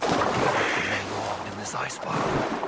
Remain long in this ice bar.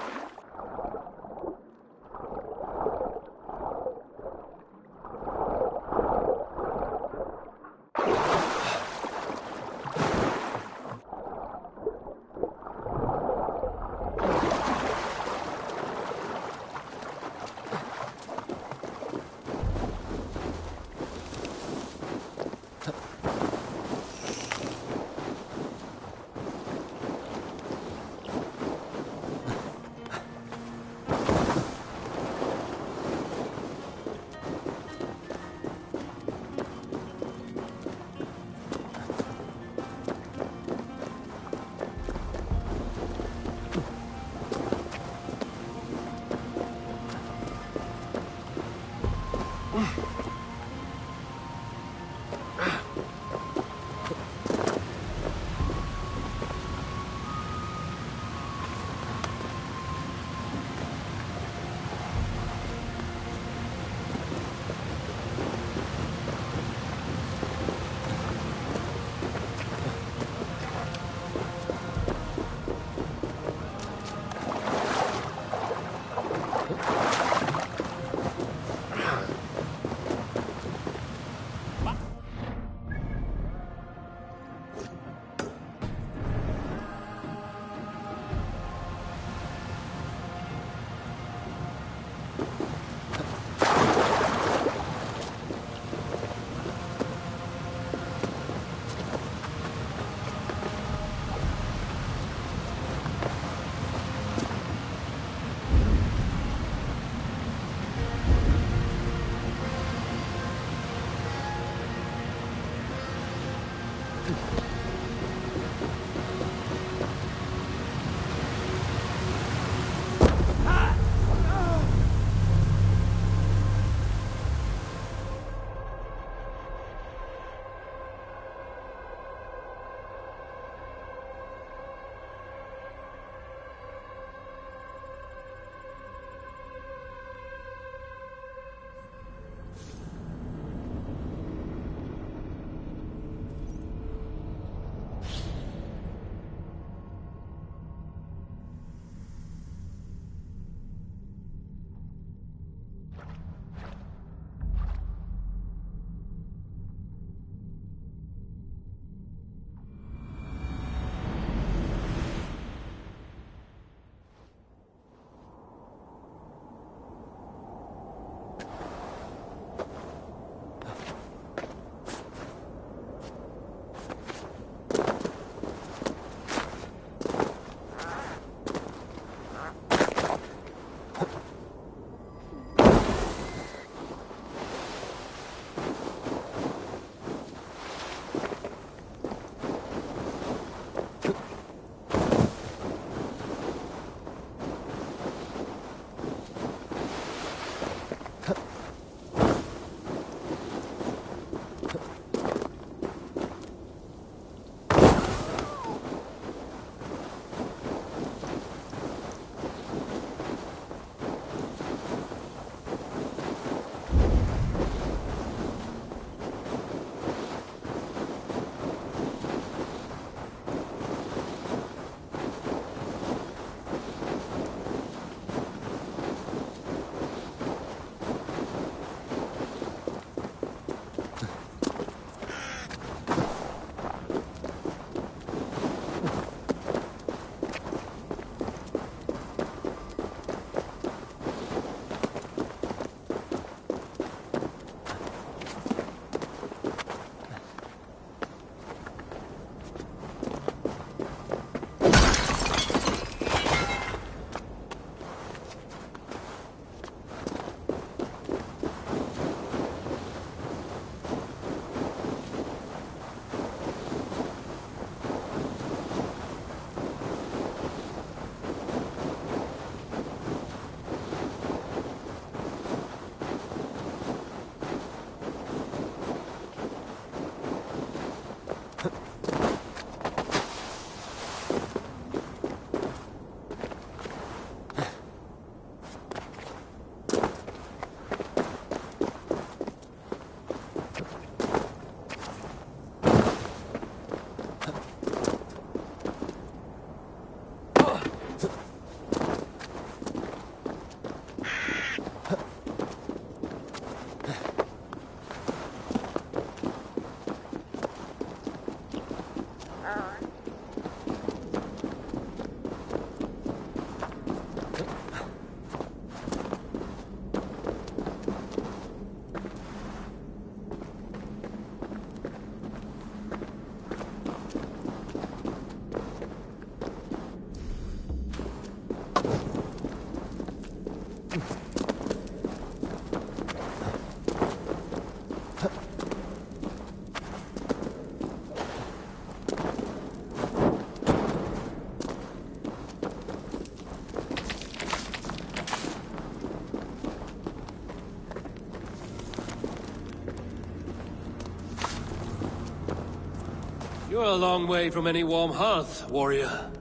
You're a long way from any warm hearth, warrior.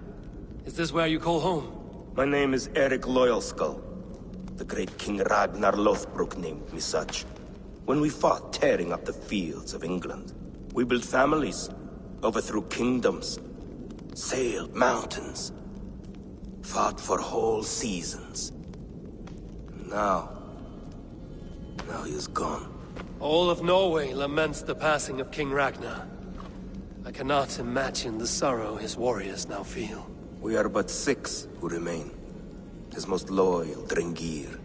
Is this where you call home? My name is Eric Loyalskull. The great King Ragnar Lothbrok named me such. When we fought tearing up the fields of England, we built families, overthrew kingdoms, sailed mountains, fought for whole seasons. Now he is gone. All of Norway laments the passing of King Ragnar. I cannot imagine the sorrow his warriors now feel. We are but 6 who remain. His most loyal Drengir.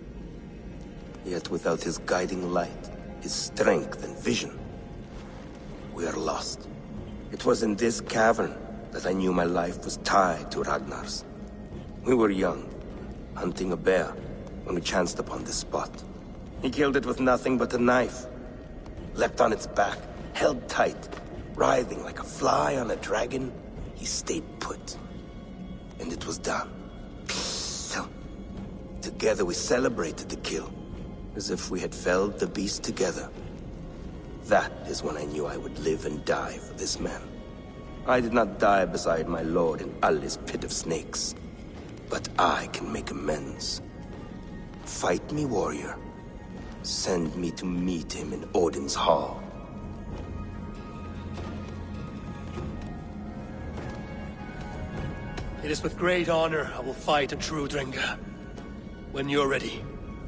Yet without his guiding light, his strength and vision, we are lost. It was in this cavern that I knew my life was tied to Ragnar's. We were young, hunting a bear, when we chanced upon this spot. He killed it with nothing but a knife. Leapt on its back, held tight, writhing like a fly on a dragon. He stayed put. And it was done. Together we celebrated the kill, as if we had felled the beast together. That is when I knew I would live and die for this man. I did not die beside my lord in Ali's pit of snakes. But I can make amends. Fight me, warrior. Send me to meet him in Odin's hall. It is with great honor I will fight a true Drenga. When you're ready.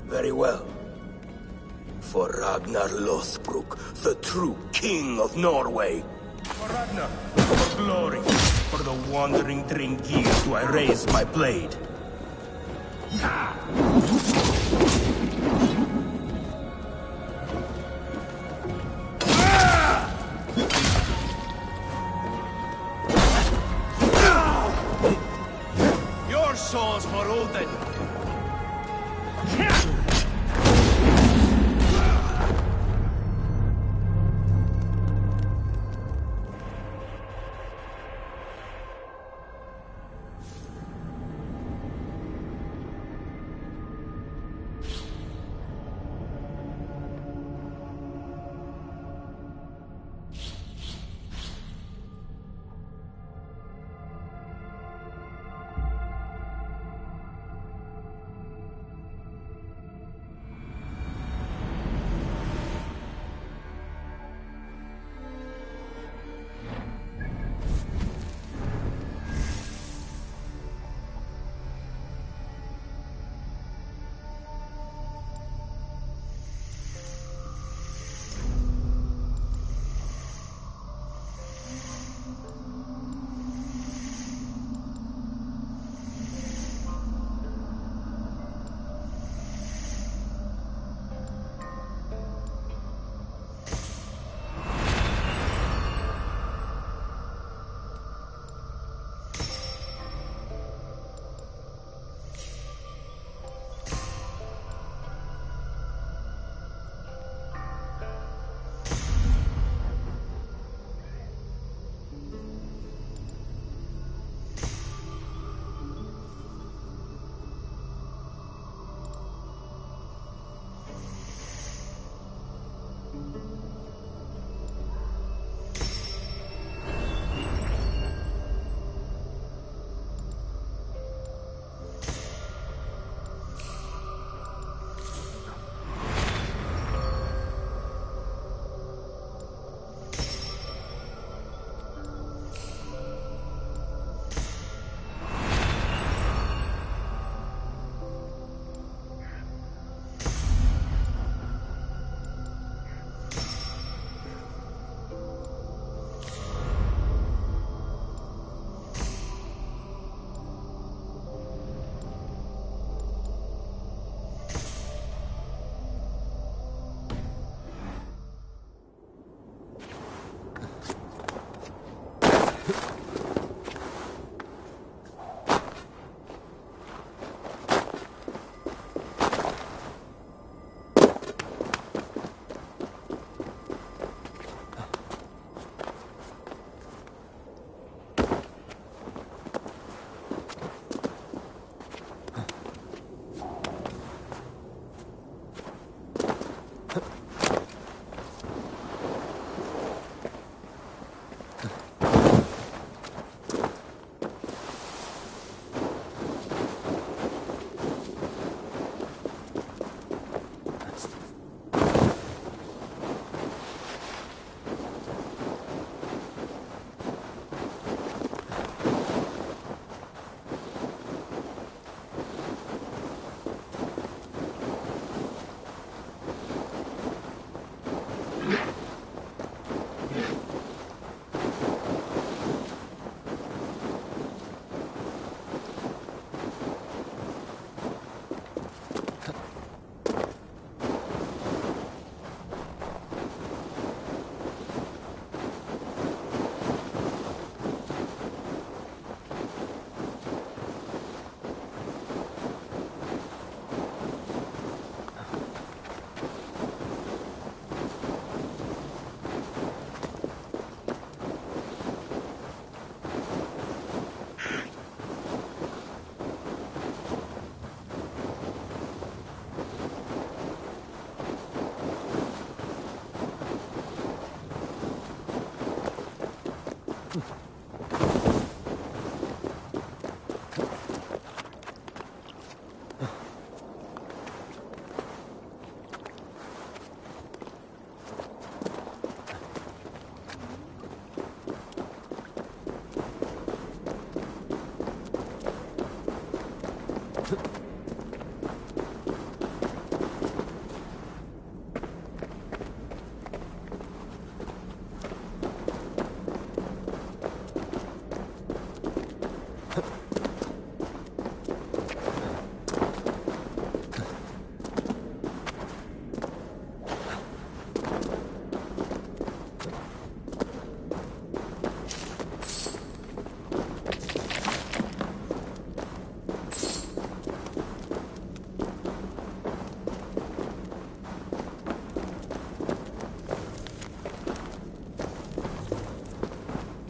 Very well. For Ragnar Lothbrok, the true king of Norway. For Ragnar, for glory. For the wandering Drengir do I raise my blade. Your swords for Odin!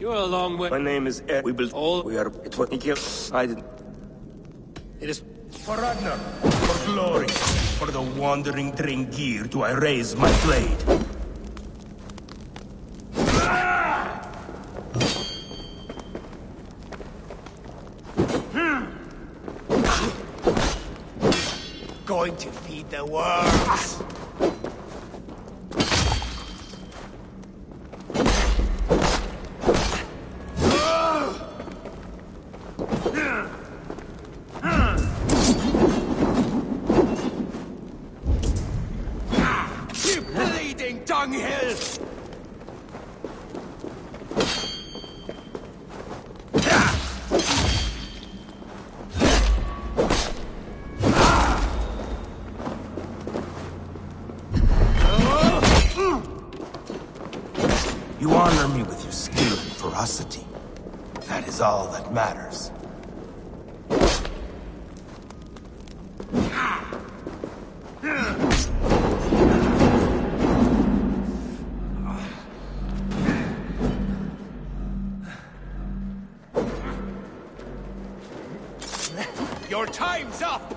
You're a long way. My name is Ed. We built all. We are. It was Nikhil. I didn't. It is. For Ragnar, for glory, for the wandering Drengir, do I raise my blade. Going to feed the worms. You bleeding dunghill! You honor me with your skill and ferocity. That is all that matters. Your time's up!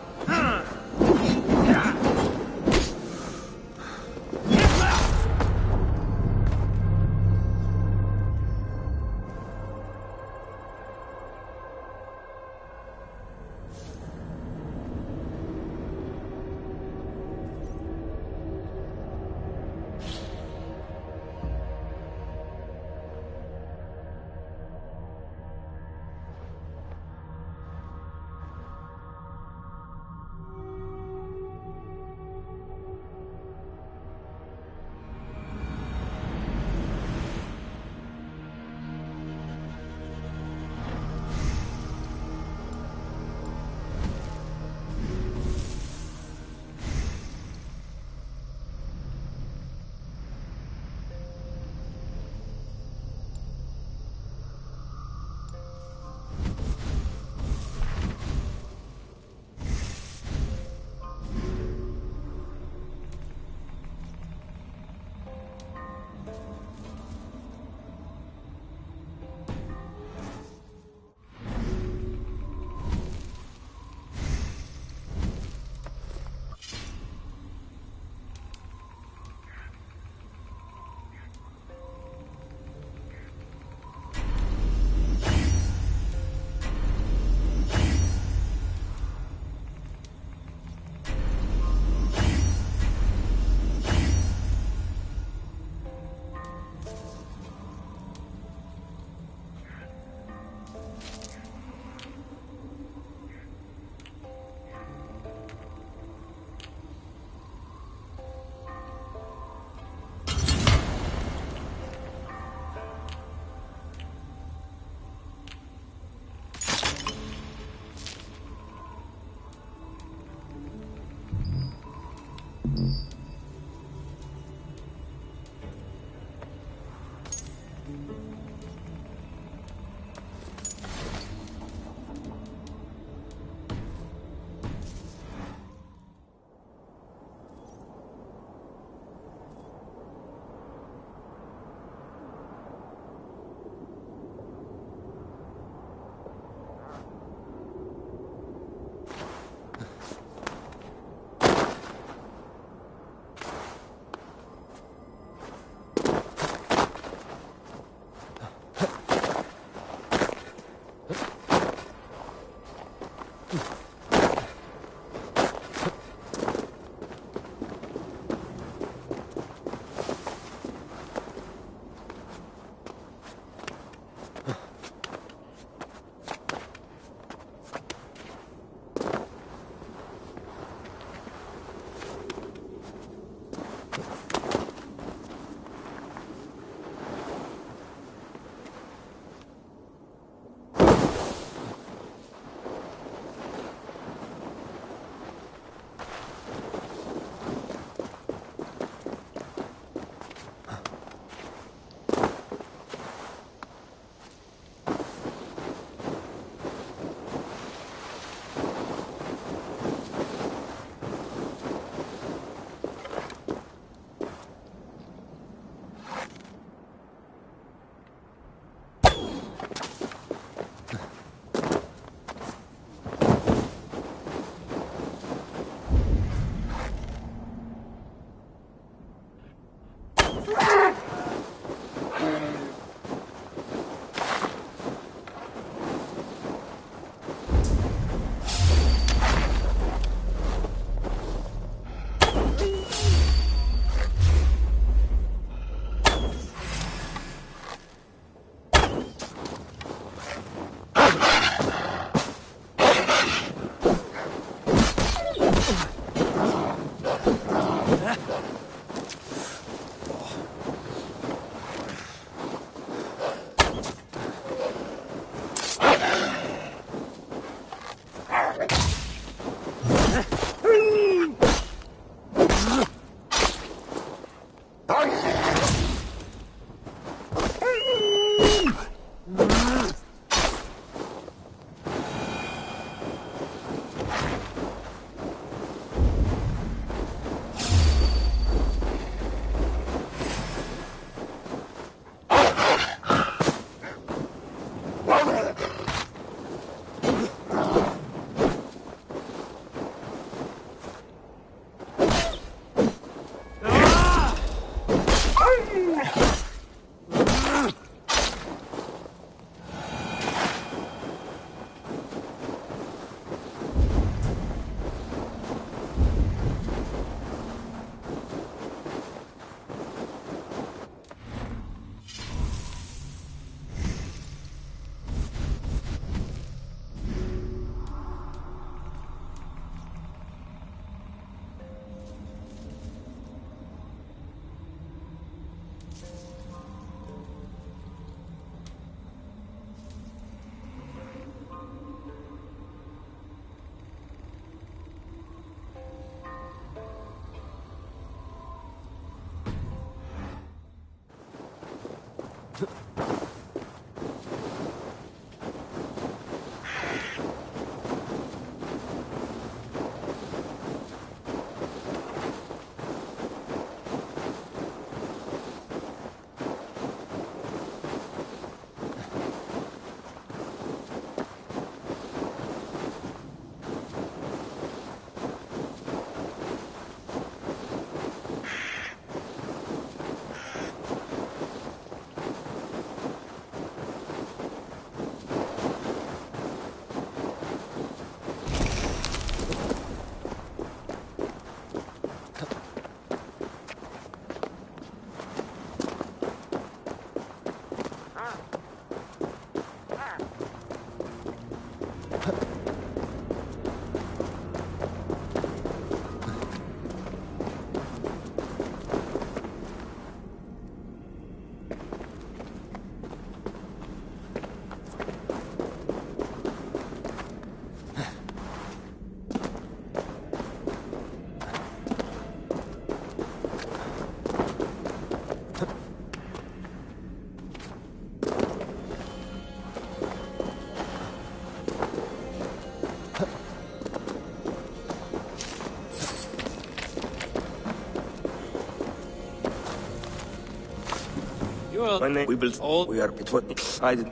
Well, My name, we built, old... we are, it was, I did.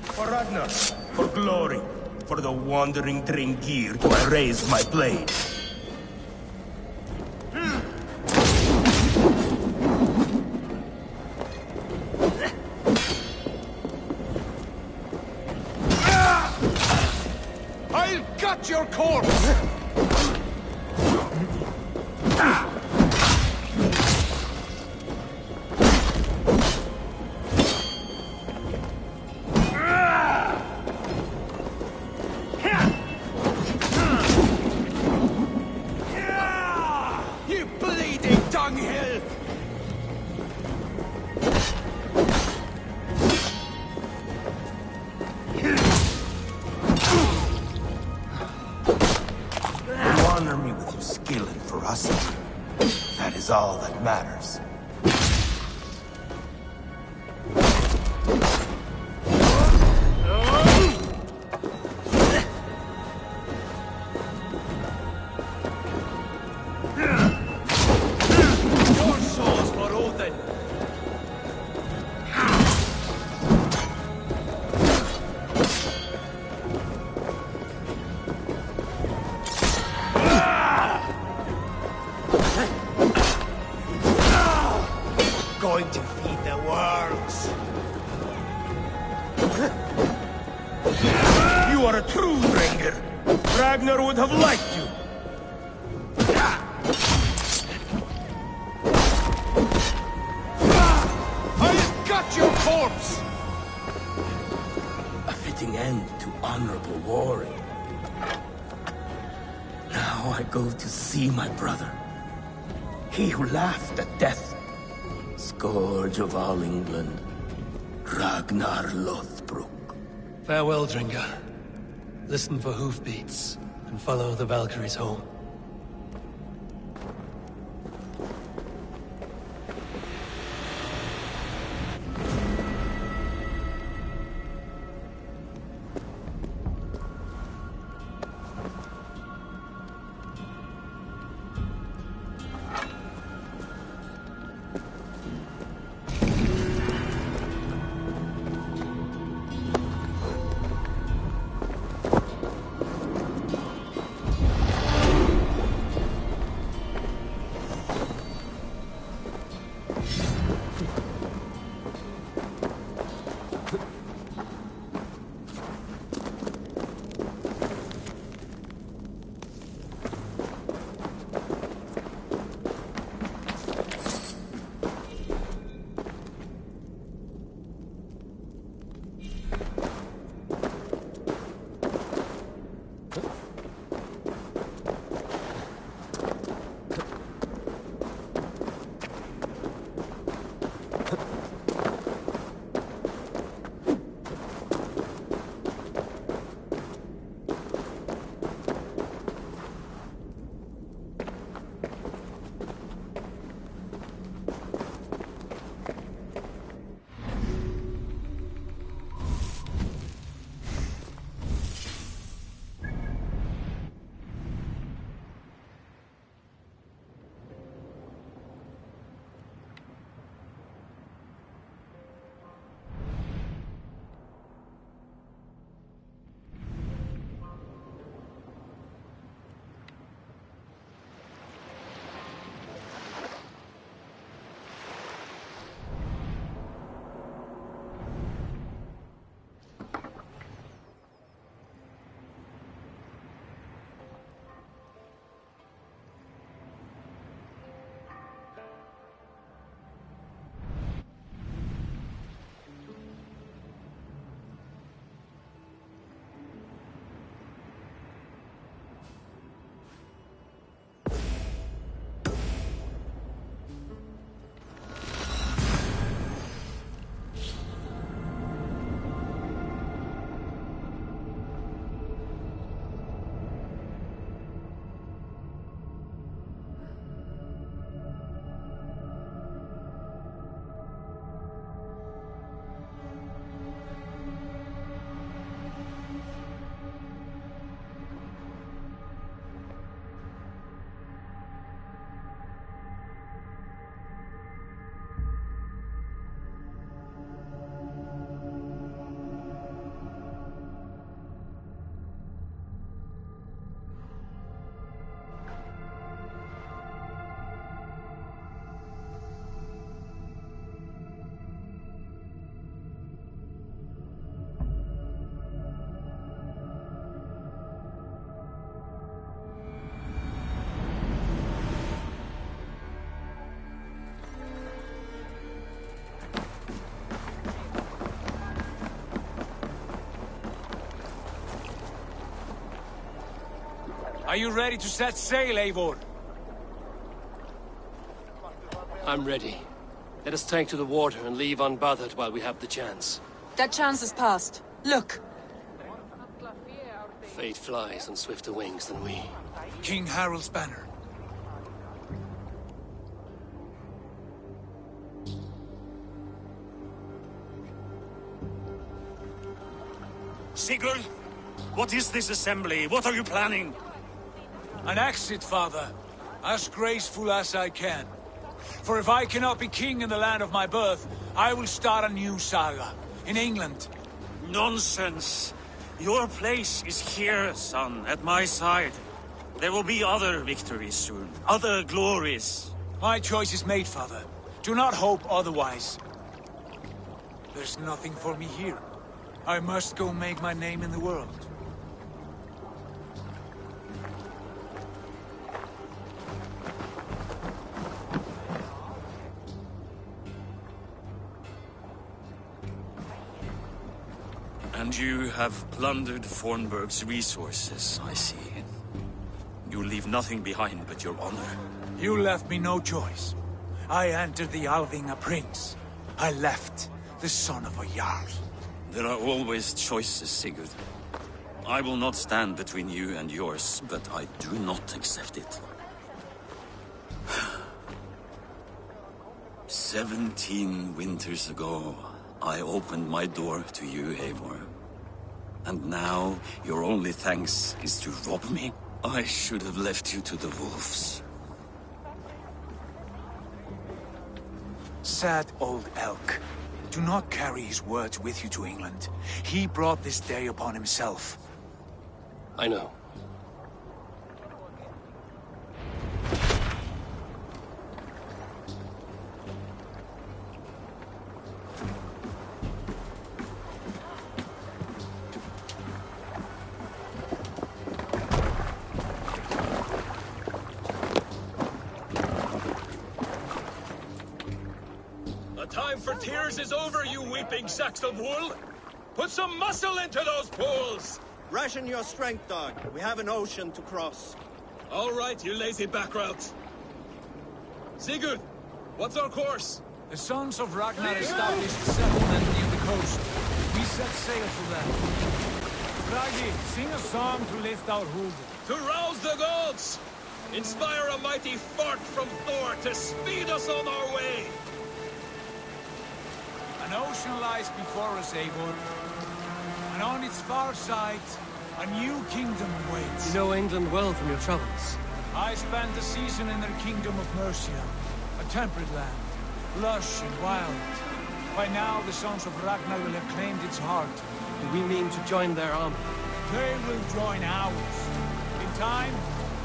For Ragnar, for glory, for the wandering Dringir, do I raise my blade. I'll cut your corpse! You bleeding dunghill! You honor me with your skill and ferocity. That is all that matters. Your souls for Odin! Going to feed the worms! You are a true Drengr. Ragnar would have liked you. I'll cut your corpse! A fitting end to honorable warring. Now I go to see my brother. He who laughed at death. Scourge of all England. Ragnar Lothbrok. Farewell, Dringa. Listen for hoofbeats, and follow the Valkyries home. Are you ready to set sail, Eivor? I'm ready. Let us take to the water and leave unbothered while we have the chance. That chance has passed. Look! Fate flies on swifter wings than we. King Harald's banner. Sigurd, what is this assembly? What are you planning? An exit, father. As graceful as I can. For if I cannot be king in the land of my birth, I will start a new saga. In England. Nonsense. Your place is here, son, at my side. There will be other victories soon. Other glories. My choice is made, father. Do not hope otherwise. There's nothing for me here. I must go make my name in the world. And you have plundered Fornburg's resources, I see. You leave nothing behind but your honor. You left me no choice. I entered the Alving a prince. I left the son of a Jarl. There are always choices, Sigurd. I will not stand between you and yours, but I do not accept it. 17 winters ago, I opened my door to you, Eivor. And now, your only thanks is to rob me? I should have left you to the wolves. Sad old elk. Do not carry his words with you to England. He brought this day upon himself. I know. Time for tears is over, you weeping sacks of wool! Put some muscle into those pools! Ration your strength, dog. We have an ocean to cross. All right, you lazy backroutes. Sigurd, what's our course? The sons of Ragnar established a settlement near the coast. We set sail for them. Bragi, sing a song to lift our hood. To rouse the gods! Inspire a mighty fart from Thor to speed us on our way! An ocean lies before us, Eivor. And on its far side, a new kingdom waits. You know England well from your travels. I spent a season in their kingdom of Mercia, a temperate land, lush and wild. By now, the sons of Ragnar will have claimed its heart. Do we mean to join their army? They will join ours. In time,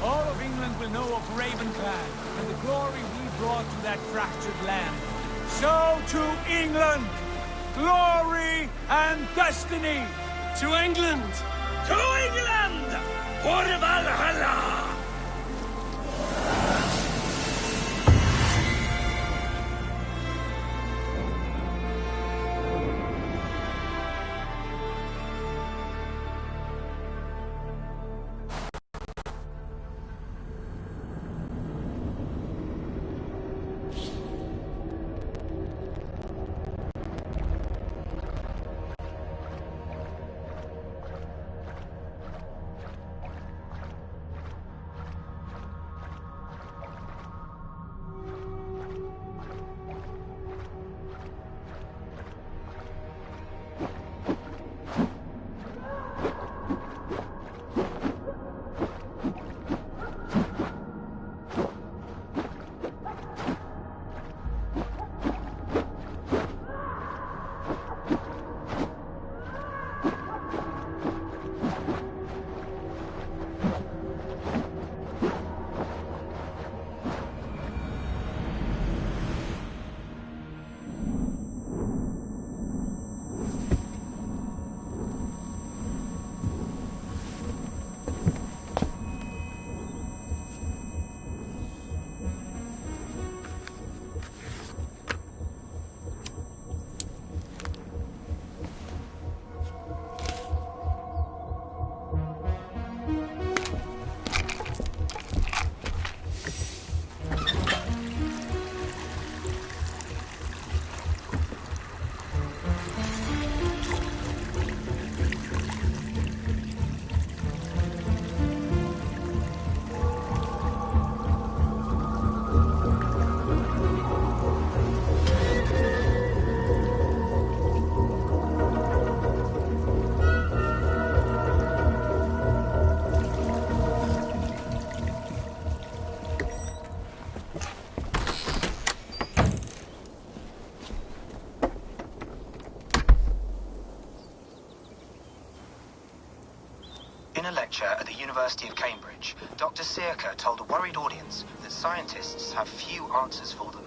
all of England will know of Raven Clan and the glory we brought to that fractured land. So to England! Glory and destiny! To England! To England! For Valhalla! a lecture at the University of Cambridge, Dr. Circa told a worried audience that scientists have few answers for them.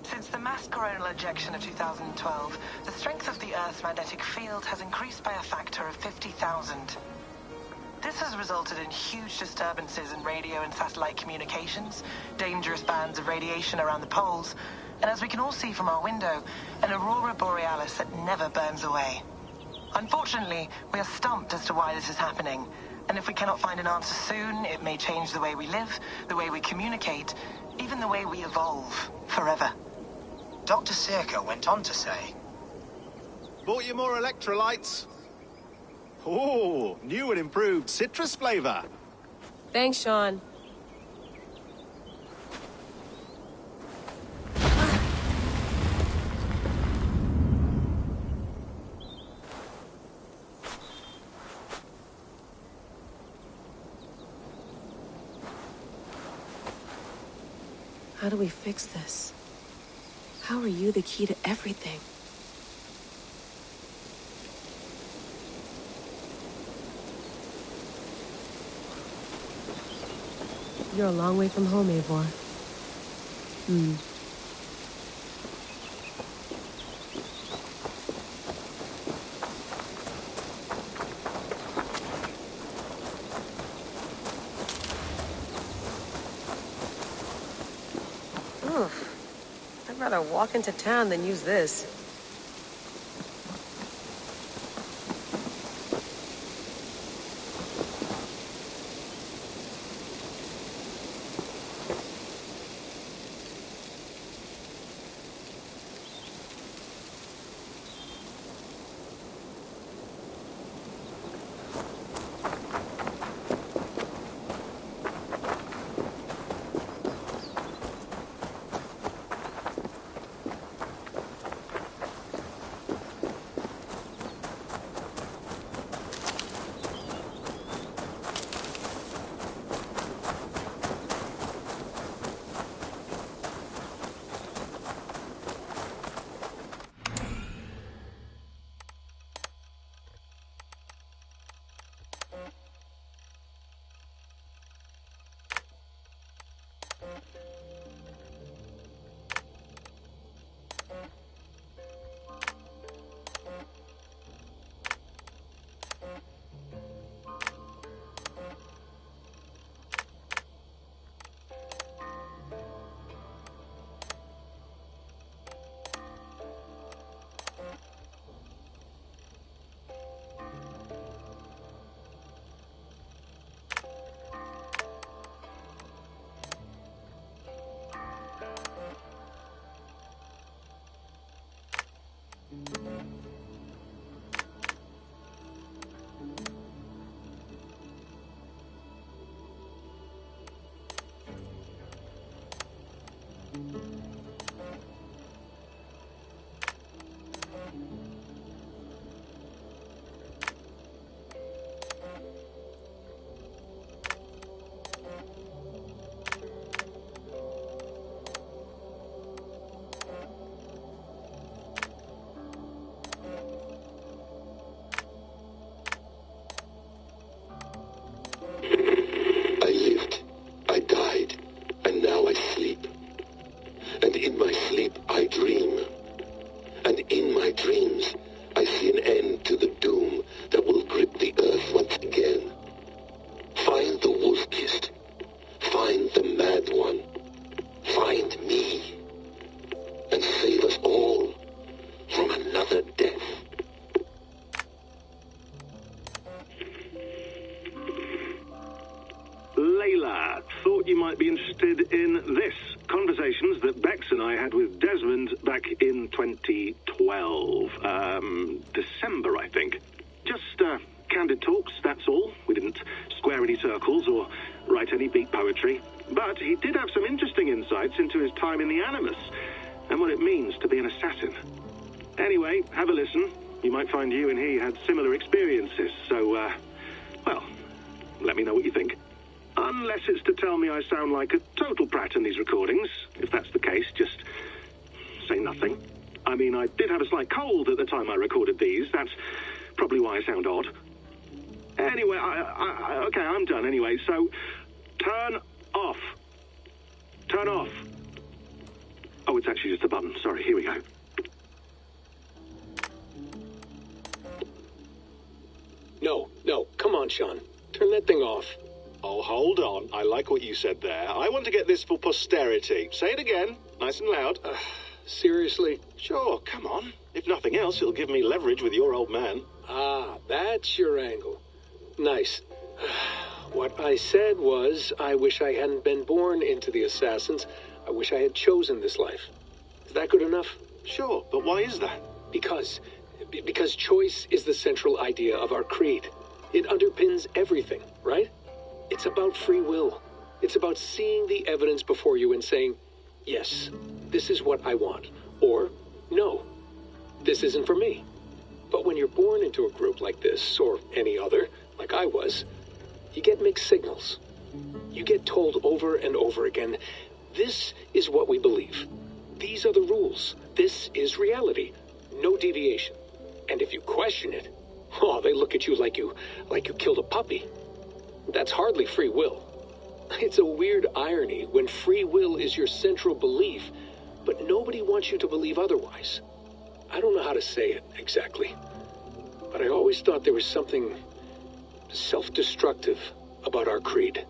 Since the mass coronal ejection of 2012, the strength of the Earth's magnetic field has increased by a factor of 50,000. This has resulted in huge disturbances in radio and satellite communications, dangerous bands of radiation around the poles, and as we can all see from our window, an aurora borealis that never burns away. Unfortunately, we are stumped as to why this is happening, and if we cannot find an answer soon, it may change the way we live, the way we communicate, even the way we evolve, forever. Dr. Circa went on to say, Bought you more electrolytes? Oh, new and improved citrus flavor. Thanks, Sean. How do we fix this? How are you the key to everything? You're a long way from home, Eivor. I'd rather walk into town than use this. December, I think. Just candid talks, that's all. We didn't square any circles or write any beat poetry. But he did have some interesting insights into his time in the Animus and what it means to be an assassin. Anyway, have a listen. You might find you and he had similar experiences, so, well, let me know what you think. Unless it's to tell me I sound like a total prat in these recordings. If that's the case, just say nothing. I mean, I did have a slight cold at the time I recorded these. That's probably why I sound odd. Anyway, okay, I'm done anyway, so turn off. Turn off. Oh, it's actually just a button. Sorry, here we go. No, come on, Sean. Turn that thing off. Oh, hold on. I like what you said there. I want to get this for posterity. Say it again, nice and loud. Seriously? Sure, come on. If nothing else, it'll give me leverage with your old man. Ah, that's your angle. Nice. What I said was, I wish I hadn't been born into the Assassins. I wish I had chosen this life. Is that good enough? Sure, but why is that? Because choice is the central idea of our creed. It underpins everything, right? It's about free will. It's about seeing the evidence before you and saying, yes, this is what I want. Or, no, this isn't for me. But when you're born into a group like this, or any other, like I was, you get mixed signals. You get told over and over again, this is what we believe. These are the rules. This is reality. No deviation. And if you question it, oh, they look at you like you killed a puppy. That's hardly free will. It's a weird irony when free will is your central belief, but nobody wants you to believe otherwise. I don't know how to say it exactly, but I always thought there was something self-destructive about our creed.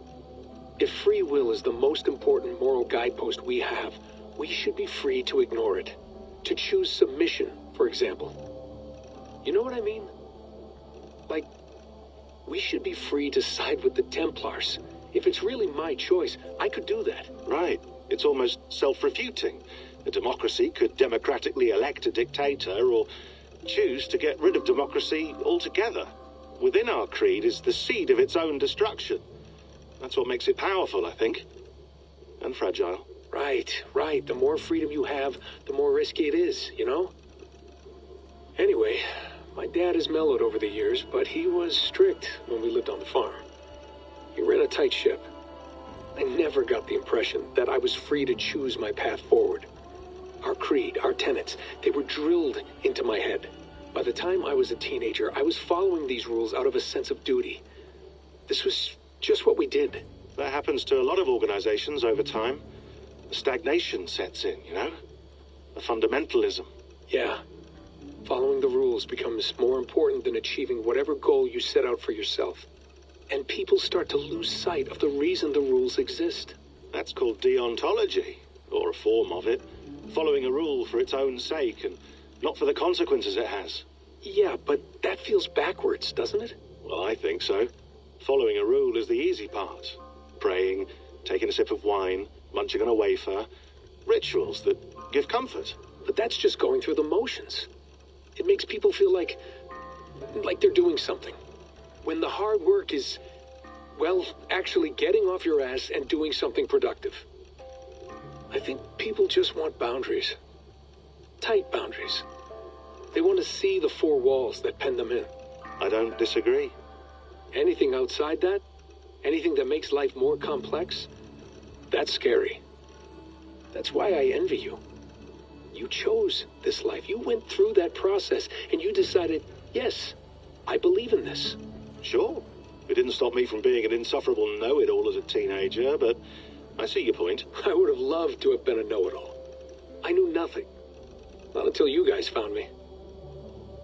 If free will is the most important moral guidepost we have, we should be free to ignore it. To choose submission, for example. You know what I mean? Like, we should be free to side with the Templars. If it's really my choice, I could do that. Right. It's almost self-refuting. A democracy could democratically elect a dictator or choose to get rid of democracy altogether. Within our creed is the seed of its own destruction. That's what makes it powerful, I think. And fragile. Right. The more freedom you have, the more risky it is, you know? Anyway, my dad has mellowed over the years, but he was strict when we lived on the farm. He ran a tight ship. I never got the impression that I was free to choose my path forward. Our creed, our tenets, they were drilled into my head. By the time I was a teenager, I was following these rules out of a sense of duty. This was just what we did. That happens to a lot of organizations over time. The stagnation sets in, you know? The fundamentalism. Yeah. Following the rules becomes more important than achieving whatever goal you set out for yourself. And people start to lose sight of the reason the rules exist. That's called deontology, or a form of it. Following a rule for its own sake and not for the consequences it has. Yeah, but that feels backwards, doesn't it? Well, I think so. Following a rule is the easy part. Praying, taking a sip of wine, munching on a wafer. Rituals that give comfort. But that's just going through the motions. It makes people feel like they're doing something. When the hard work is, well, actually getting off your ass and doing something productive. I think people just want boundaries. Tight boundaries. They want to see the four walls that pen them in. I don't disagree. Anything outside that, anything that makes life more complex, that's scary. That's why I envy you. You chose this life. You went through that process, and you decided, yes, I believe in this. Sure. It didn't stop me from being an insufferable know-it-all as a teenager, but I see your point. I would have loved to have been a know-it-all. I knew nothing. Not until you guys found me.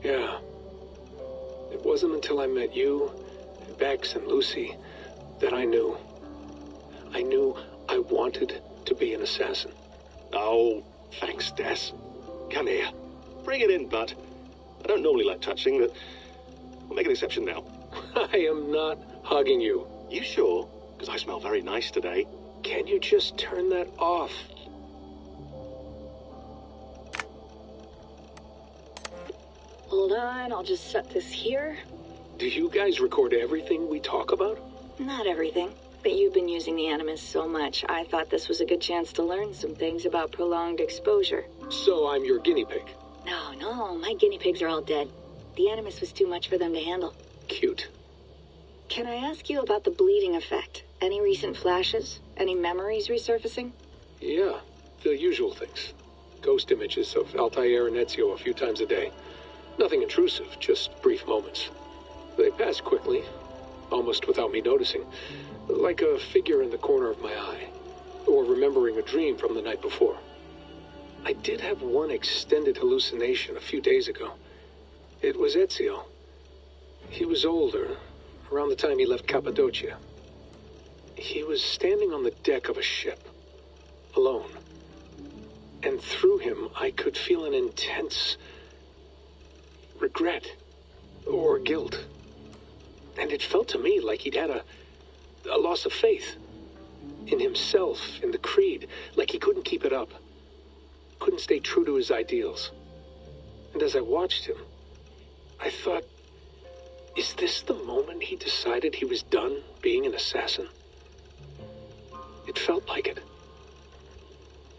Yeah. It wasn't until I met you, and Bex and Lucy, that I knew. I knew I wanted to be an assassin. Oh, thanks, Des. Come here. Bring it in, bud. I don't normally like touching, but we'll make an exception now. I am not hugging you. You sure? Because I smell very nice today. Can you just turn that off? Hold on, I'll just set this here. Do you guys record everything we talk about? Not everything, but you've been using the Animus so much, I thought this was a good chance to learn some things about prolonged exposure. So I'm your guinea pig? No, my guinea pigs are all dead. The Animus was too much for them to handle. Cute. Can I ask you about the bleeding effect? Any recent flashes? Any memories resurfacing? Yeah, the usual things. Ghost images of Altair and Ezio a few times a day. Nothing intrusive, just brief moments. They pass quickly, almost without me noticing, like a figure in the corner of my eye, or remembering a dream from the night before. I did have one extended hallucination a few days ago. It was Ezio. He was older, around the time he left Cappadocia. He was standing on the deck of a ship, alone. And through him, I could feel an intense regret or guilt. And it felt to me like he'd had a loss of faith in himself, in the creed, like he couldn't keep it up, couldn't stay true to his ideals. And as I watched him, I thought, is this the moment he decided he was done being an assassin? It felt like it.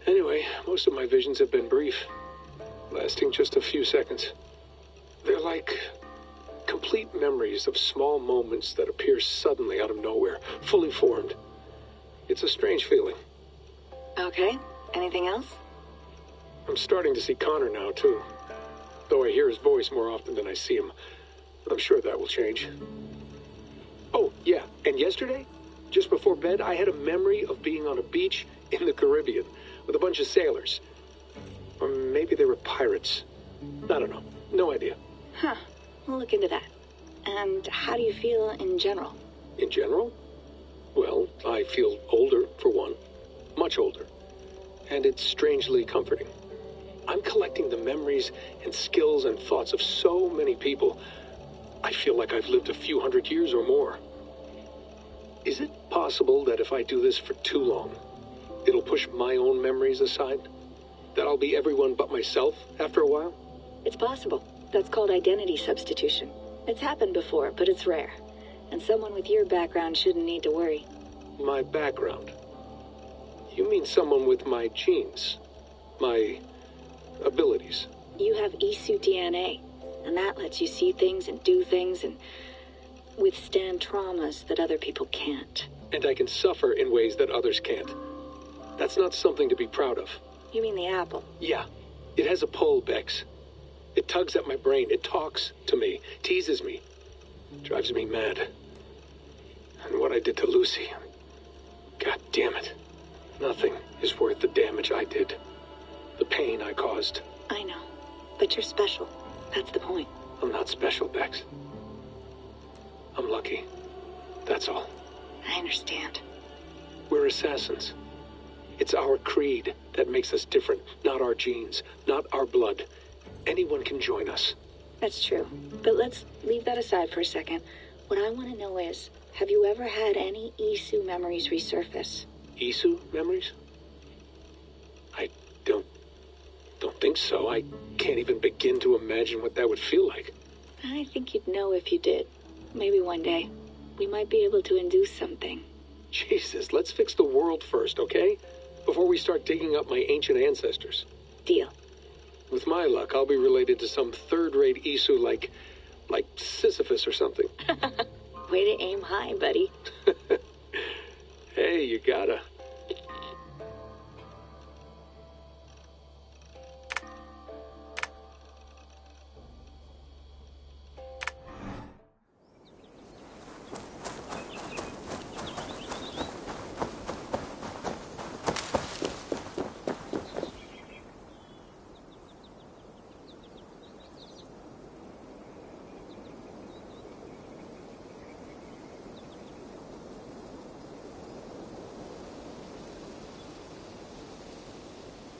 Anyway, most of my visions have been brief, lasting just a few seconds. They're like complete memories of small moments that appear suddenly out of nowhere, fully formed. It's a strange feeling. Okay, anything else? I'm starting to see Connor now, too. Though I hear his voice more often than I see him. I'm sure that will change. Oh, yeah, and yesterday, just before bed, I had a memory of being on a beach in the Caribbean with a bunch of sailors. Or maybe they were pirates. I don't know. No idea. Huh. We'll look into that. And how do you feel in general? In general? Well, I feel older, for one. Much older. And it's strangely comforting. I'm collecting the memories and skills and thoughts of so many people. I feel like I've lived a few hundred years or more. Is it possible that if I do this for too long, it'll push my own memories aside? That I'll be everyone but myself after a while? It's possible. That's called identity substitution. It's happened before, but it's rare. And someone with your background shouldn't need to worry. My background? You mean someone with my genes? My abilities? You have Isu DNA, and that lets you see things and do things and withstand traumas that other people can't. And I can suffer in ways that others can't. That's not something to be proud of. You mean the apple? Yeah. It has a pull, Bex. It tugs at my brain. It talks to me. Teases me. Drives me mad. And what I did to Lucy... God damn it. Nothing is worth the damage I did. The pain I caused. I know. But you're special. That's the point. I'm not special, Bex. I'm lucky. That's all. I understand. We're assassins. It's our creed that makes us different, not our genes, not our blood. Anyone can join us. That's true. But let's leave that aside for a second. What I want to know is, have you ever had any Isu memories resurface? Isu memories? I don't think so. I can't even begin to imagine what that would feel like. I think you'd know if you did. Maybe one day, we might be able to induce something. Jesus, let's fix the world first, okay? Before we start digging up my ancient ancestors. Deal. With my luck, I'll be related to some third-rate Isu like Sisyphus or something. Way to aim high, buddy. Hey, you gotta.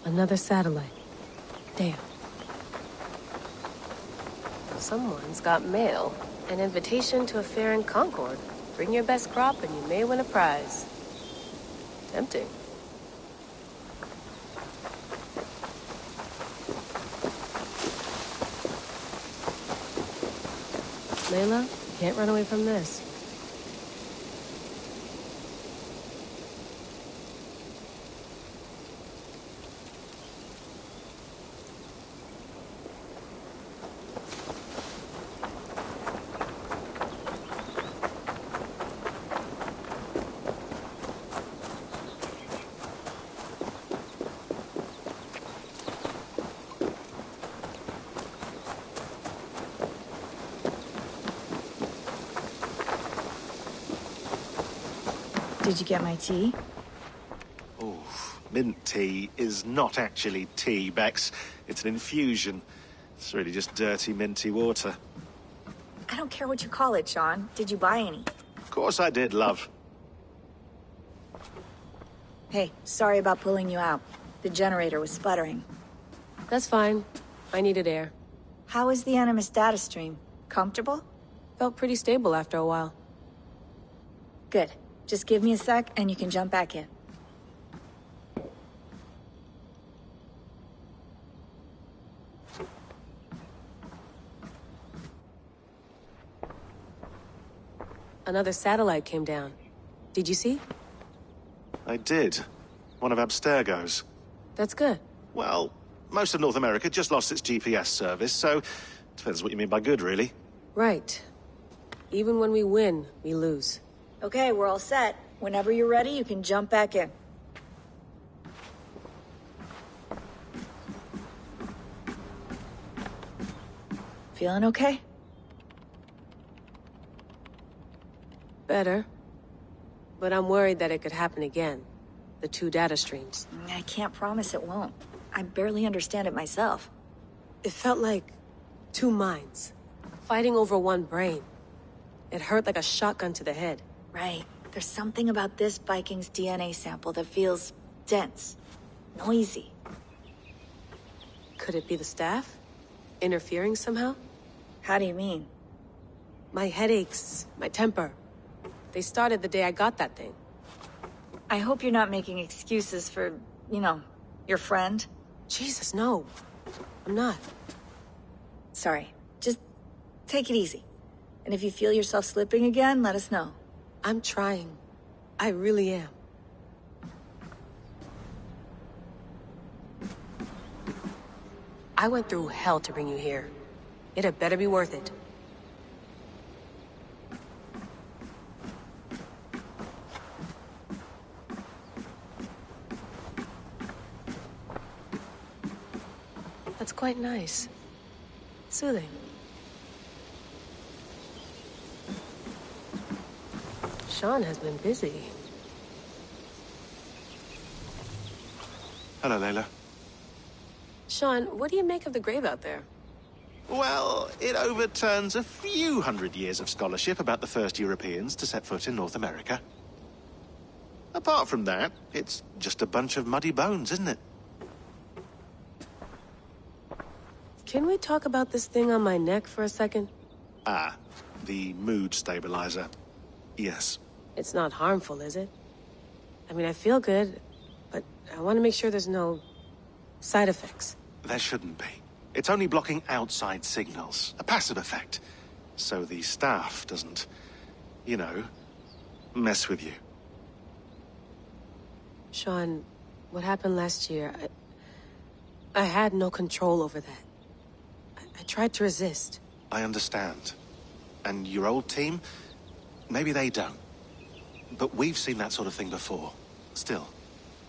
Another satellite. Damn. Someone's got mail. An invitation to a fair in Concord. Bring your best crop and you may win a prize. Tempting. Layla, you can't run away from this. Did you get my tea? Oh, mint tea is not actually tea, Bex. It's an infusion. It's really just dirty, minty water. I don't care what you call it, Sean. Did you buy any? Of course I did, love. Hey, sorry about pulling you out. The generator was sputtering. That's fine. I needed air. How is the Animus data stream? Comfortable? Felt pretty stable after a while. Good. Just give me a sec and you can jump back in. Another satellite came down. Did you see? I did. One of Abstergo's. That's good. Well, most of North America just lost its GPS service, so depends what you mean by good, really. Right. Even when we win, we lose. Okay, we're all set. Whenever you're ready, you can jump back in. Feeling okay? Better. But I'm worried that it could happen again. The two data streams. I can't promise it won't. I barely understand it myself. It felt like two minds, fighting over one brain. It hurt like a shotgun to the head. Right. There's something about this Viking's DNA sample that feels dense, noisy. Could it be the staff? Interfering somehow? How do you mean? My headaches, my temper. They started the day I got that thing. I hope you're not making excuses for, you know, your friend. Jesus, no. I'm not. Sorry. Just take it easy. And if you feel yourself slipping again, let us know. I'm trying. I really am. I went through hell to bring you here. It had better be worth it. That's quite nice. Soothing. Sean has been busy. Hello, Layla. Sean, what do you make of the grave out there? Well, it overturns a few hundred years of scholarship about the first Europeans to set foot in North America. Apart from that, it's just a bunch of muddy bones, isn't it? Can we talk about this thing on my neck for a second? Ah, the mood stabilizer. Yes. It's not harmful, is it? I mean, I feel good, but I want to make sure there's no side effects. There shouldn't be. It's only blocking outside signals, a passive effect. So the staff doesn't, you know, mess with you. Sean, what happened last year, I had no control over that. I tried to resist. I understand. And your old team, maybe they don't. But we've seen that sort of thing before. Still,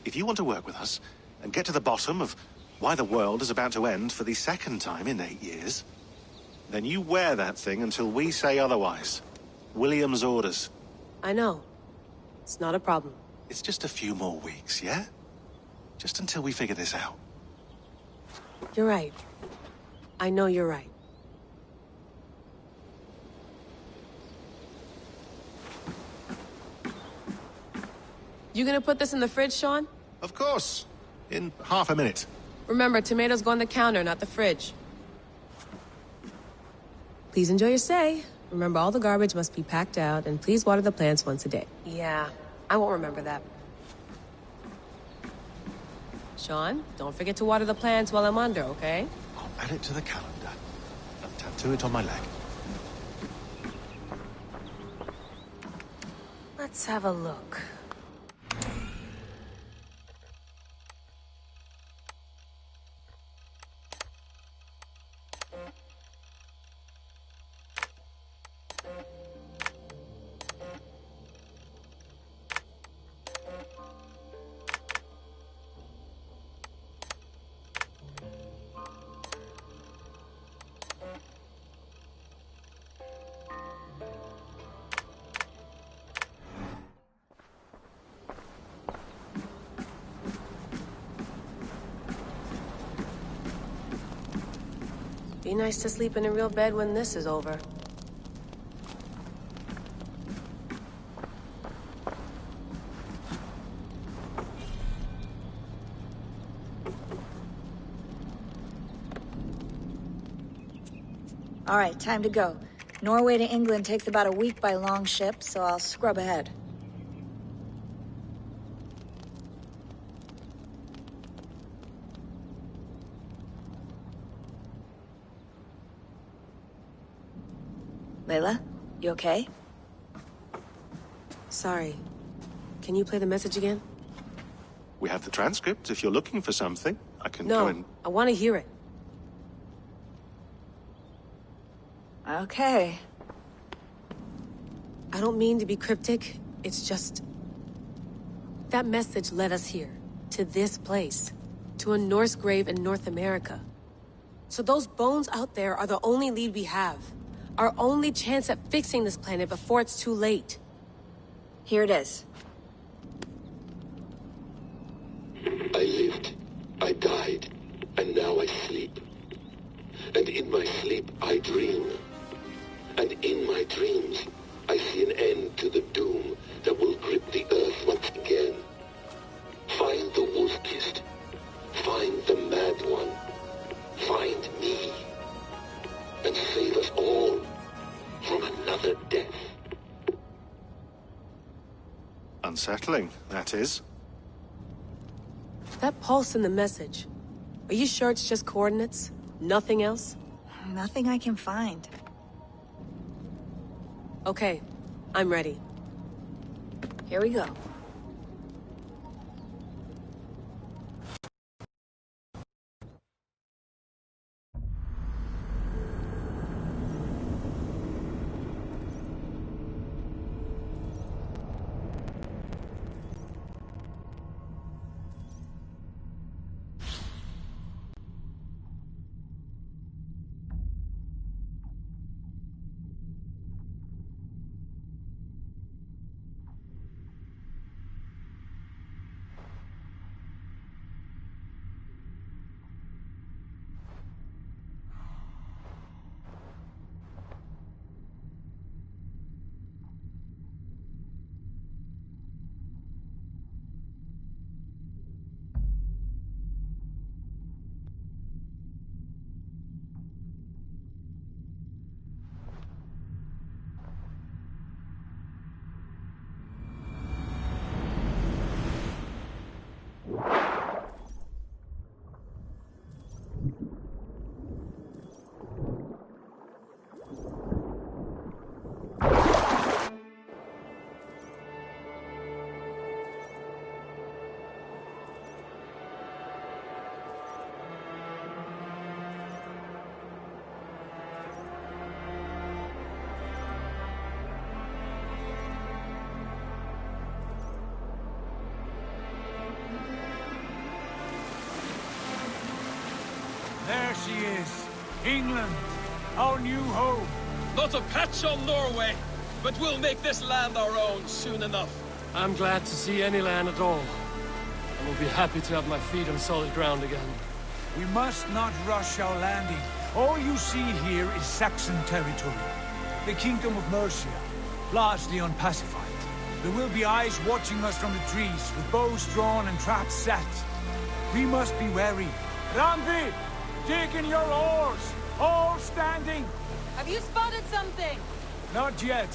if you want to work with us and get to the bottom of why the world is about to end for the second time in 8 years, then you wear that thing until we say otherwise. William's orders. I know. It's not a problem. It's just a few more weeks, yeah? Just until we figure this out. You're right. I know you're right. You gonna put this in the fridge, Sean? Of course. In half a minute. Remember, tomatoes go on the counter, not the fridge. Please enjoy your stay. Remember, all the garbage must be packed out, and please water the plants once a day. Yeah, I won't remember that. Sean, don't forget to water the plants while I'm under, okay? I'll add it to the calendar and tattoo it on my leg. Let's have a look. Be nice to sleep in a real bed when this is over. All right, time to go. Norway to England takes about a week by long ship, so I'll scrub ahead. Layla, you okay? Sorry. Can you play the message again? We have the transcript. If you're looking for something, I can go and... No, I want to hear it. Okay. I don't mean to be cryptic. It's just... that message led us here. To this place. To a Norse grave in North America. So those bones out there are the only lead we have. Our only chance at fixing this planet before it's too late. Here it is. I lived, I died, and now I sleep. And in my sleep I dream. And in my dreams, I see an end to the doom that will grip the earth once again. Find the wolf-kissed. Find the mad one. Find me. And save us all from another death. Unsettling, that is. That pulse in the message. Are you sure it's just coordinates? Nothing else? Nothing I can find. Okay, I'm ready. Here we go. There she is. England. Our new home. Not a patch on Norway, but we'll make this land our own soon enough. I'm glad to see any land at all. I will be happy to have my feet on solid ground again. We must not rush our landing. All you see here is Saxon territory. The Kingdom of Mercia, largely unpacified. There will be eyes watching us from the trees, with bows drawn and traps set. We must be wary. Randi! Dig in your oars! All standing! Have you spotted something? Not yet.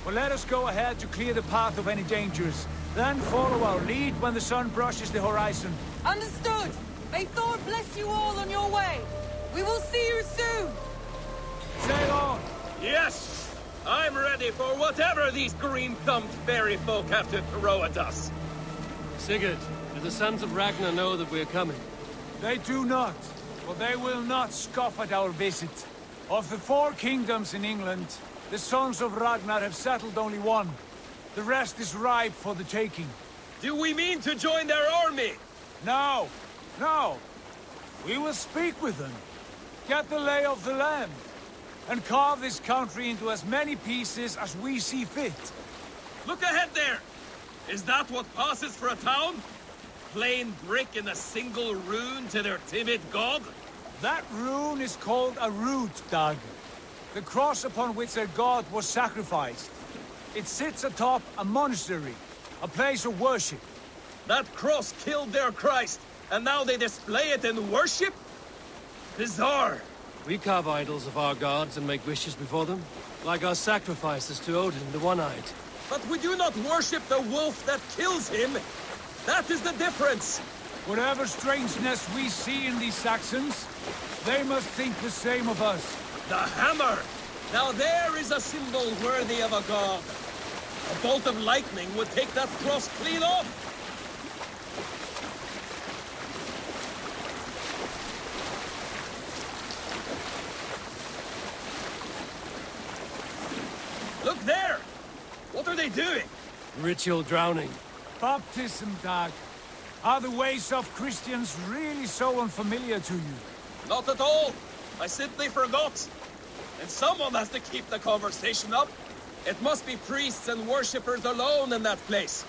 But let us go ahead to clear the path of any dangers. Then follow our lead when the sun brushes the horizon. Understood! May Thor bless you all on your way! We will see you soon! Sail on! Yes! I'm ready for whatever these green-thumbed fairy folk have to throw at us. Sigurd, do the sons of Ragnar know that we're coming? They do not. But they will not scoff at our visit. Of the 4 kingdoms in England, the sons of Ragnar have settled only one. The rest is ripe for the taking. Do we mean to join their army? No. No. We will speak with them. Get the lay of the land. And carve this country into as many pieces as we see fit. Look ahead there! Is that what passes for a town? Plain brick in a single rune to their timid god? That rune is called a root, Doug. The cross upon which their god was sacrificed. It sits atop a monastery, a place of worship. That cross killed their Christ, and now they display it in worship? Bizarre. We carve idols of our gods and make wishes before them, like our sacrifices to Odin, the One-Eyed. But we do not worship the wolf that kills him. That is the difference. Whatever strangeness we see in these Saxons, they must think the same of us. The hammer! Now there is a symbol worthy of a god. A bolt of lightning would take that cross clean off. Look there! What are they doing? Ritual drowning. Baptism, Doug. Are the ways of Christians really so unfamiliar to you? Not at all. I simply forgot. And someone has to keep the conversation up. It must be priests and worshippers alone in that place.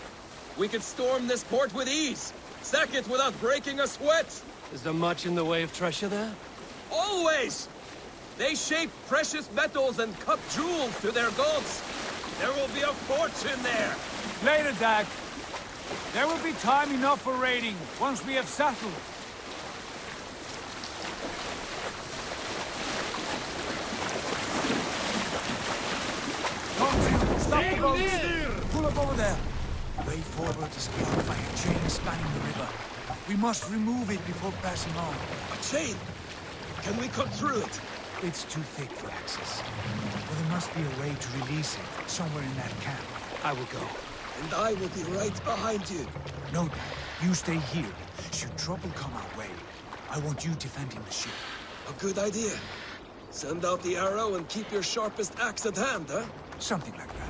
We could storm this port with ease. Sack it without breaking a sweat. Is there much in the way of treasure there? Always! They shape precious metals and cut jewels to their gods. There will be a fortune there. Later, Doug. There will be time enough for raiding, once we have settled. Stop the boat! Pull up over there. The way forward is blocked by a chain spanning the river. We must remove it before passing on. A chain? Can we cut through it? It's too thick for access. But there must be a way to release it, somewhere in that camp. I will go. And I will be right behind you. No, Dad. You stay here. Should trouble come our way, I want you defending the ship. A good idea. Send out the arrow and keep your sharpest axe at hand, huh? Something like that.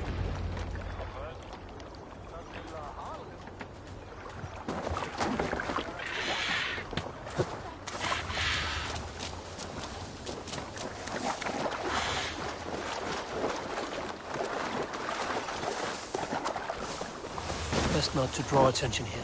Best not to draw attention here.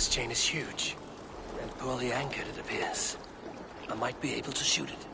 This chain is huge, and poorly anchored it appears. I might be able to shoot it.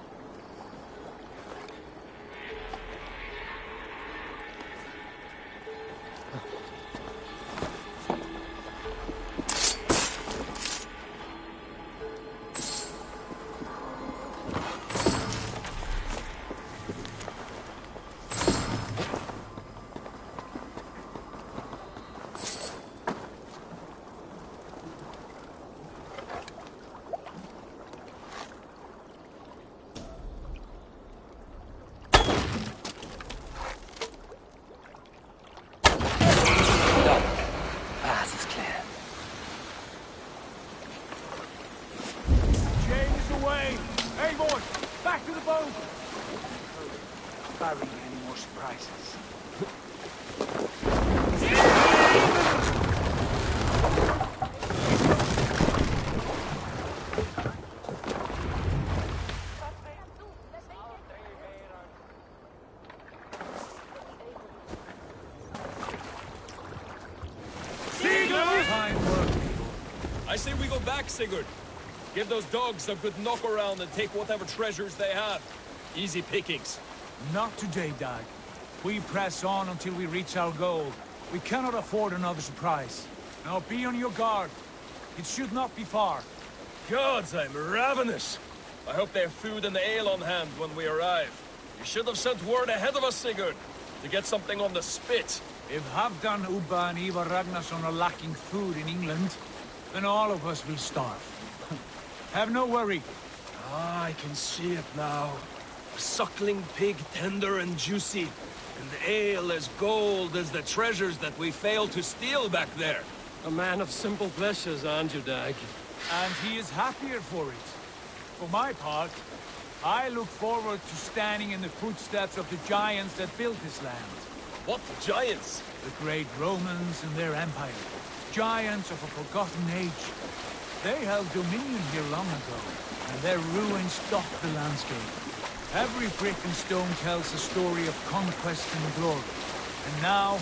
I say we go back, Sigurd. Give those dogs a good knock around and take whatever treasures they have. Easy pickings. Not today, Dag. We press on until we reach our goal. We cannot afford another surprise. Now be on your guard. It should not be far. Gods, I'm ravenous. I hope they have food and ale on hand when we arrive. You should have sent word ahead of us, Sigurd, to get something on the spit. If Halfdan, Ubba and Ivar Ragnarsson are lacking food in England, then all of us will starve. Have no worry. Ah, I can see it now. A suckling pig, tender and juicy. And ale as gold as the treasures that we failed to steal back there. A man of simple pleasures, aren't you, Dag? And he is happier for it. For my part, I look forward to standing in the footsteps of the giants that built this land. What giants? The great Romans and their empire. Giants of a forgotten age. They held dominion here long ago, and their ruins dot the landscape. Every brick and stone tells a story of conquest and glory. And now,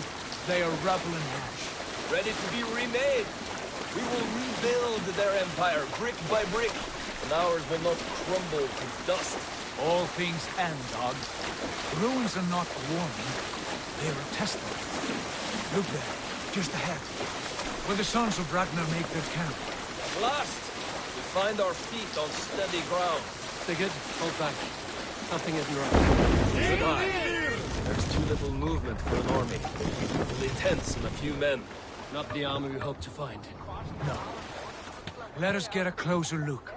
they are rubble and ash. Ready to be remade. We will rebuild their empire, brick by brick, and ours will not crumble to dust. All things end, Dog. Ruins are not a warning. They are a testament. Look there, just ahead. Where the sons of Ragnar make their camp. At last, we find our feet on steady ground. Sigurd, hold back. Something isn't right. Goodbye. There's too little movement for an army. Only tents and a few men. Not the army we hope to find. No. Let us get a closer look.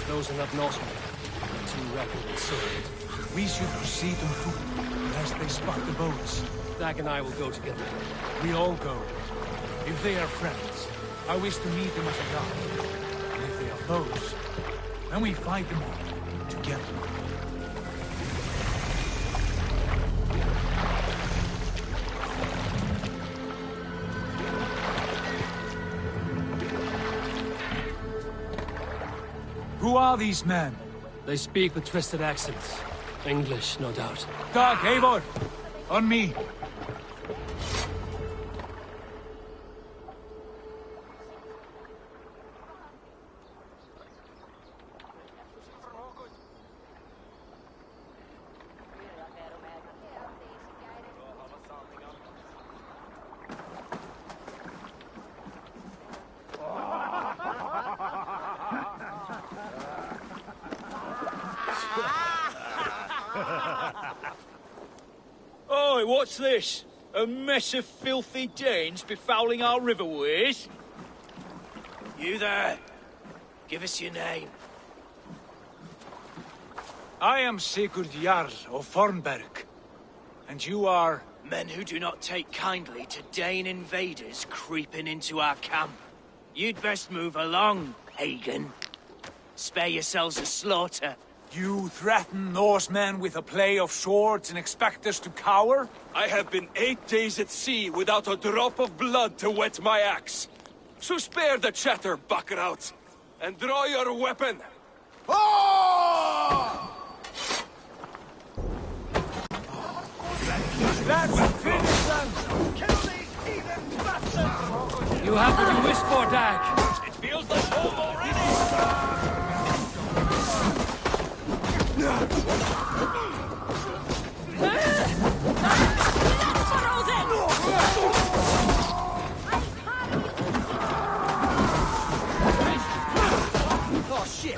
Those are not Norsemen. Too rapid and swift. We should proceed on foot, lest they spot the boats. Dag and I will go together. We all go. If they are friends, I wish to meet them as a guide. And if they are foes, then we fight them all, together. Who are these men? They speak with twisted accents. English, no doubt. Dag, Eivor! On me! Oi, what's this? A mess of filthy Danes befouling our riverways? You there? Give us your name. I am Sigurd Jarl of Fornberg. And you are? Men who do not take kindly to Dane invaders creeping into our camp. You'd best move along, pagan. Spare yourselves a slaughter. You threaten Norsemen with a play of swords and expect us to cower? I have been 8 days at sea without a drop of blood to wet my axe. So spare the chatter, buckerouts, and draw your weapon. Let's finish them! Kill these heathen bastards! You have what you wish for, Dag. It feels like home already! Oh, shit!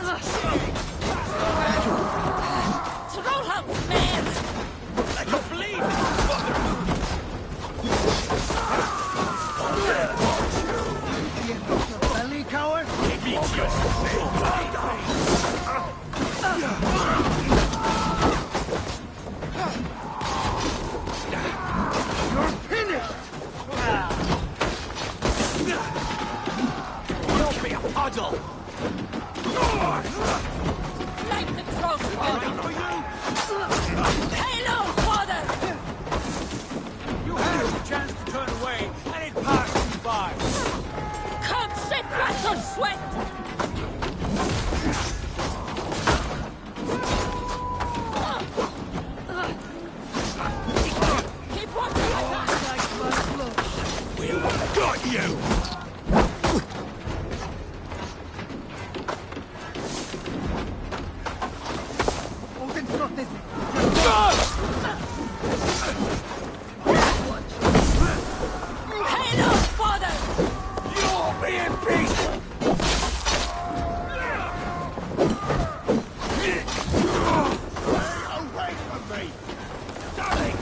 Trollham, man! I can bleed! Belly coward? You're finished! Don't be a puddle! Like the crossbow! Hello, father! You had a chance to turn away, and it passed you by. Come, shit, rats on sweat! Keep walking like that! Got you! Hello, father! You'll be in peace! Away from me! Damn it!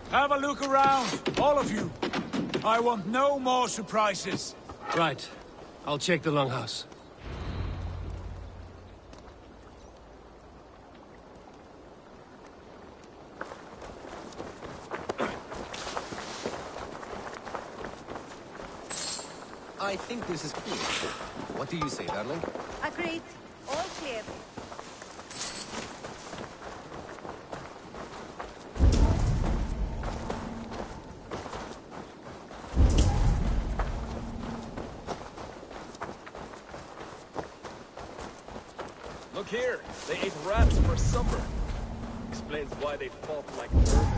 Have a look around, all of you. I want no more surprises. Right. I'll check the longhouse. I think this is clear. What do you say, darling? Agreed. All clear. Look here, they ate rats for supper. Explains why they fought like vermin.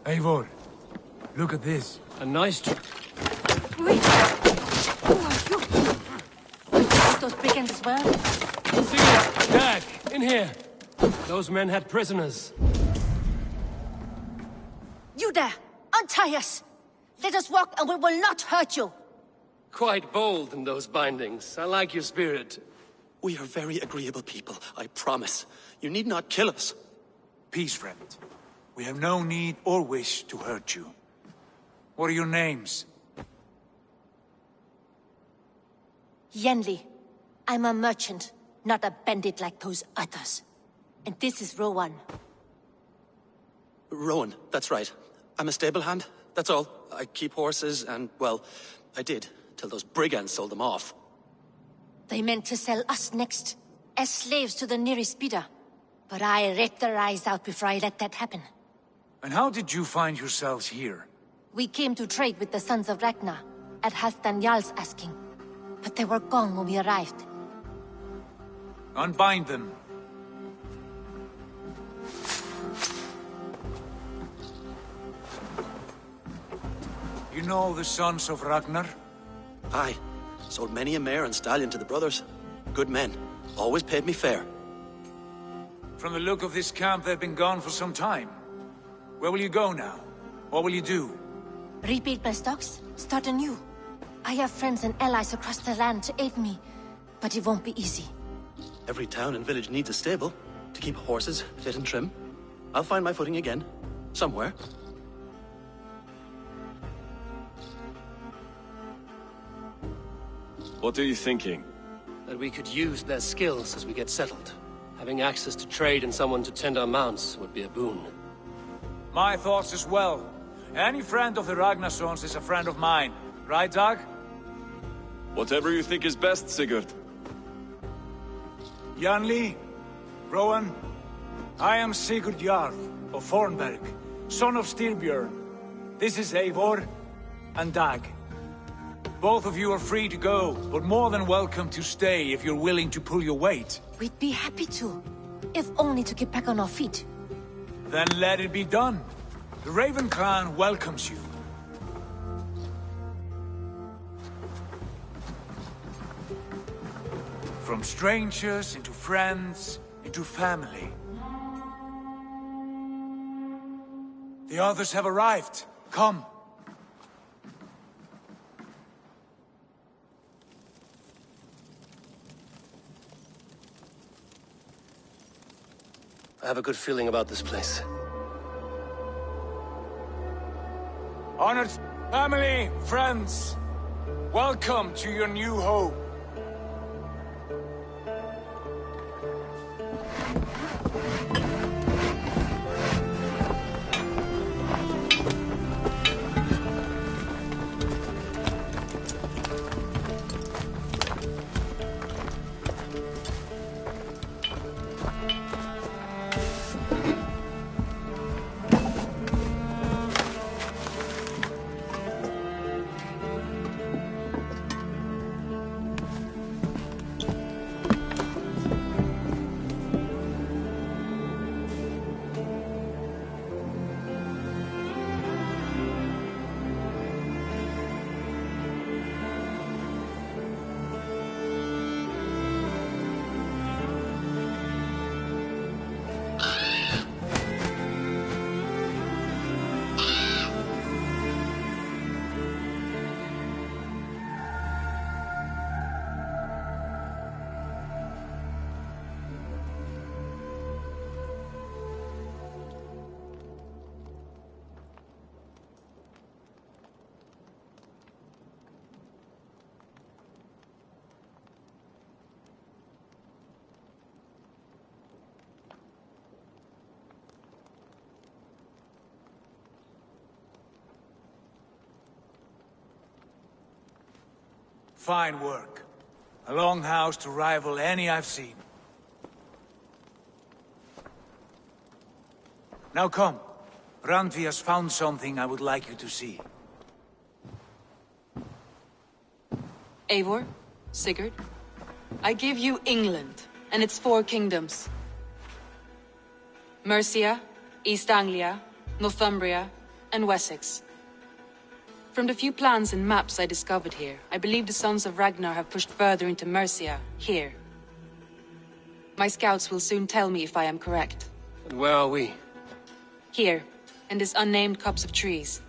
Eivor, look at this. A nice job. Wait! Who are you? Those brigands as well? See it! Dag, in here! Those men had prisoners. You there! Untie us! Let us walk and we will not hurt you! Quite bold in those bindings. I like your spirit. We are very agreeable people, I promise. You need not kill us. Peace, friend. We have no need or wish to hurt you. What are your names? Yenli. I'm a merchant, not a bandit like those others. And this is Rowan. Rowan, that's right. I'm a stable hand, that's all. I keep horses and, well, I did, till those brigands sold them off. They meant to sell us next, as slaves to the nearest bidder. But I ripped their eyes out before I let that happen. And how did you find yourselves here? We came to trade with the Sons of Ragnar, at Halfdan Jarl's asking. But they were gone when we arrived. Unbind them. You know the sons of Ragnar? Aye. Sold many a mare and stallion to the brothers. Good men. Always paid me fair. From the look of this camp, they've been gone for some time. Where will you go now? What will you do? Rebuild my stocks, start anew. I have friends and allies across the land to aid me, but it won't be easy. Every town and village needs a stable to keep horses fit and trim. I'll find my footing again. Somewhere. What are you thinking? That we could use their skills as we get settled. Having access to trade and someone to tend our mounts would be a boon. My thoughts as well. Any friend of the Ragnarsons is a friend of mine. Right, Dag? Whatever you think is best, Sigurd. Janli, Rowan, I am Sigurd Jarl of Fornberg, son of Styrbjörn. This is Eivor and Dag. Both of you are free to go, but more than welcome to stay if you're willing to pull your weight. We'd be happy to, if only to get back on our feet. Then let it be done. The Raven Clan welcomes you. From strangers into friends, into family. The others have arrived. Come. I have a good feeling about this place. Honored family, friends, welcome to your new home. Fine work. A longhouse to rival any I've seen. Now come. Randvi has found something I would like you to see. Eivor, Sigurd, I give you England and its 4 kingdoms. Mercia, East Anglia, Northumbria, and Wessex. From the few plans and maps I discovered here, I believe the Sons of Ragnar have pushed further into Mercia, here. My scouts will soon tell me if I am correct. And where are we? Here, in this unnamed copse of trees.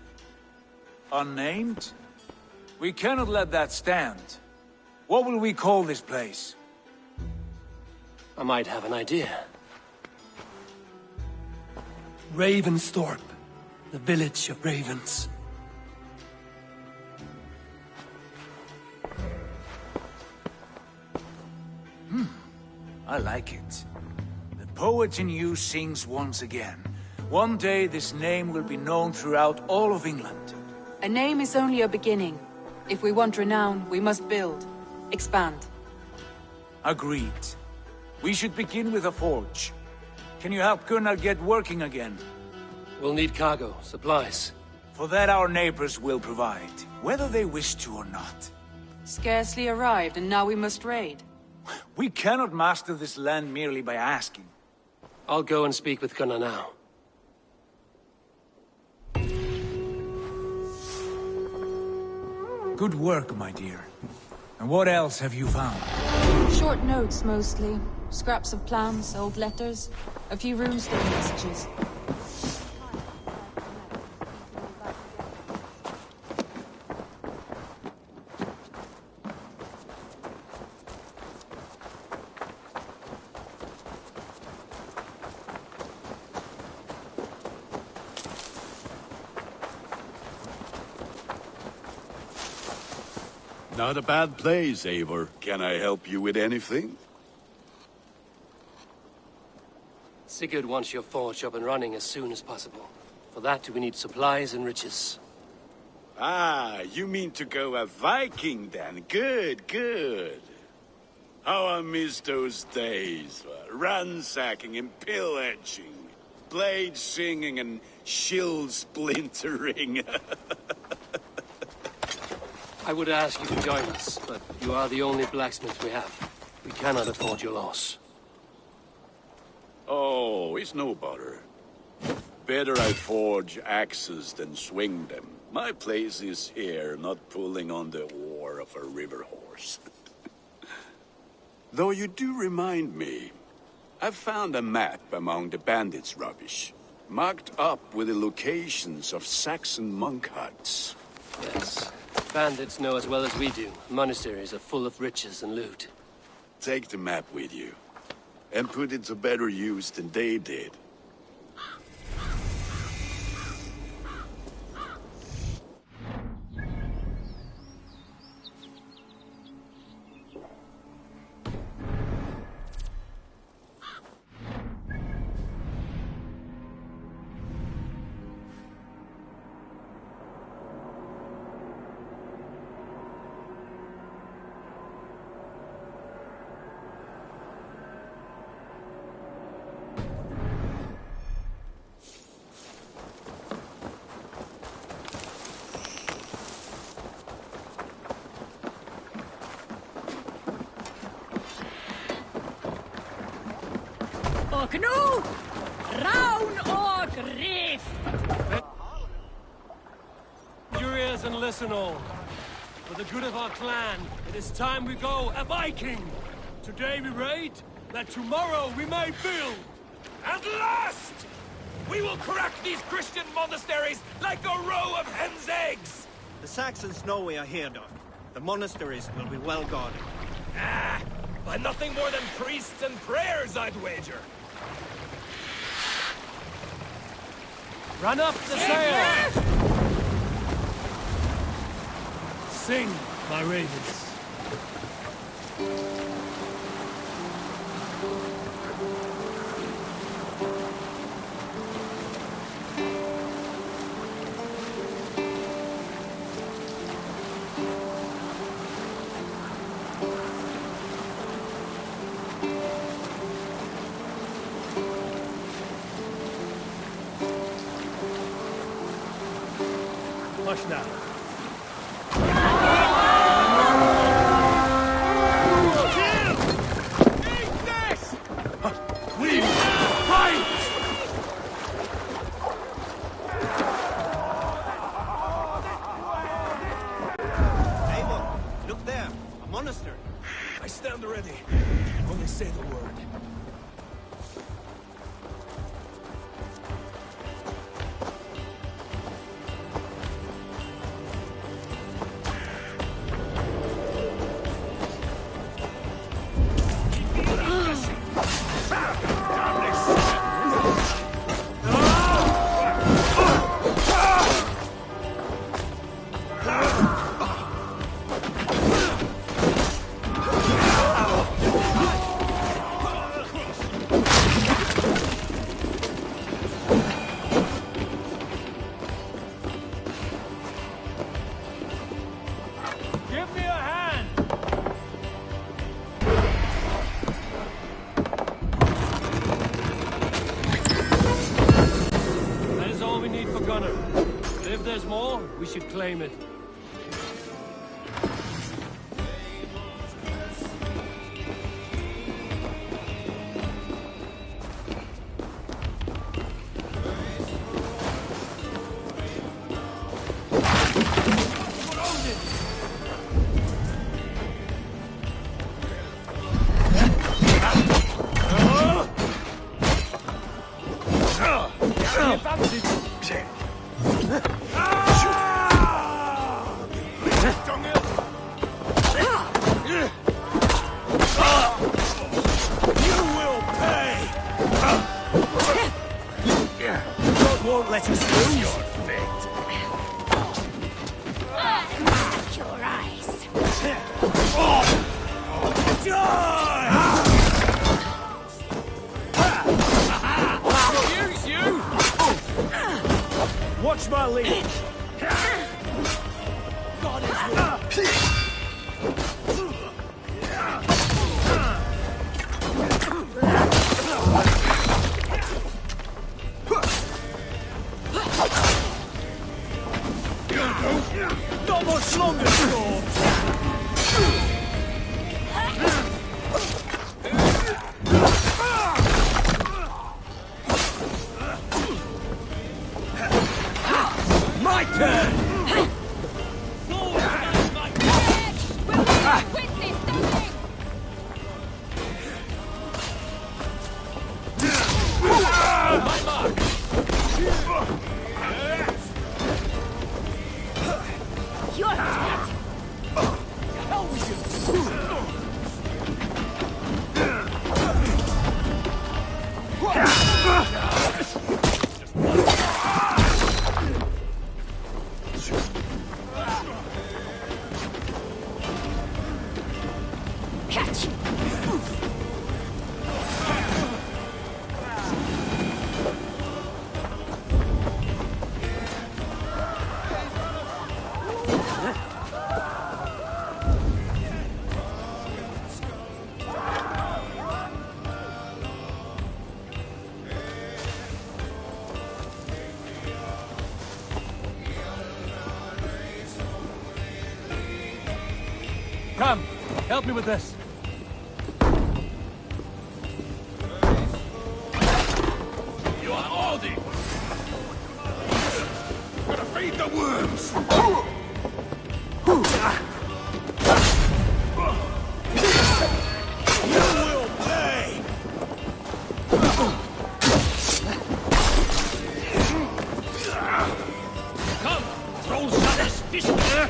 Unnamed? We cannot let that stand. What will we call this place? I might have an idea. Ravensthorpe, the village of ravens. I like it. The poet in you sings once again. One day this name will be known throughout all of England. A name is only a beginning. If we want renown, we must build. Expand. Agreed. We should begin with a forge. Can you help Gunnar get working again? We'll need cargo, supplies. For that our neighbors will provide, whether they wish to or not. Scarcely arrived, and now we must raid. We cannot master this land merely by asking. I'll go and speak with Gunnar now. Good work, my dear. And what else have you found? Short notes, mostly. Scraps of plans, old letters, a few runestone messages. Not a bad place, Eivor. Can I help you with anything? Sigurd wants your forge up and running as soon as possible. For that, we need supplies and riches. Ah, you mean to go a Viking then? Good, good. How I miss those days. Ransacking and pillaging. Blade singing and shield splintering. I would ask you to join us, but you are the only blacksmith we have. We cannot afford your loss. Oh, it's no bother. Better I forge axes than swing them. My place is here, not pulling on the oar of a river horse. Though you do remind me, I've found a map among the bandits' rubbish, marked up with the locations of Saxon monk huts. Yes. Bandits know as well as we do. Monasteries are full of riches and loot. Take the map with you, and put it to better use than they did. Och nu, Raun och Riff! Your ears and listen all. For the good of our clan, it is time we go a Viking! Today we raid, that tomorrow we may build! At last! We will crack these Christian monasteries like a row of hen's eggs! The Saxons know we are here, Doc. The monasteries will be well guarded. Ah! By nothing more than priests and prayers, I'd wager! Run up the sail! Sing, my ravens. Hush now. I stand ready. Only say the word. We should claim it. Won't let us lose. Your fate. Your eyes. Use you! Watch my lead. God is not much longer, Storm! My turn! My mark! You're dead. Hell with Catch you. Come, help me with this. You are Aldi. Gonna feed the worms. You will pay! Come, roll this fish there.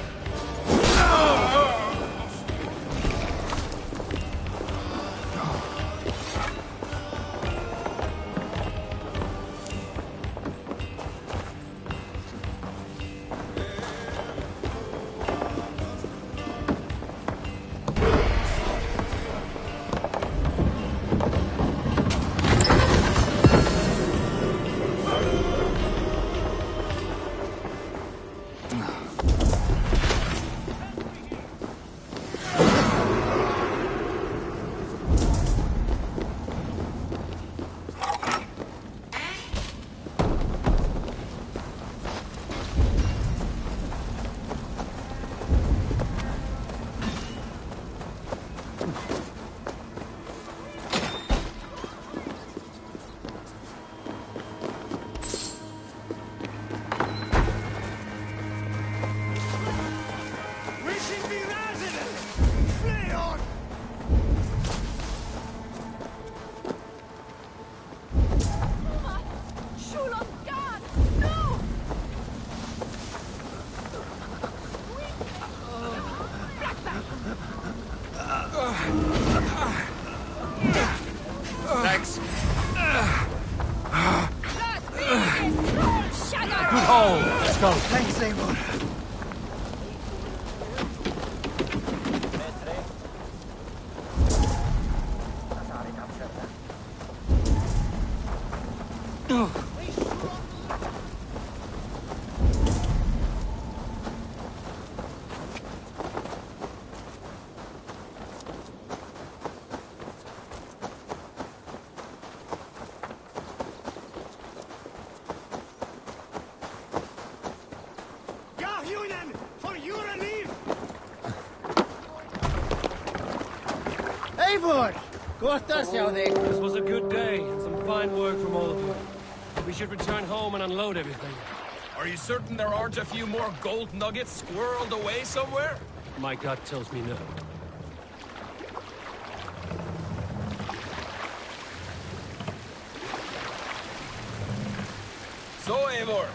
Thanks. Good hole. Let's go. Thanks, Eivor. Eivor! This was a good day, and some fine work from all of you. We should return home and unload everything. Are you certain there aren't a few more gold nuggets squirreled away somewhere? My gut tells me no. So, Eivor,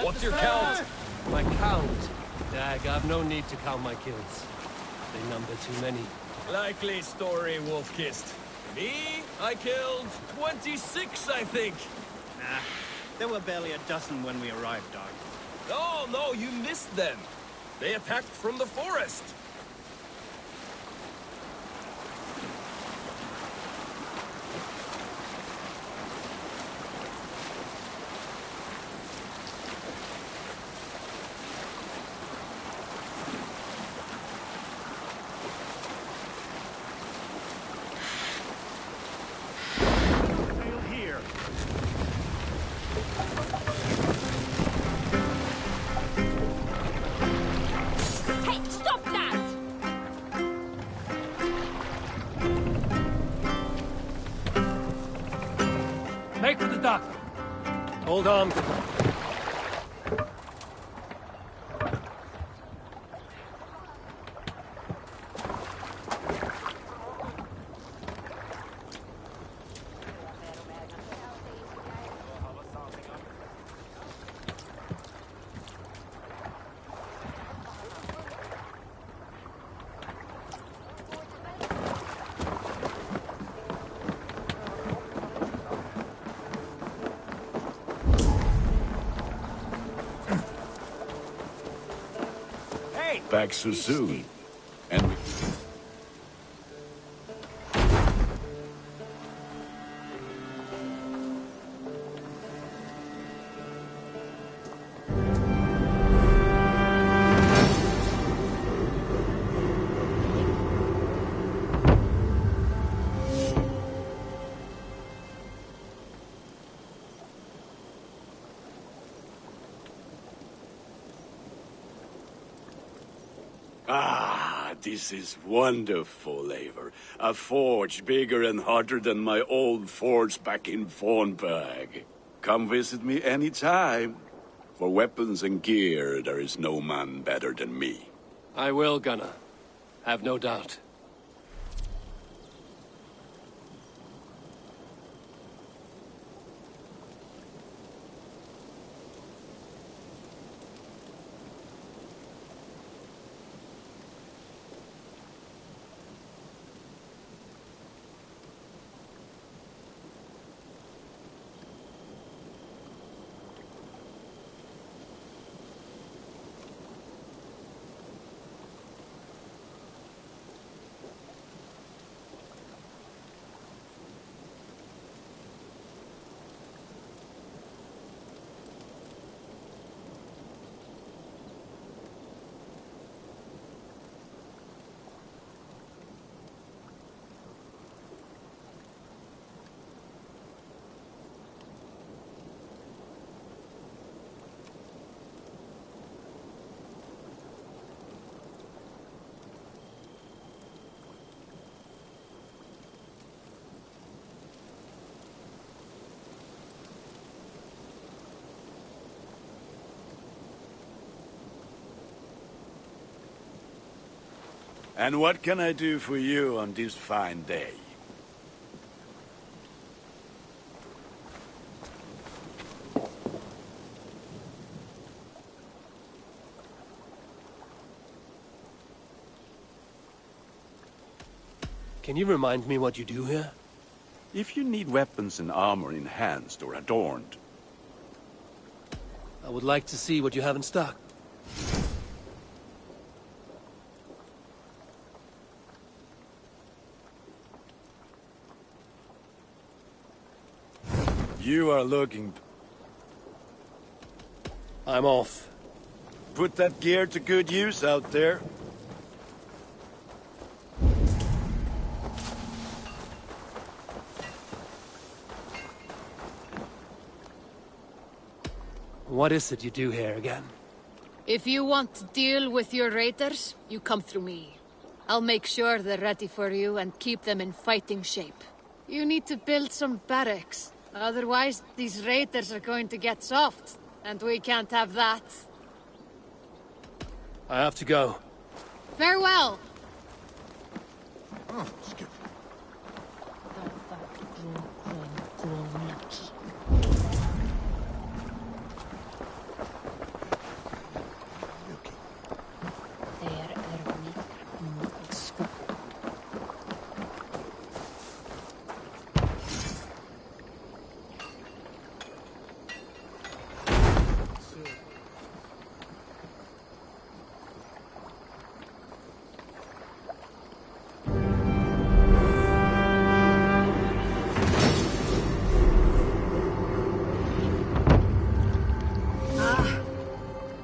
what's your count? My count? Dag, I've no need to count my kills. They number too many. Likely story, Wolf-Kissed. Me? I killed 26, I think. Nah, there were barely a dozen when we arrived, Dog. No, you missed them. They attacked from the forest. Hey, stop that! Make for the dock. Hold on. Back so soon. And this is wonderful, Eivor. A forge bigger and hotter than my old forge back in Vornberg. Come visit me any time. For weapons and gear, there is no man better than me. I will, Gunnar. Have no doubt. And what can I do for you on this fine day? Can you remind me what you do here? If you need weapons and armor enhanced or adorned, I would like to see what you have in stock. you are looking... I'm off. Put that gear to good use out there. What is it you do here again? If you want to deal with your raiders, you come through me. I'll make sure they're ready for you and keep them in fighting shape. You need to build some barracks. Otherwise, these raiders are going to get soft. And we can't have that. I have to go. Farewell!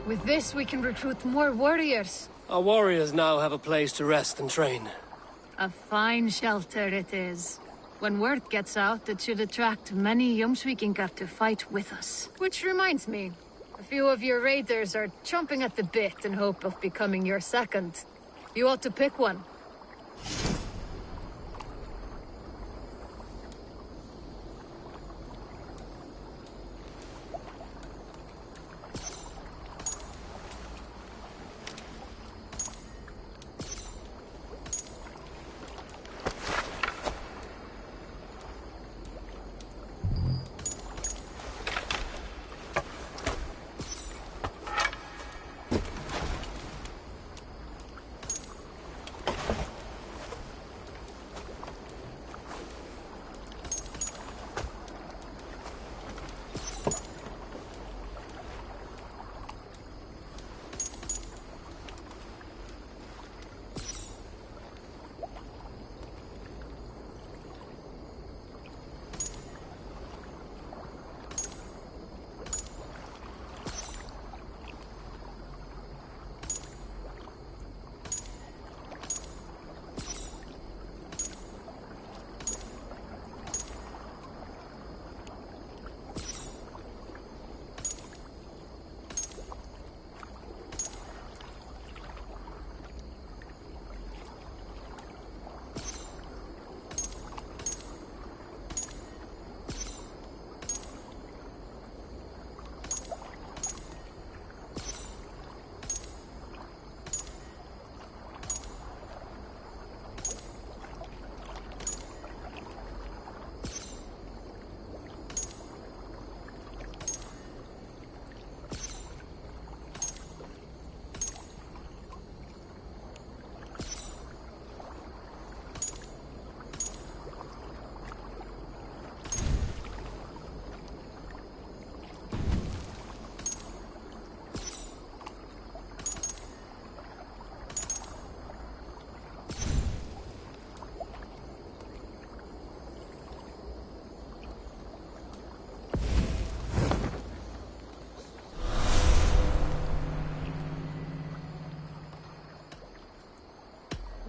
With this, we can recruit more warriors. Our warriors now have a place to rest and train. A fine shelter it is. When word gets out, it should attract many Jomsvikingar to fight with us. Which reminds me, a few of your raiders are chomping at the bit in hope of becoming your second. You ought to pick one.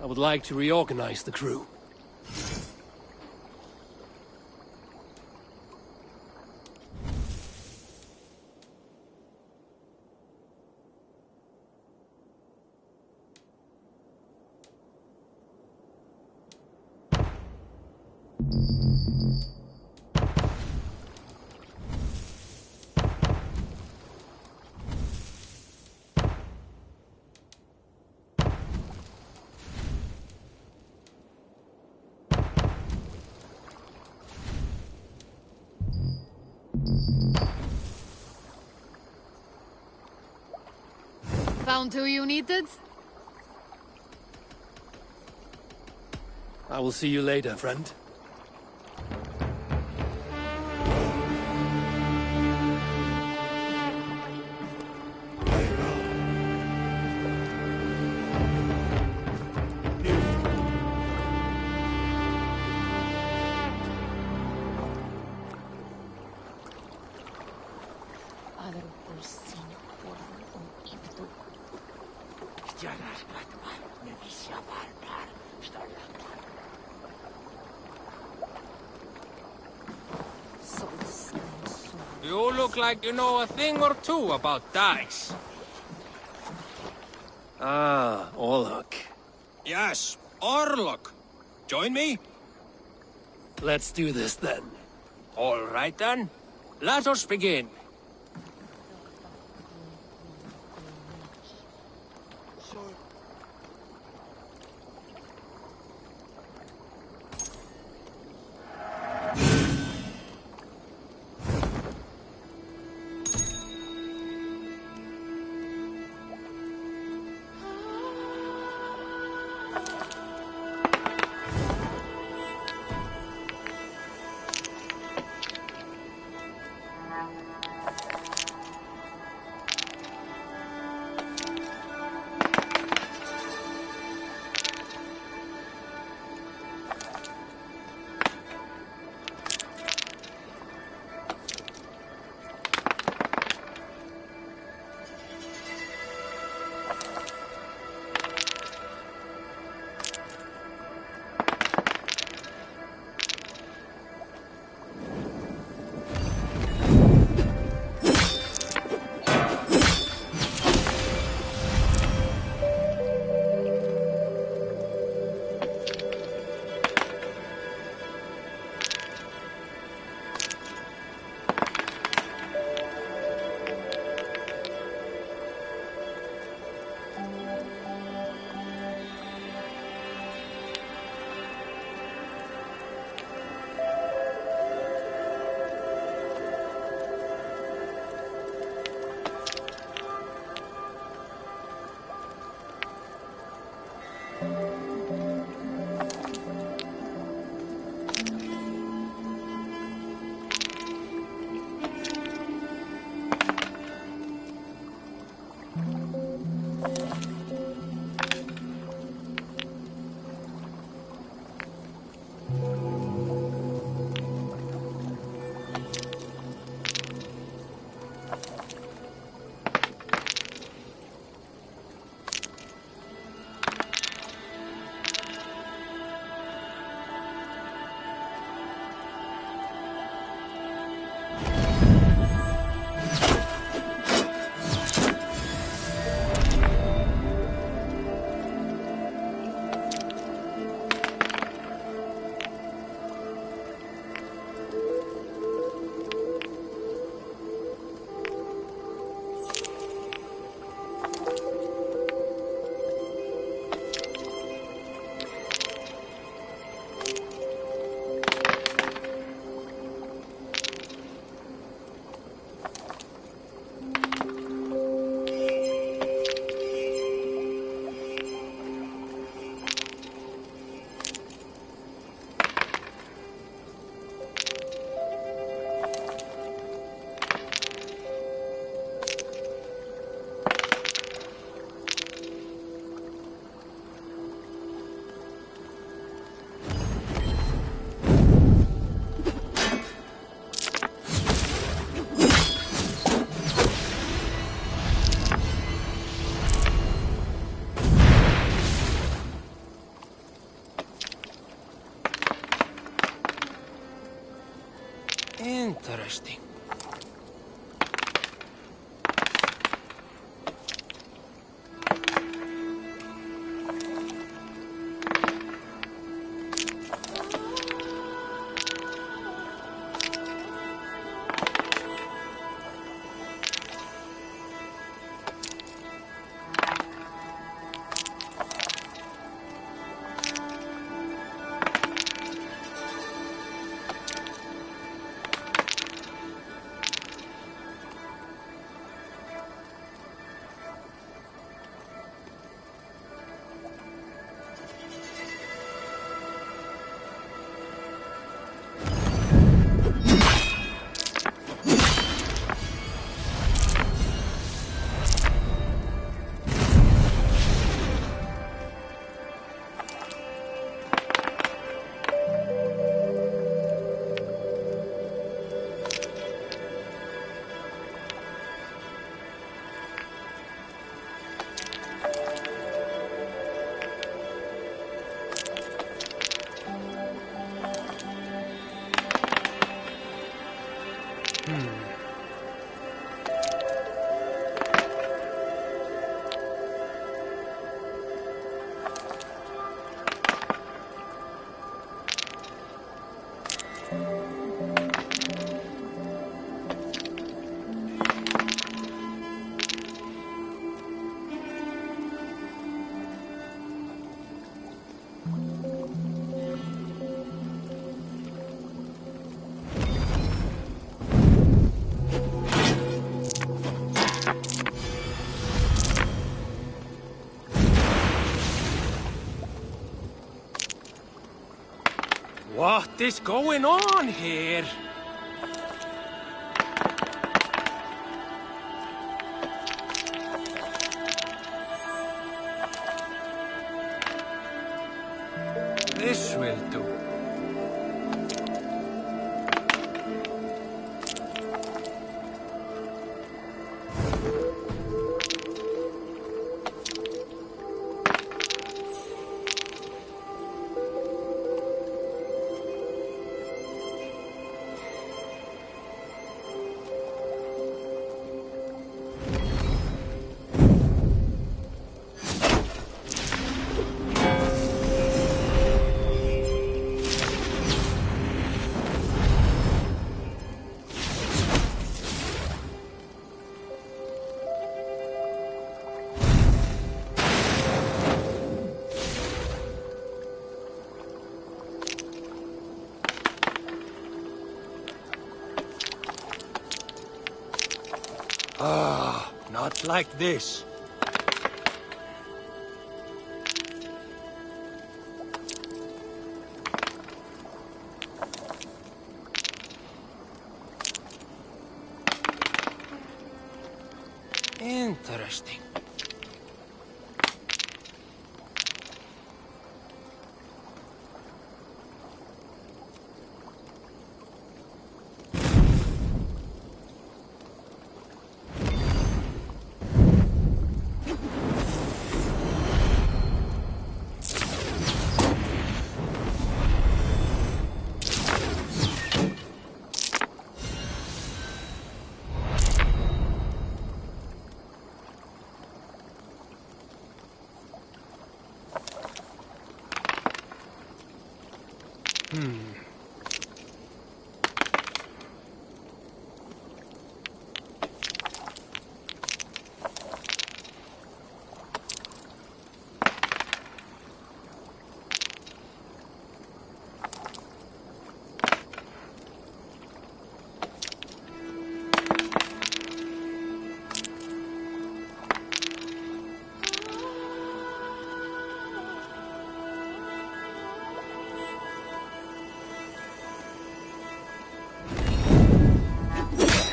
I would like to reorganize the crew. Found who you needed? I will see you later, friend. You look like you know a thing or two about dice. Ah, Orlok. Yes, Orlok. Join me? Let's do this then. All right then. Let us begin. Interesting. What is going on here? This will do. Ah, not like this. Interesting.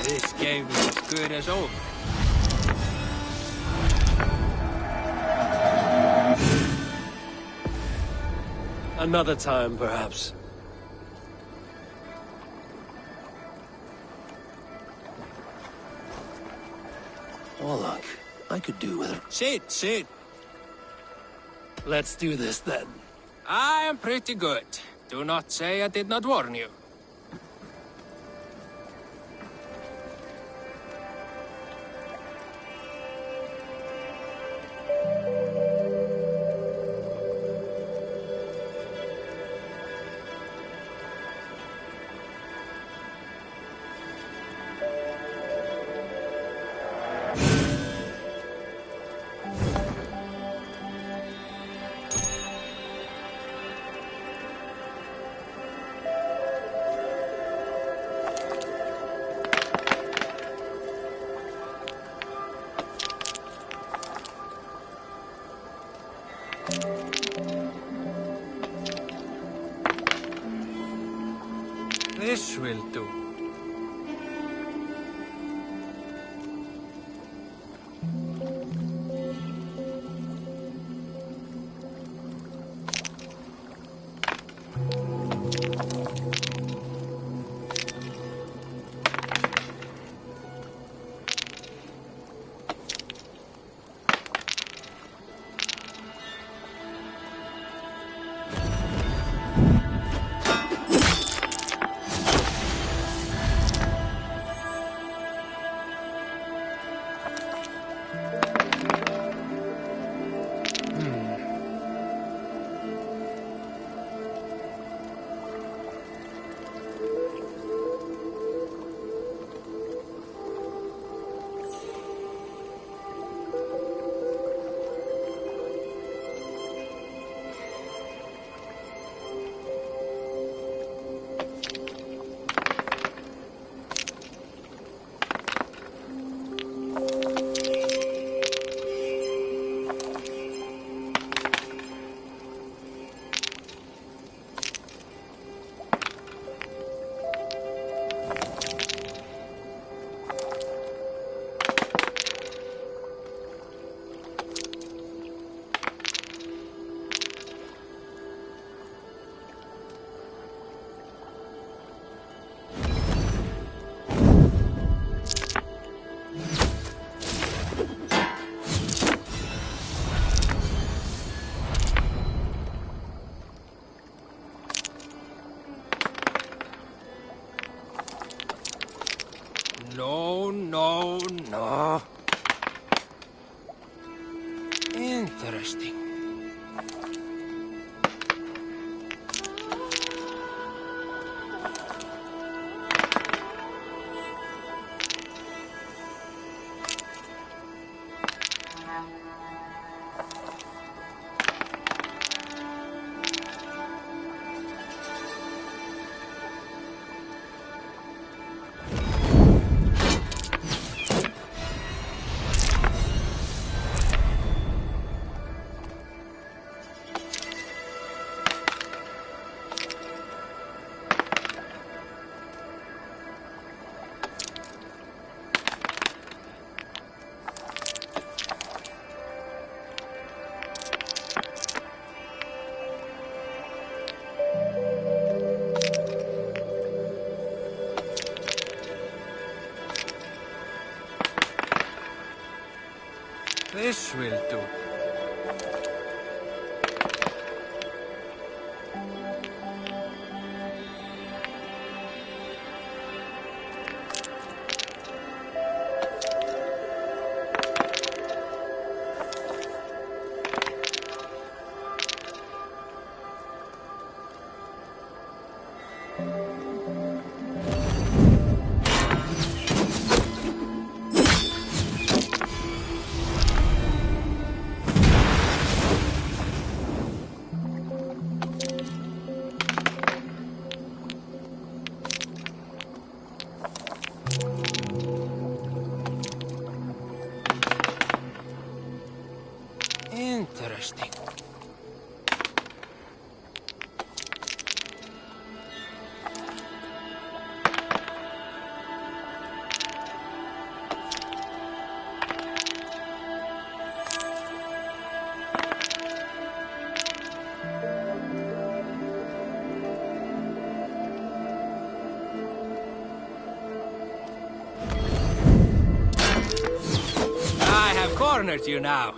This game is as good as over. Another time, perhaps. Warlock, I could do with it. Sit. Let's do this then. I am pretty good. Do not say I did not warn you. This will do. Interesting. This will do. Interesting. I have cornered you now.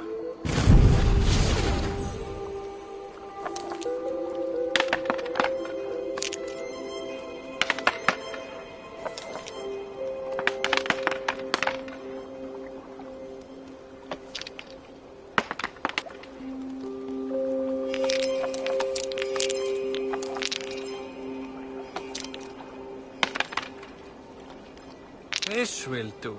This will do.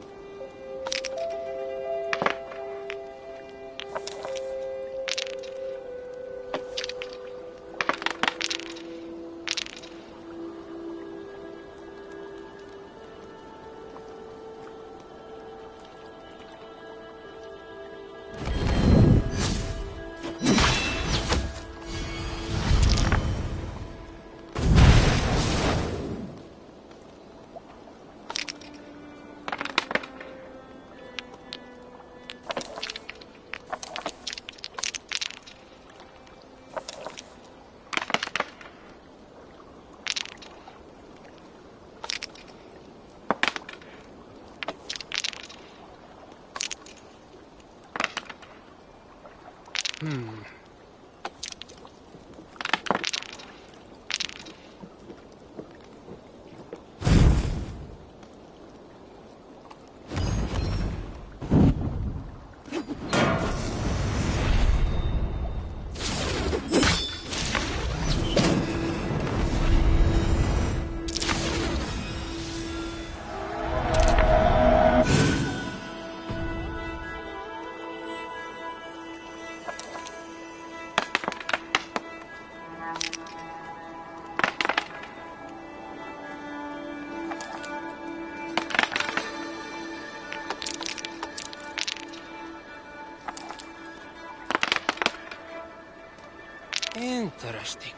Interesting.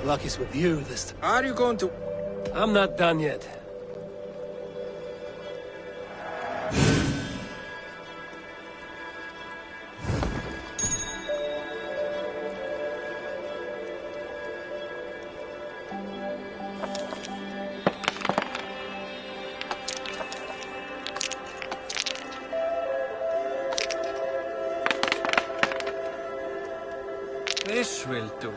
Luck is with you this time. Are you going to... I'm not done yet. This will do.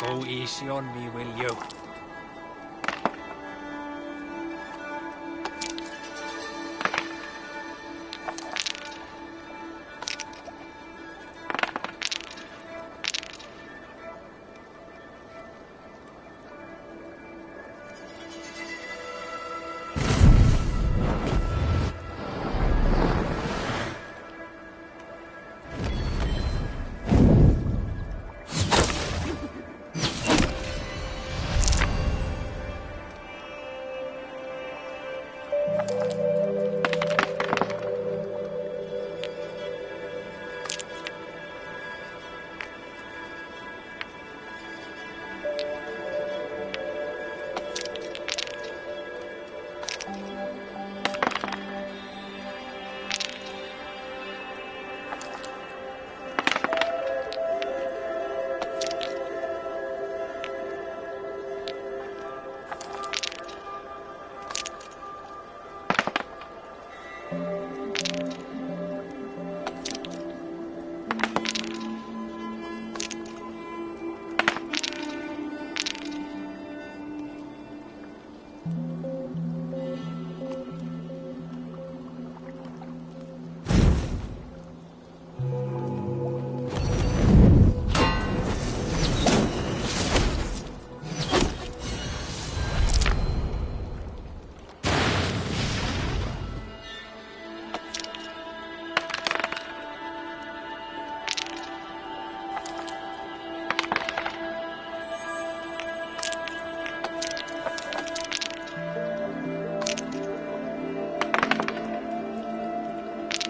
Go easy on me, will you?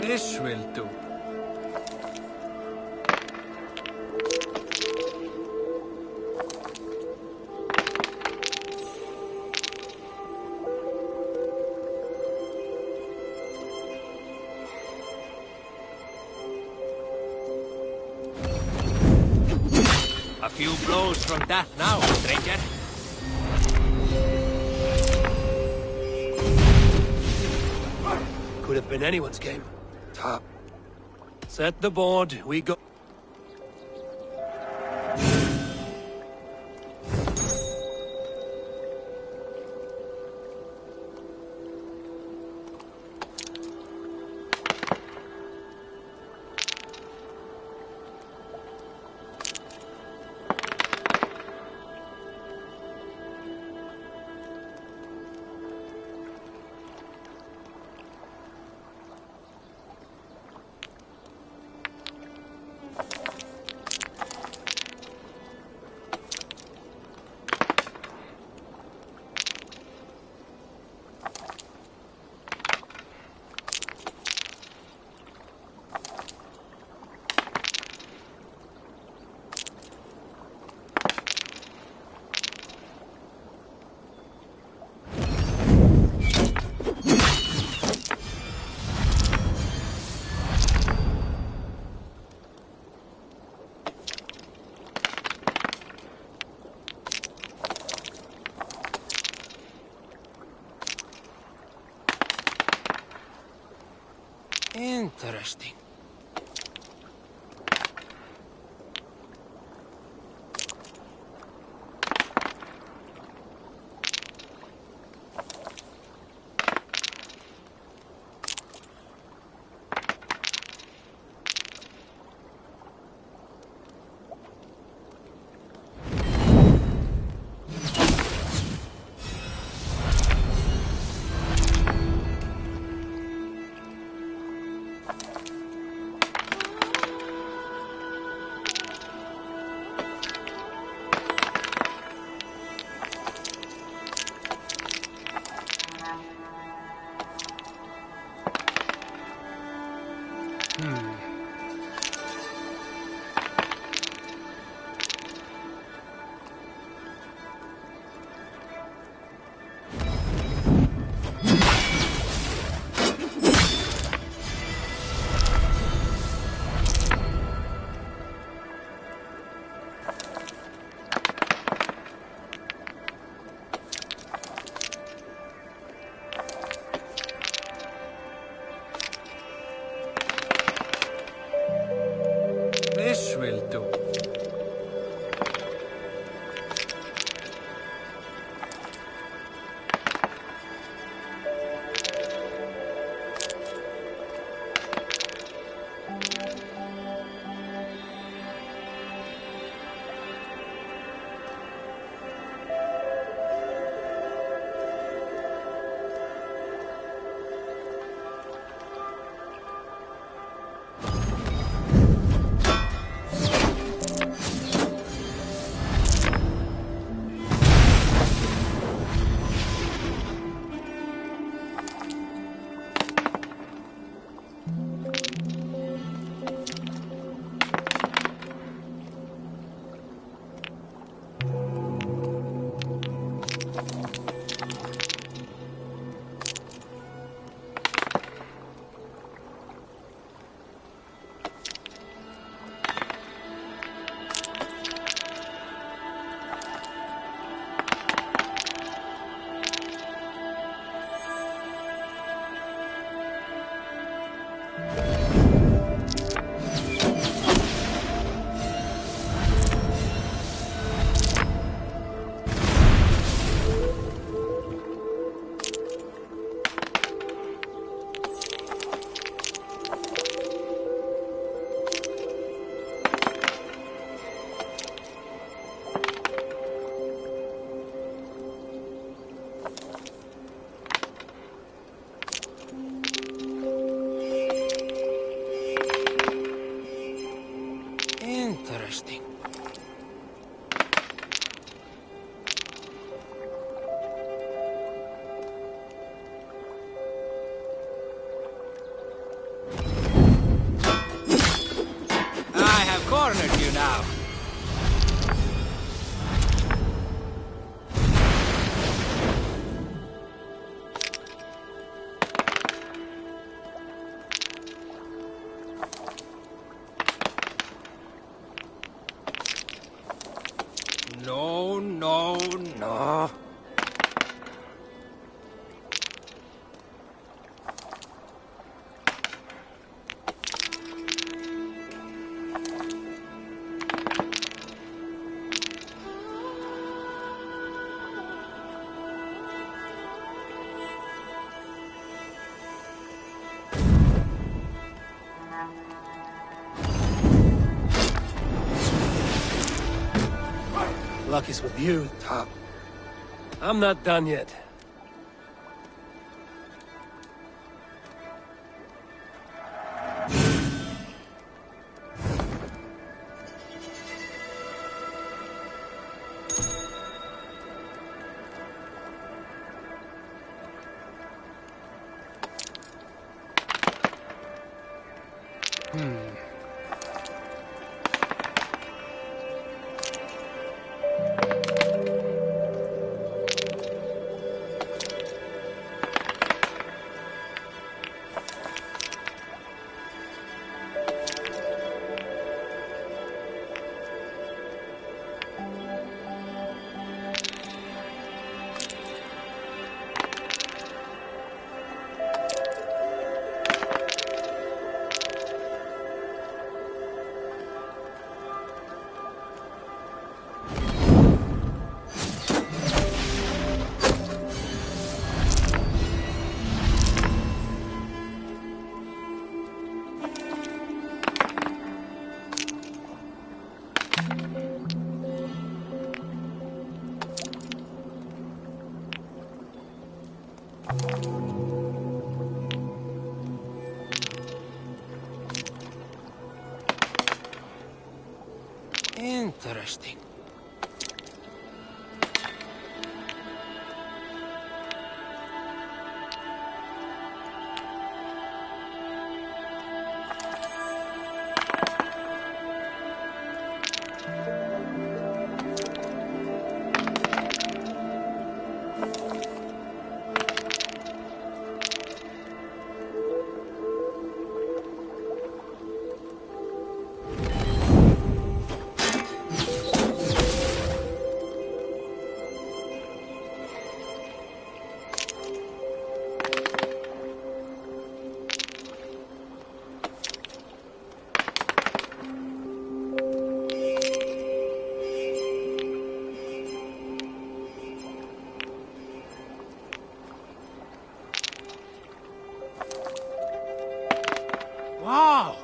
This will do. A few blows from that now, stranger. Could have been anyone's game. Top. Set the board, we go. Interesting. This will do. Interesting. I have cornered you now. No, no, no. Luck is with you, Tom. I'm not done yet. Interesting. Wow!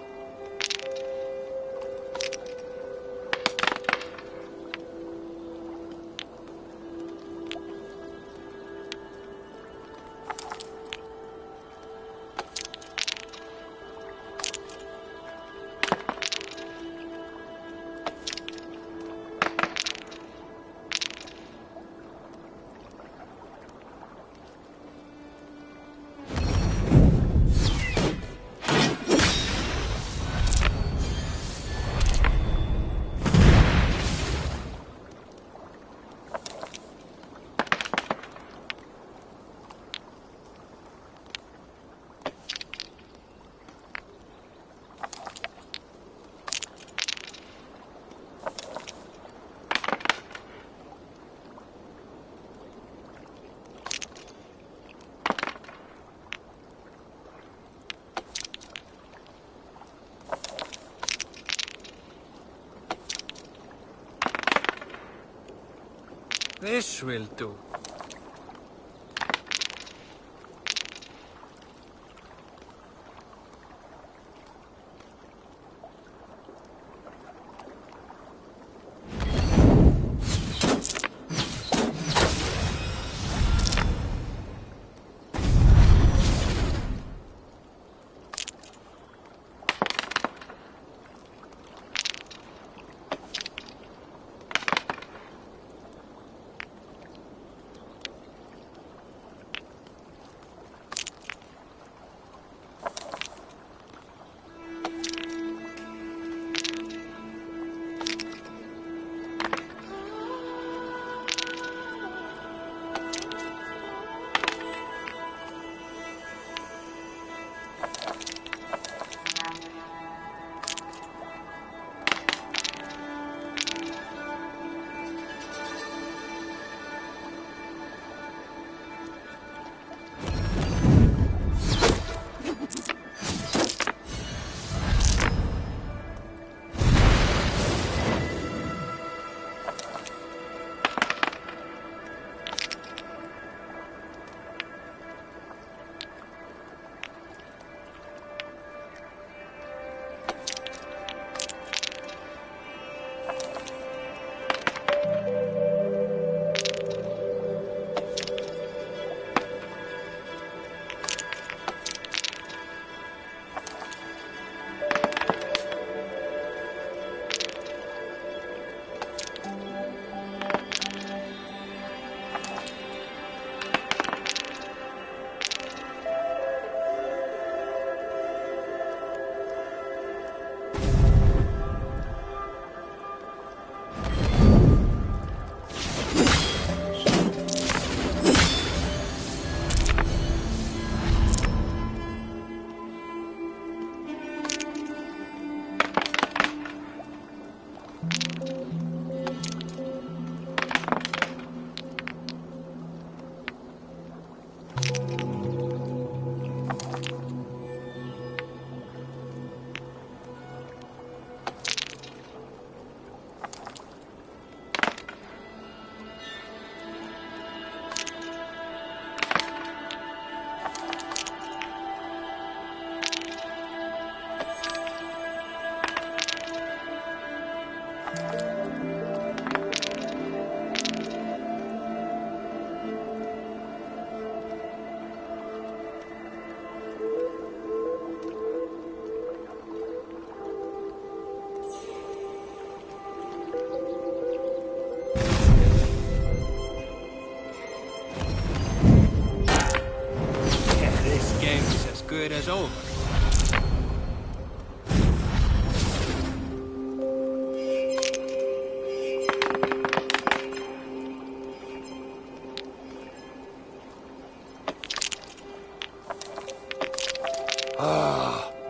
This will do.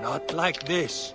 Not like this.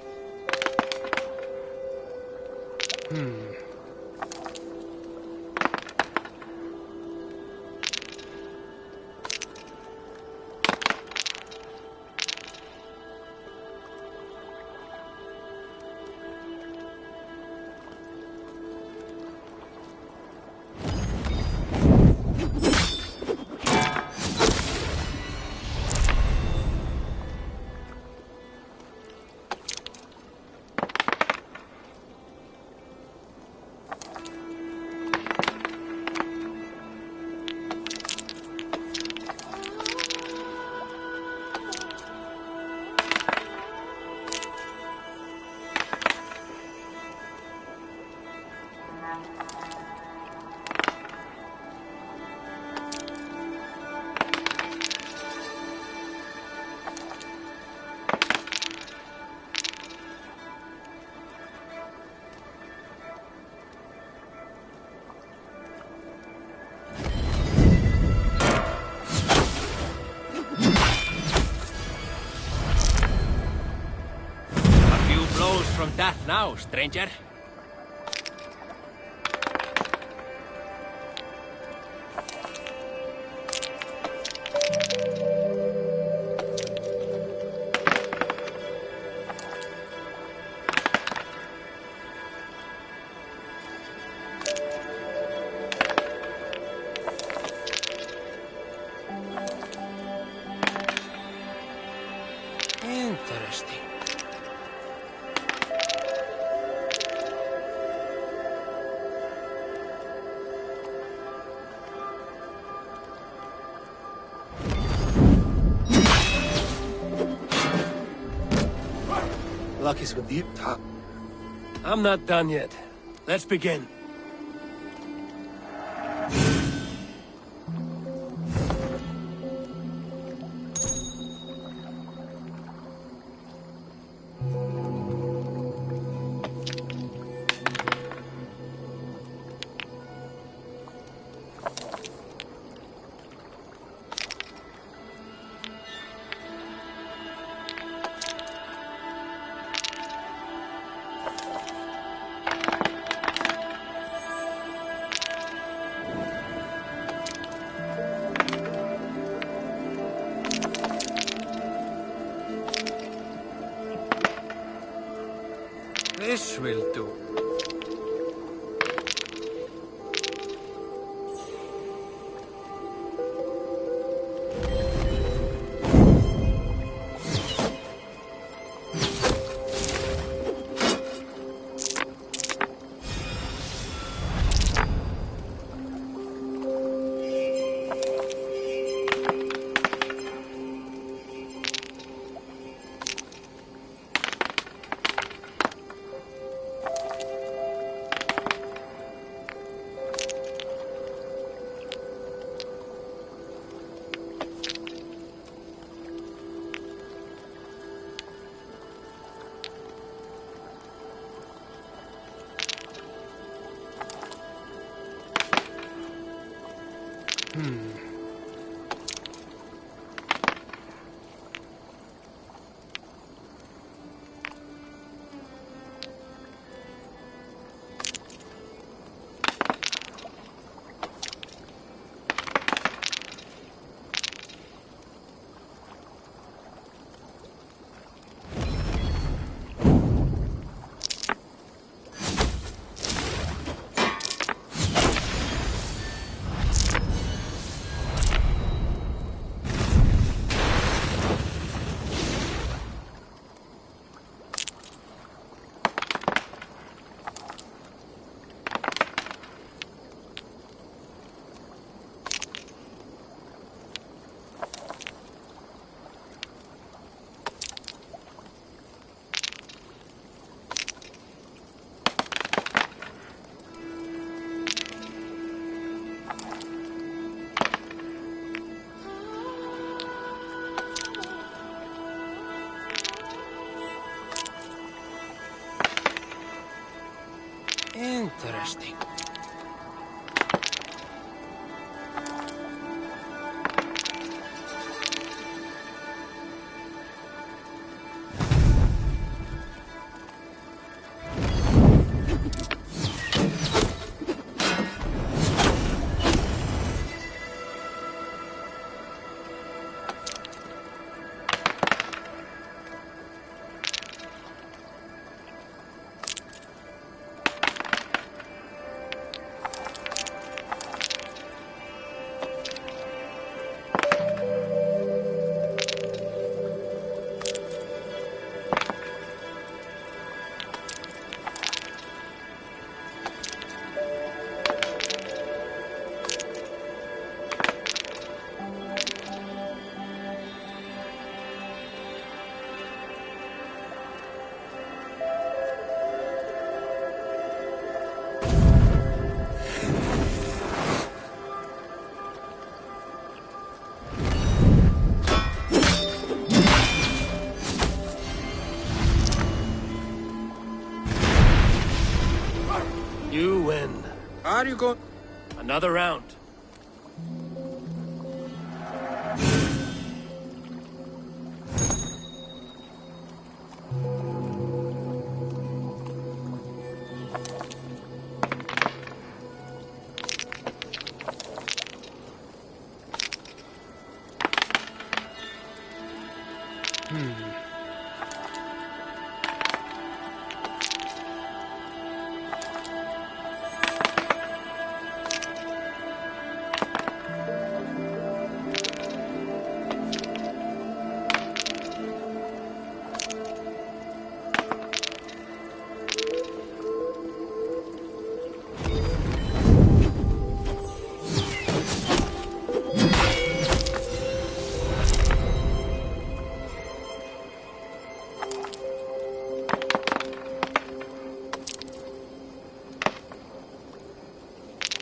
From that now, stranger. Interesting. Luck is with you. I'm not done yet. Let's begin. This will do. Interesting. win. Are you going? Another round.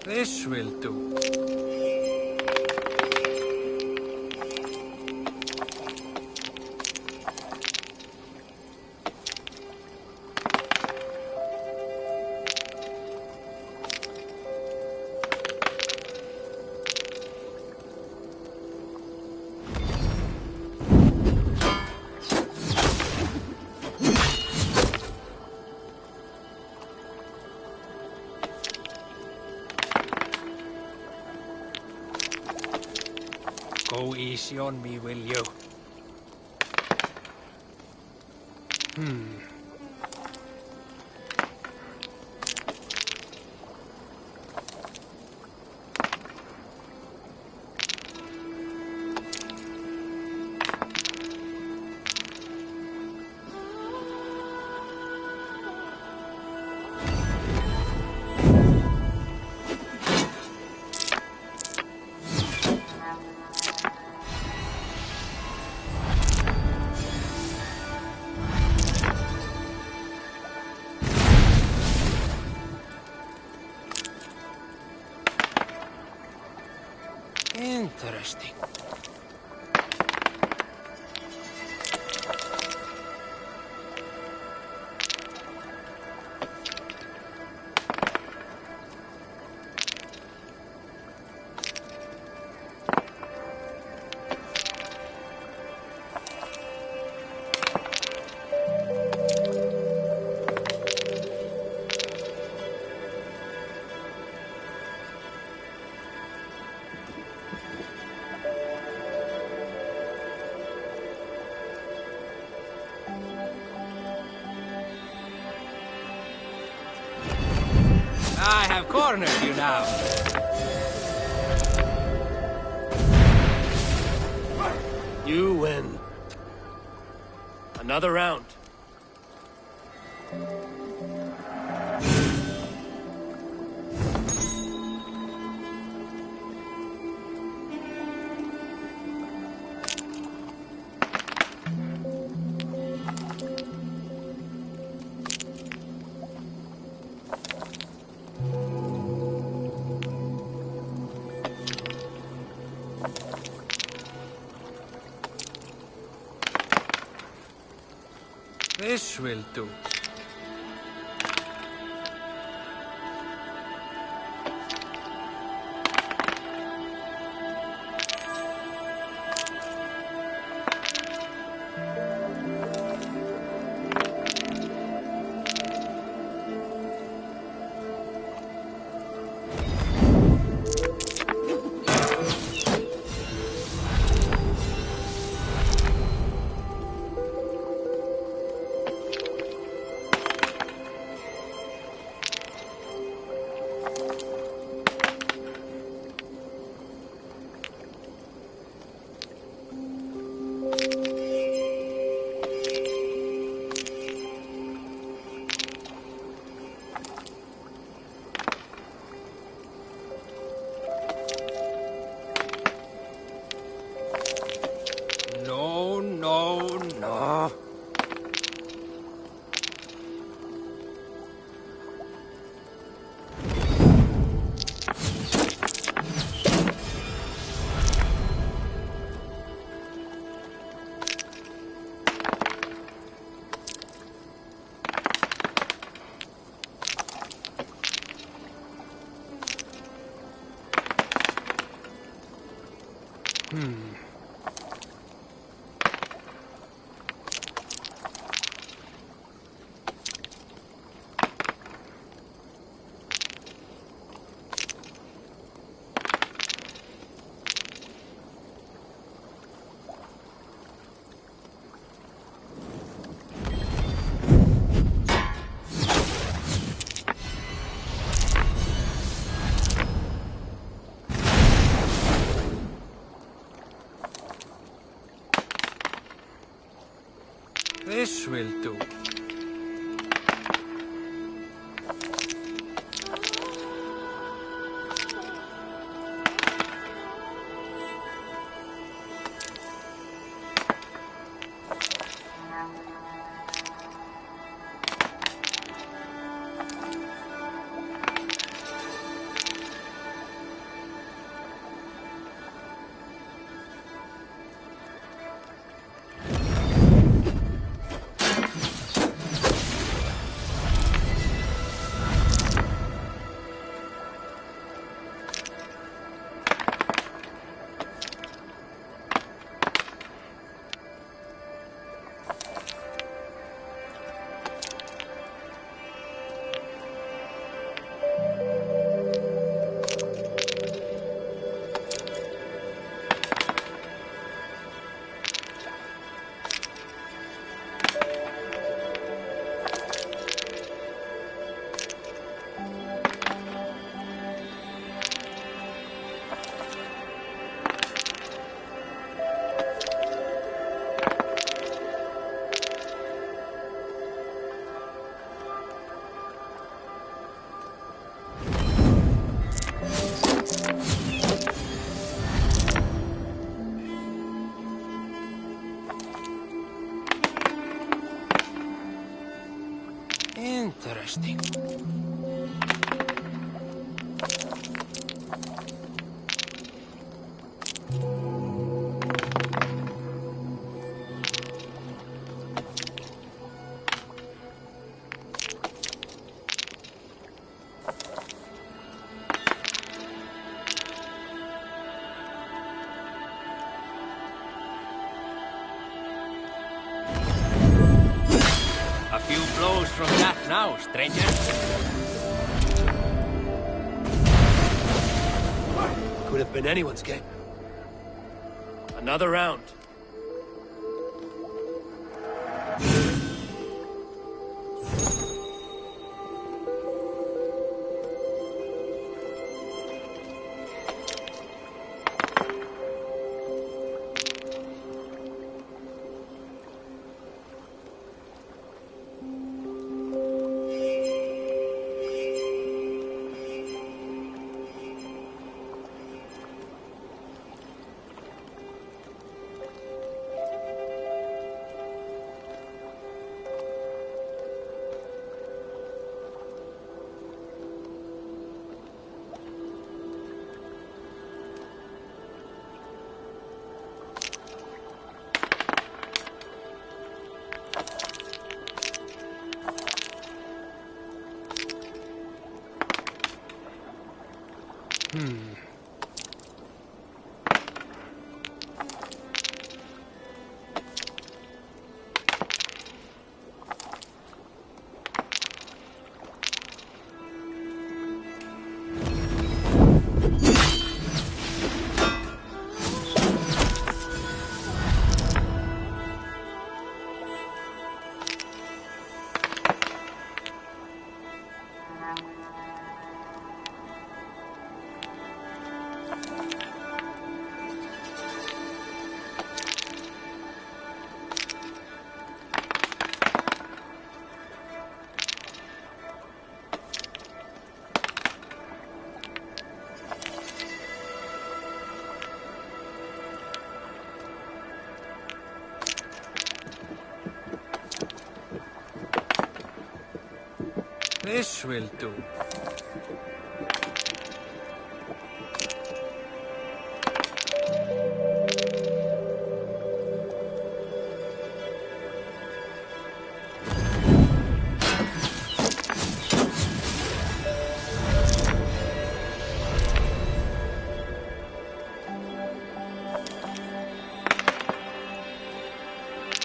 This will do. Go easy on me, will you? Interesting. I have cornered you now. You win. Another round. This will do. This will do. Interesting. A few blows from that now, stranger. Could have been anyone's game. Another round. This will do.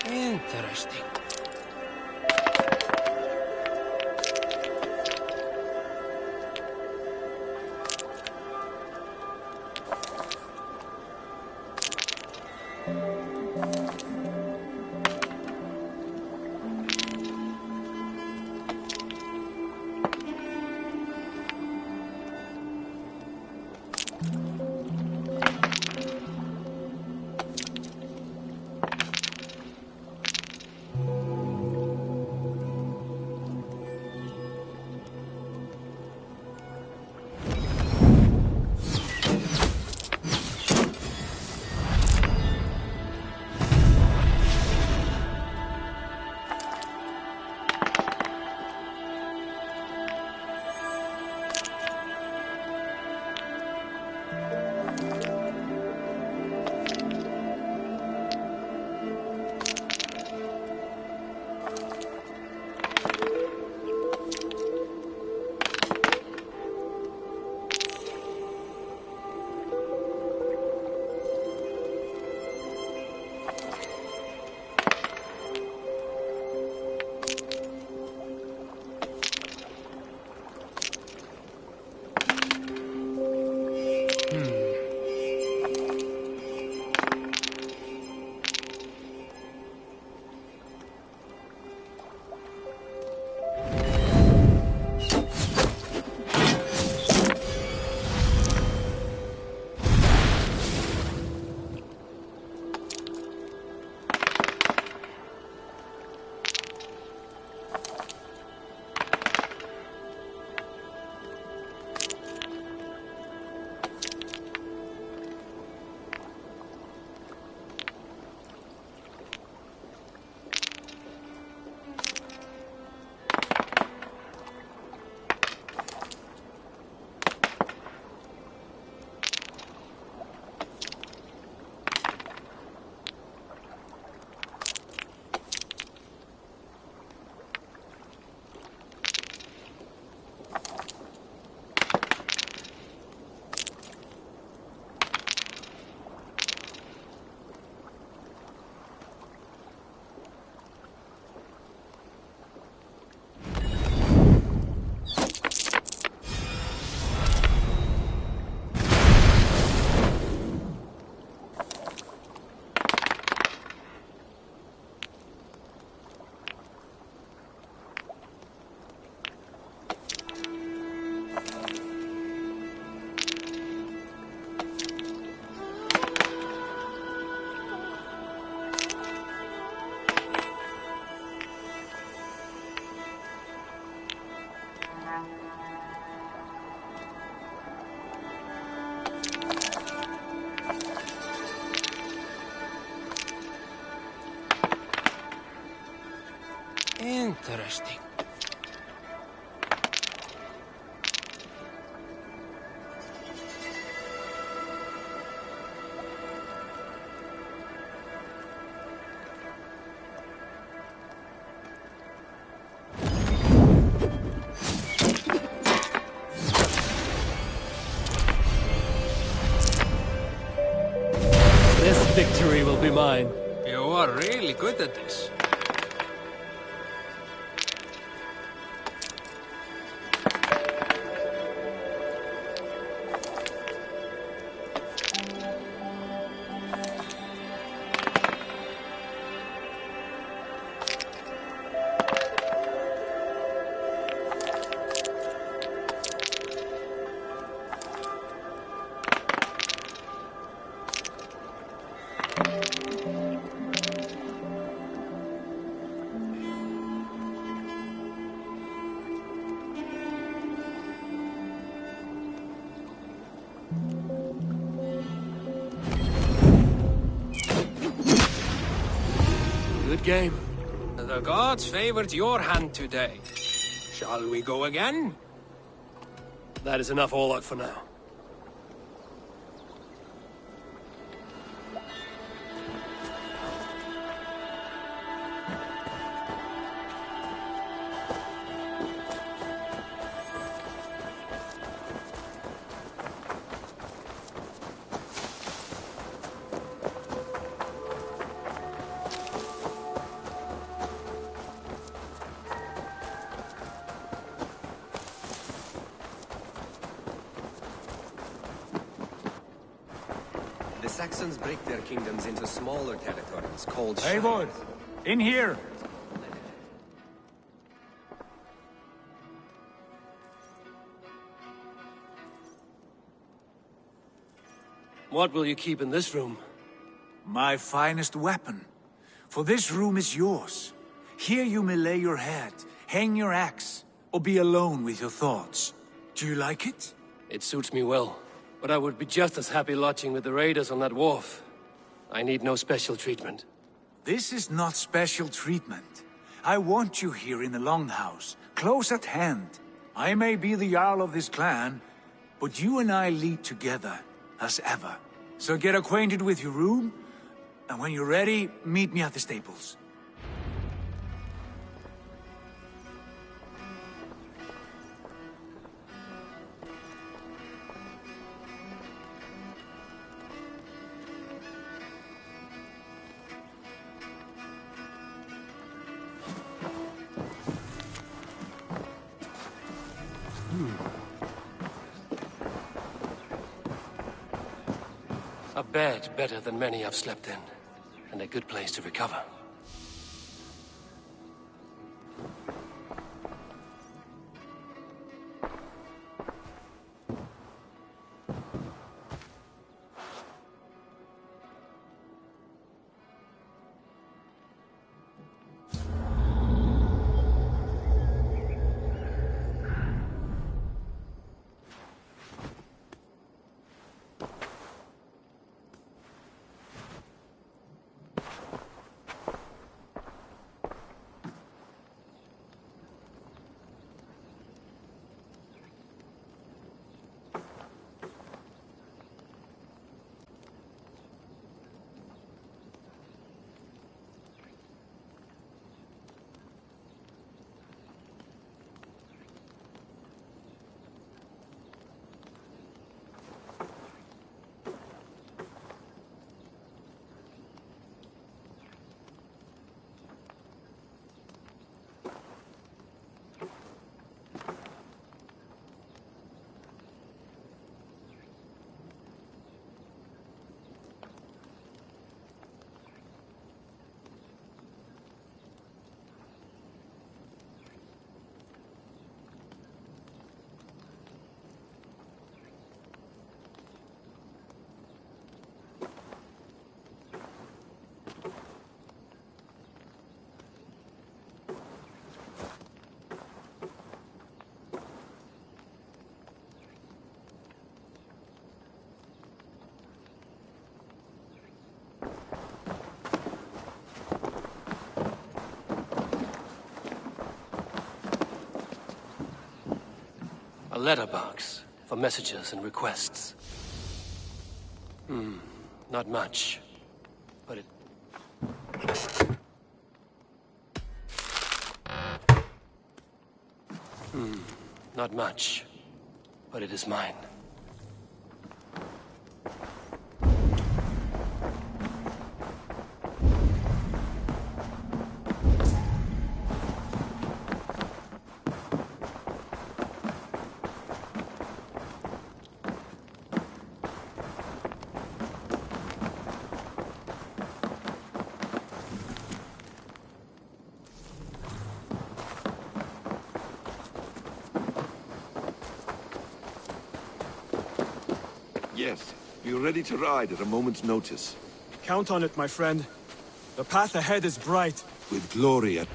Interesting. Interesting. This victory will be mine. You are really good at this. Good game. The gods favored your hand today. Shall we go again? That is enough all out for now. The Saxons break their kingdoms into smaller territories called Eivor, in here! What will you keep in this room? My finest weapon. For this room is yours. Here you may lay your head, hang your axe, or be alone with your thoughts. Do you like it? It suits me well. But I would be just as happy lodging with the raiders on that wharf. I need no special treatment. This is not special treatment. I want you here in the Longhouse, close at hand. I may be the Jarl of this clan, but you and I lead together, as ever. So get acquainted with your room, and when you're ready, meet me at the stables. A bed better than many I've slept in, and a good place to recover. A letterbox for messages and requests. Not much. But it... Not much. But it is mine. Yes, be ready to ride at a moment's notice. Count on it, my friend. The path ahead is bright. With glory at...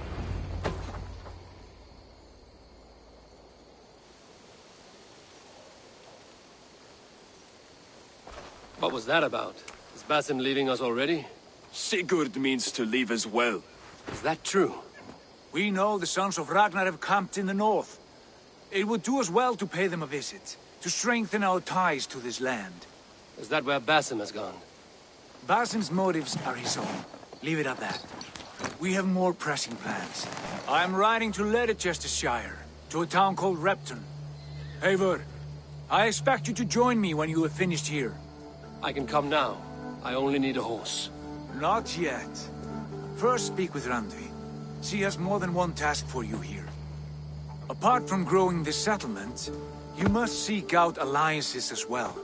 What was that about? Is Basim leaving us already? Sigurd means to leave as well. Is that true? We know the sons of Ragnar have camped in the north. It would do us well to pay them a visit, to strengthen our ties to this land. Is that where Basim has gone? Basim's motives are his own. Leave it at that. We have more pressing plans. I am riding to Leicestershire, to a town called Repton. Eivor, I expect you to join me when you have finished here. I can come now. I only need a horse. Not yet. First speak with Randvi. She has more than one task for you here. Apart from growing this settlement, you must seek out alliances as well.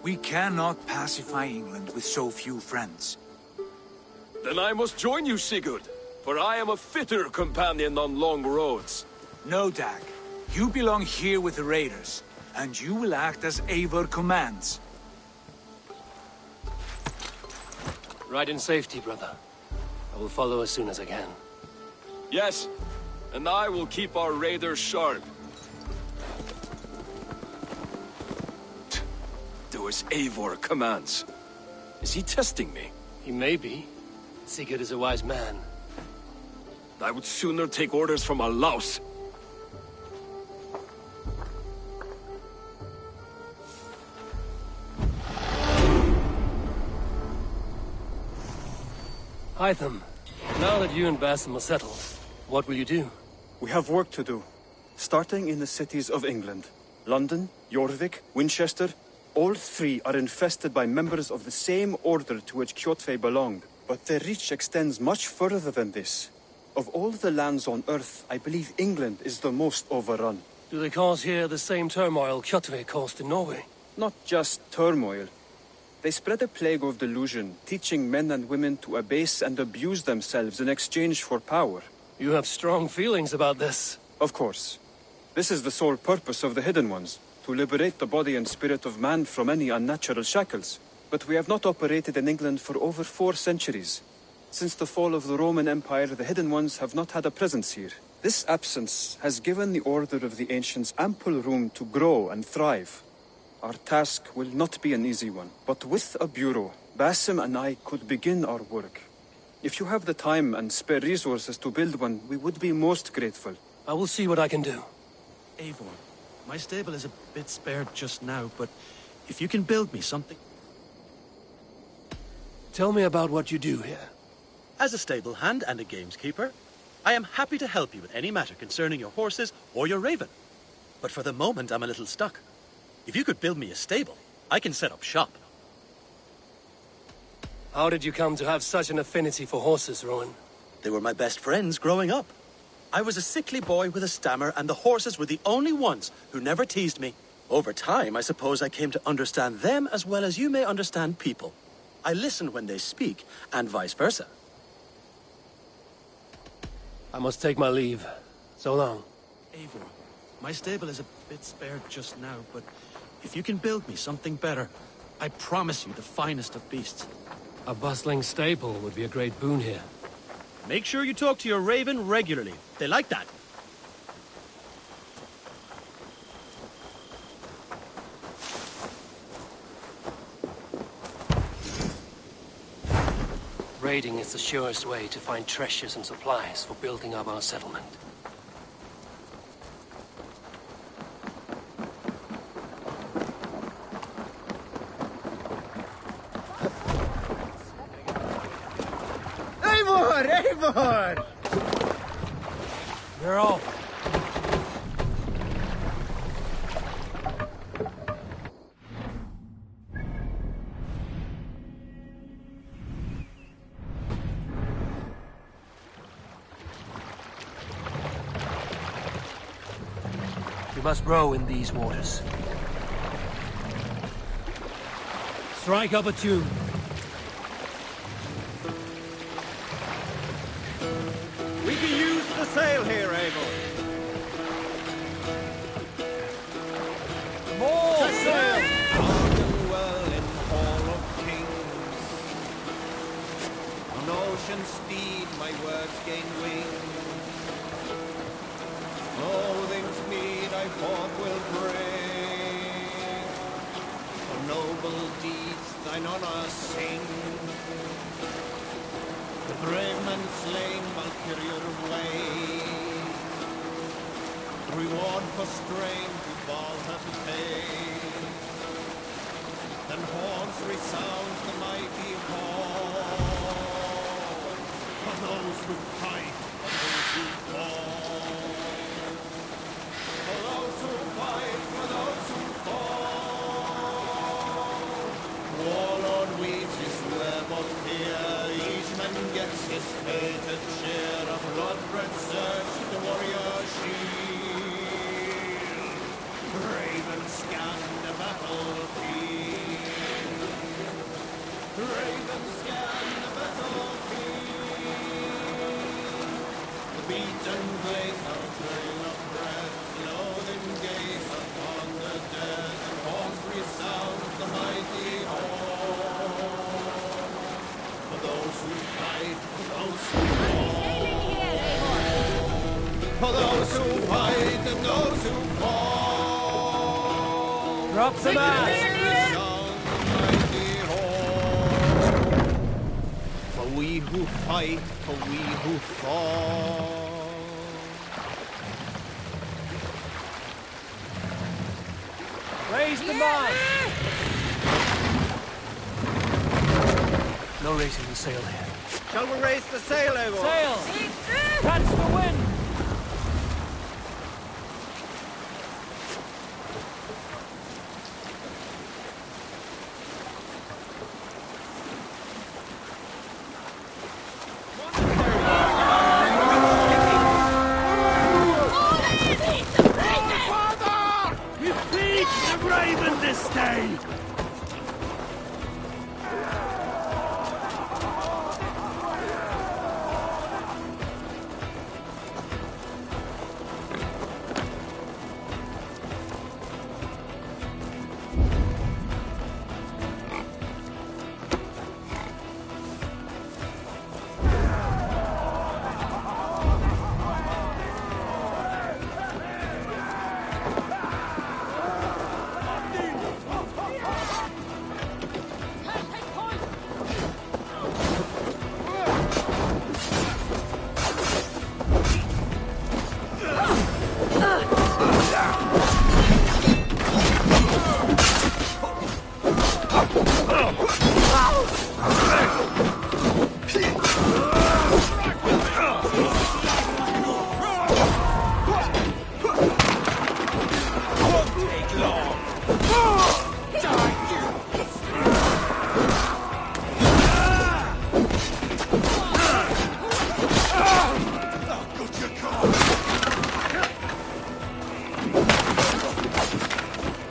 We cannot pacify England with so few friends. Then I must join you, Sigurd, for I am a fitter companion on long roads. No, Dag. You belong here with the raiders, and you will act as Eivor commands. Ride in safety, brother. I will follow as soon as I can. Yes, and I will keep our raiders sharp. Do as Eivor commands. Is he testing me? He may be. Sigurd is a wise man. I would sooner take orders from a louse. Hytham, now that you and Basim are settled, what will you do? We have work to do. Starting in the cities of England. London, Jorvik, Winchester, all three are infested by members of the same order to which Kjotve belonged. But their reach extends much further than this. Of all the lands on Earth, I believe England is the most overrun. Do they cause here the same turmoil Kjotve caused in Norway? Not just turmoil. They spread a plague of delusion, teaching men and women to abase and abuse themselves in exchange for power. You have strong feelings about this. Of course. This is the sole purpose of the Hidden Ones, to liberate the body and spirit of man from any unnatural shackles. But we have not operated in England for over 4 centuries. Since the fall of the Roman Empire, the Hidden Ones have not had a presence here. This absence has given the Order of the Ancients ample room to grow and thrive. Our task will not be an easy one, but with a bureau, Basim and I could begin our work. If you have the time and spare resources to build one, we would be most grateful. I will see what I can do. Eivor, my stable is a bit spared just now, but if you can build me something... Tell me about what you do here. As a stable hand and a gameskeeper, I am happy to help you with any matter concerning your horses or your raven. But for the moment, I'm a little stuck. If you could build me a stable, I can set up shop. How did you come to have such an affinity for horses, Rowan? They were my best friends growing up. I was a sickly boy with a stammer, and the horses were the only ones who never teased me. Over time, I suppose I came to understand them as well as you may understand people. I listen when they speak, and vice versa. I must take my leave. So long. Eivor, my stable is a bit spared just now, but if you can build me something better, I promise you the finest of beasts. A bustling stable would be a great boon here. Make sure you talk to your raven regularly. They like that. Raiding is the surest way to find treasures and supplies for building up our settlement. Eivor! We're off. We must row in these waters. Strike up a tune. We can use the sail here, Eivor. More sail! Arden well in Hall of Kings. On ocean steed my words gain wings. Loathing's mead I fought will bring. For noble deeds thine honour sing. The brave man slain Valkyrier way. Reward for strain to Valhalla to pay. Then horns resound the mighty horn. For those who fight, for those who fall. For those who fight, for those who fall. Warlord weaves his web of fear. Each man gets his fated share of blood-red surge the warrior shield. Raven scan the battlefield. Raven scan the battlefield. The beaten blades are trail of breath. Loathing gaze upon the dead. And horns resound the mighty horn. For those who fight, for those who fall. For those who fight and those who fall. Drop the mast! For we who fight, for we who fall. Raise the mast! No raising the sail here. Shall we raise the sail, Eivor? Sail! Catch the wind! We beat the Raven this day!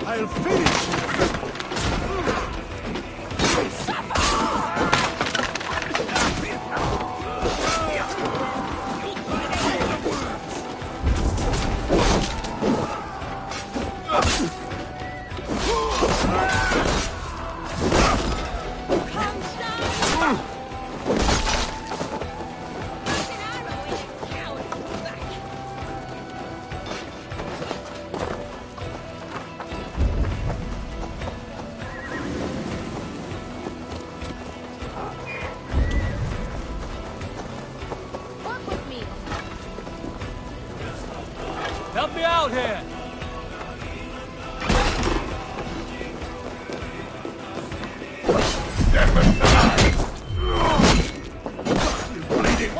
I'll finish you! Help me out here! Bleeding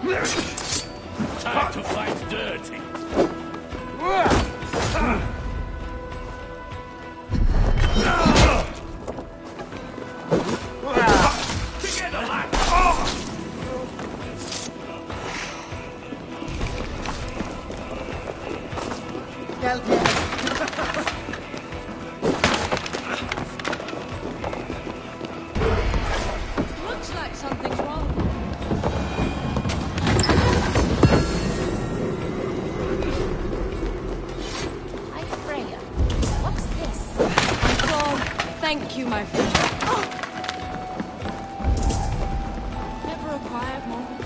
Time to fight dirty. Together, lad! Looks like something's wrong. Hi, Freya. What's this? Oh, thank you, my friend. Never a quiet moment.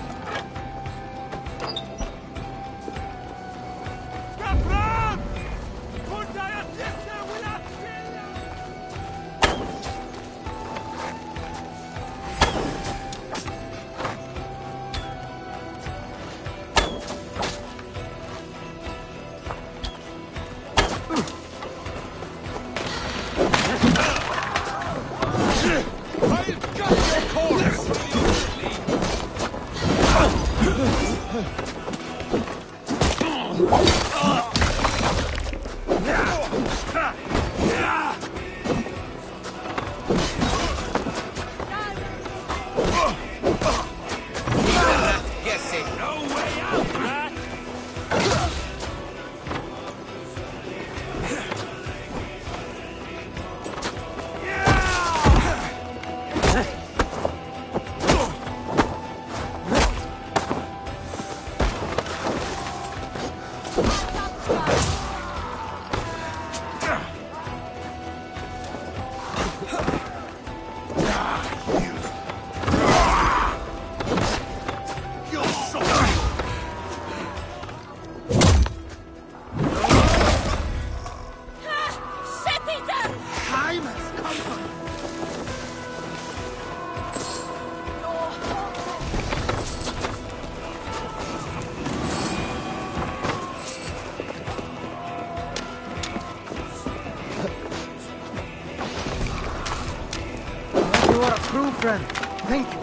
You are a true friend. Thank you.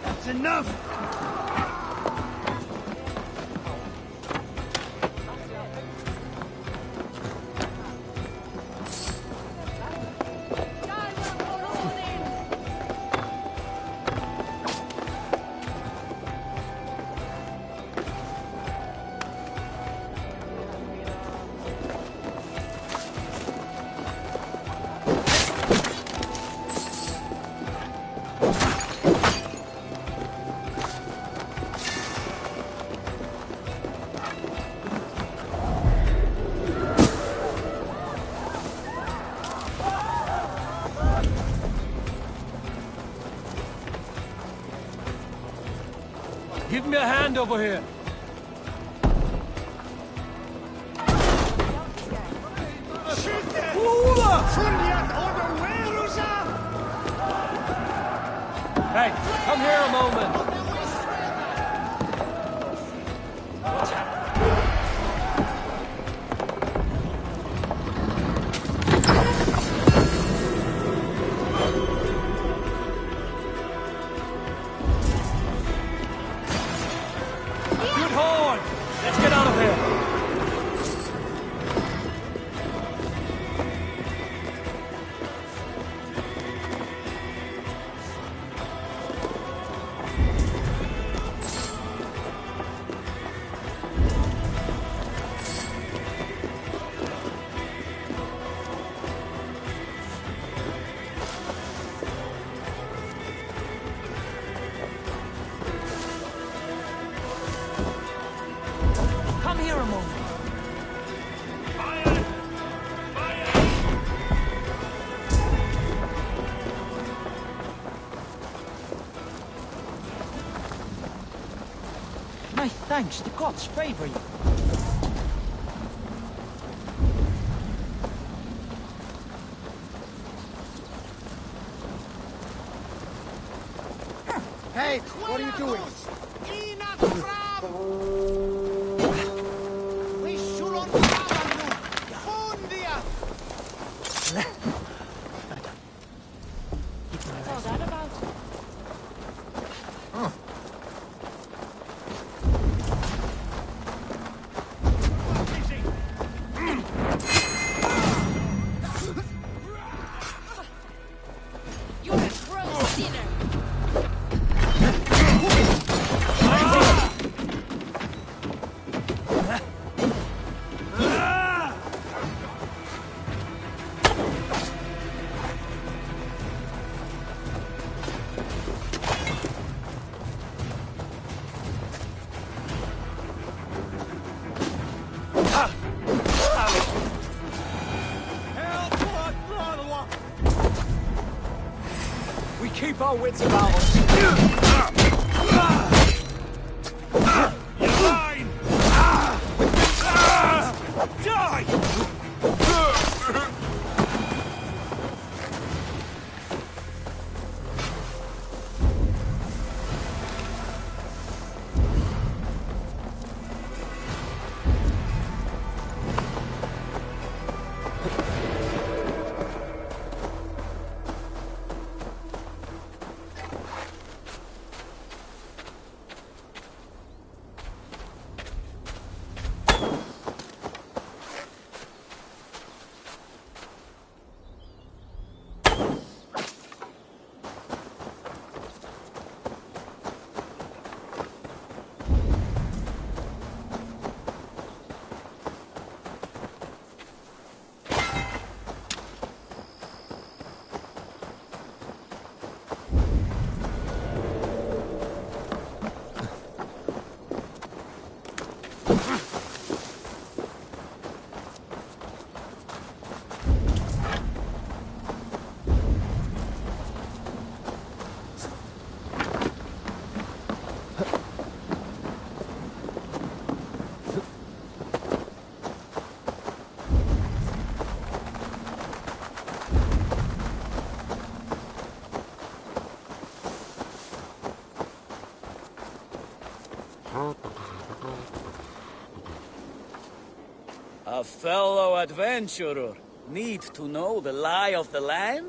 That's enough! Give me a hand over here. Hey, come here a moment. What's happening? Good horn! Let's get out of here. Come here a moment. My thanks, the gods favor you. Hey, what are you doing? What's all that about? our wits about us. You're mine! Die! A fellow adventurer need to know the lie of the land?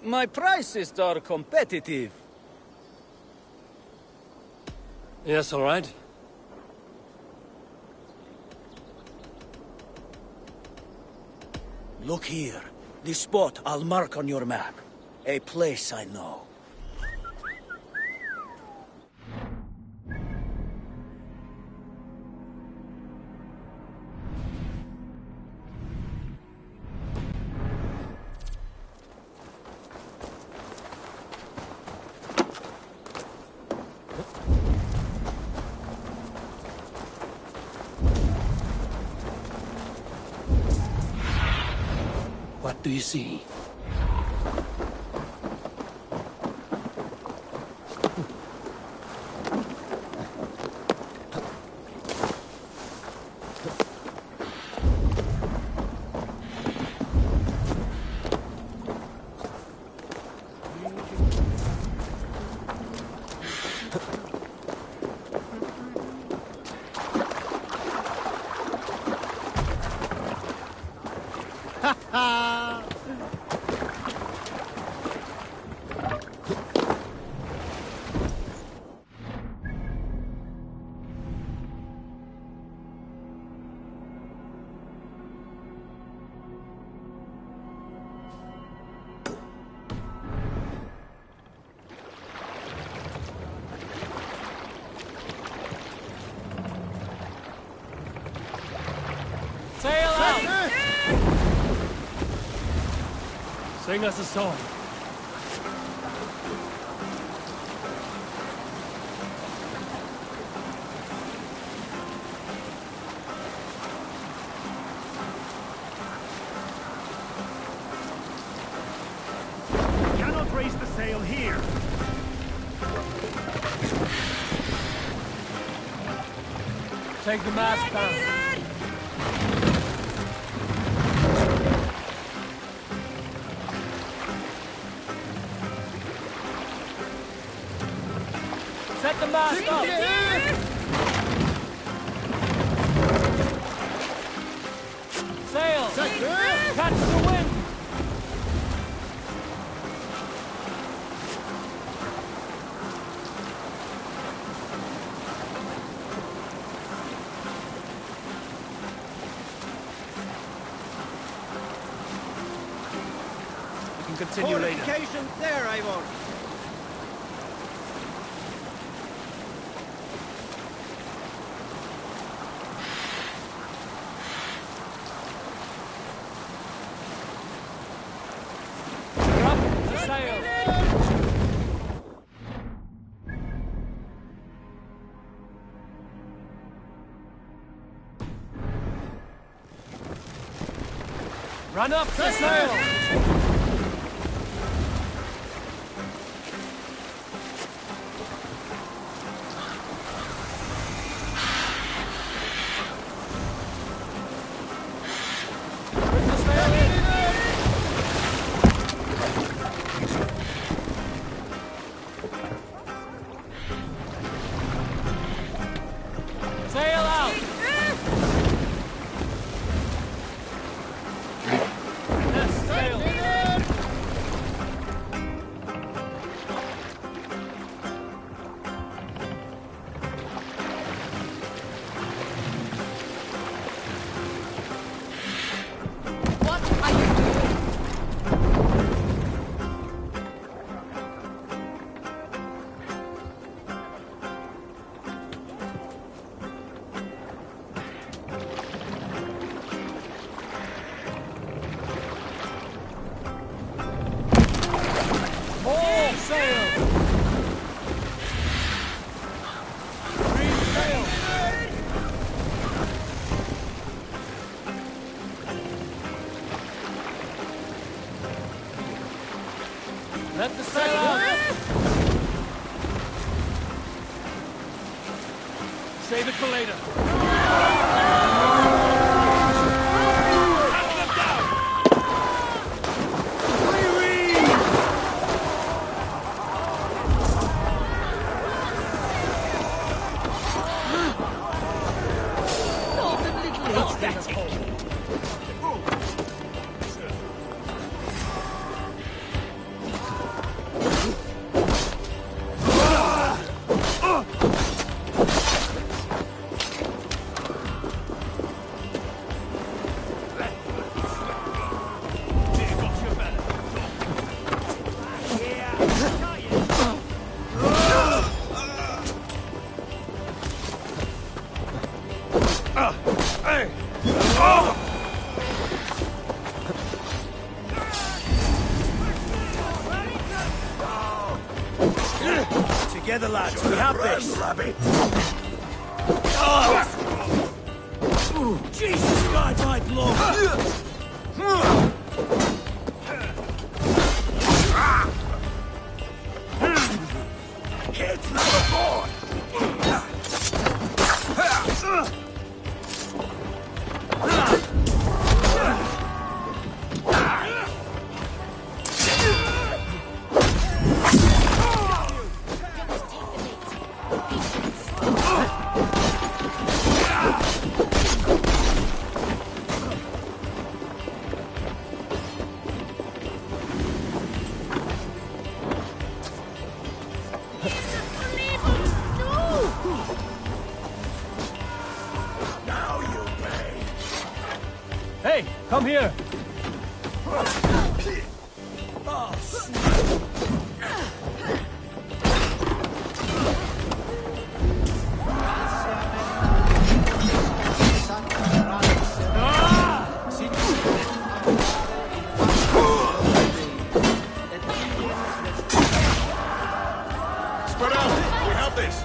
My prices are competitive. Yes, all right. Look here. This spot I'll mark on your map. A place I know. What do you see? Sail out! Sing us a song. Cannot raise the sail here. Take the mast down. Set the mast up! Sail! Catch the wind! We can continue later. Fortifications there, Eivor. Run up the sail! Let the sail out! Save it for later. Together, lads, we have this. Jesus God, my blood! It's number 4! Hey, come here! Spread out! We have this!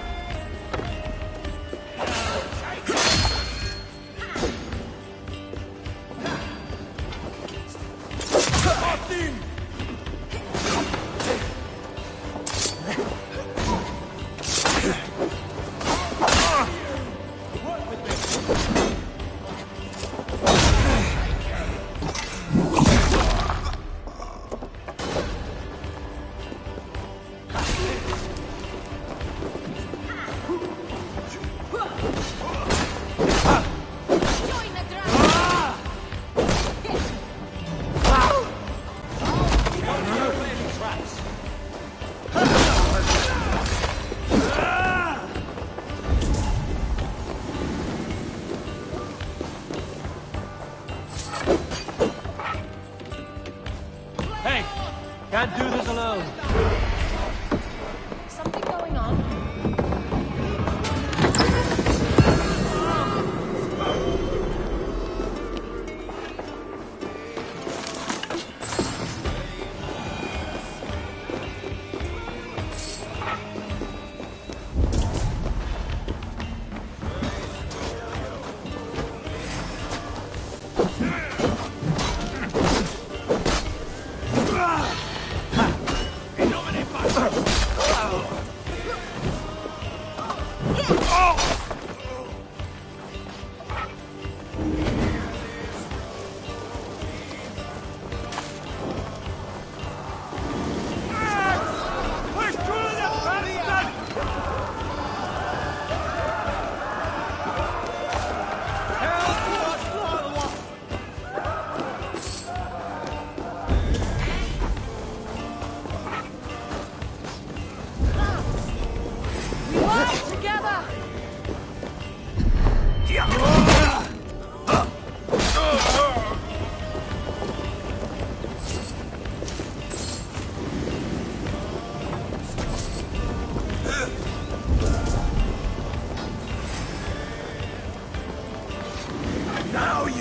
Can't do this alone. Something going on?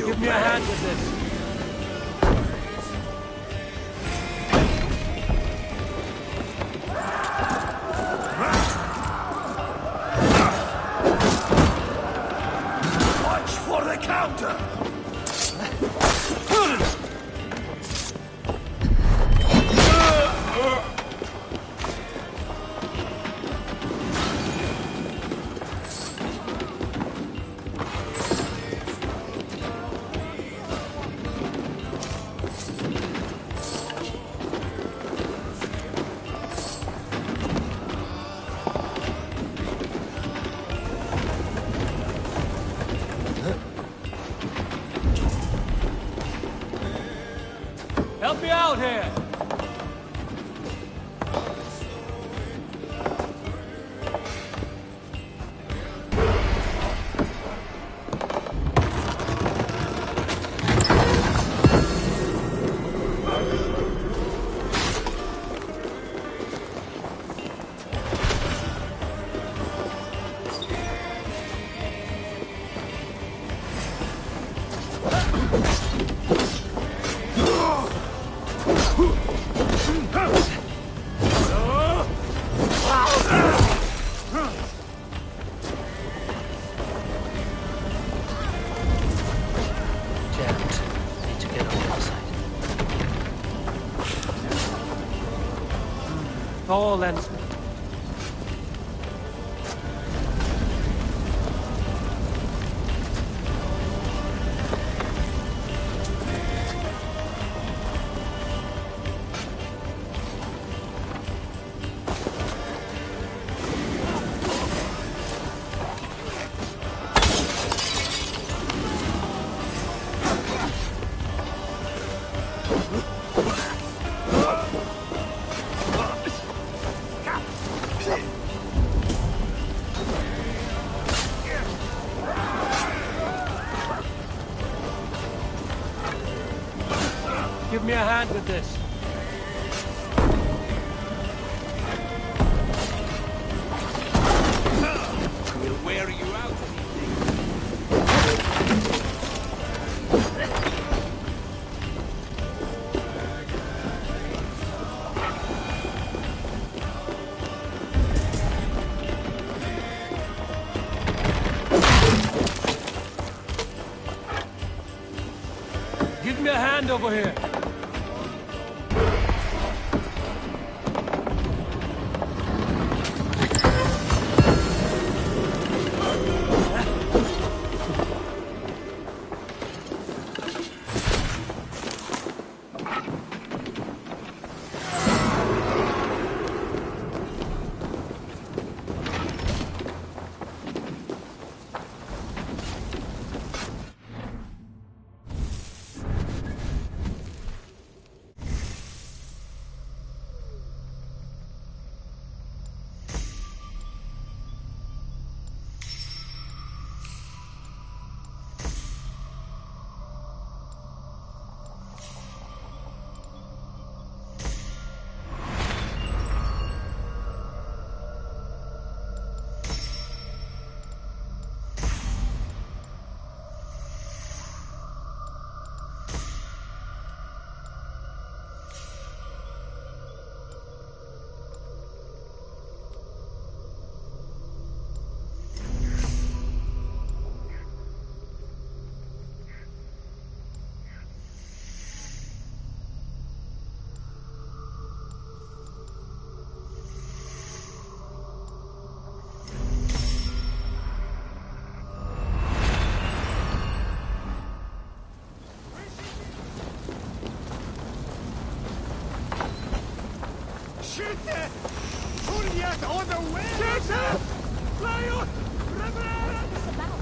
Give me a hand with this. Watch for the counter! me out here! Tall lensman. Give me a hand with this. We'll wear you out. Give me a hand over here. Schütte! Furiat on the way! Schütte! Lion! Reverend! What's this about?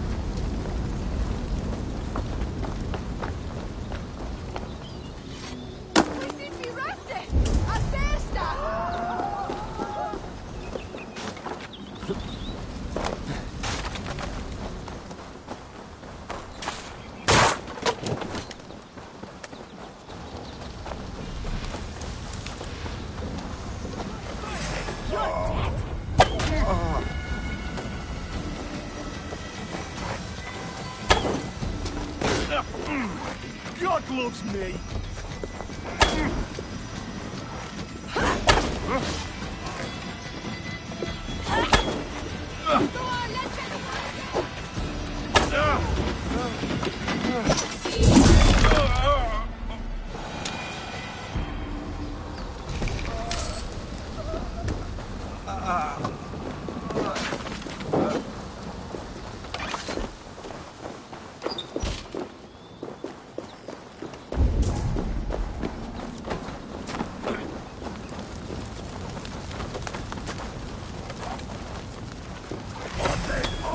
We seem to be resting! A siesta! God loves me!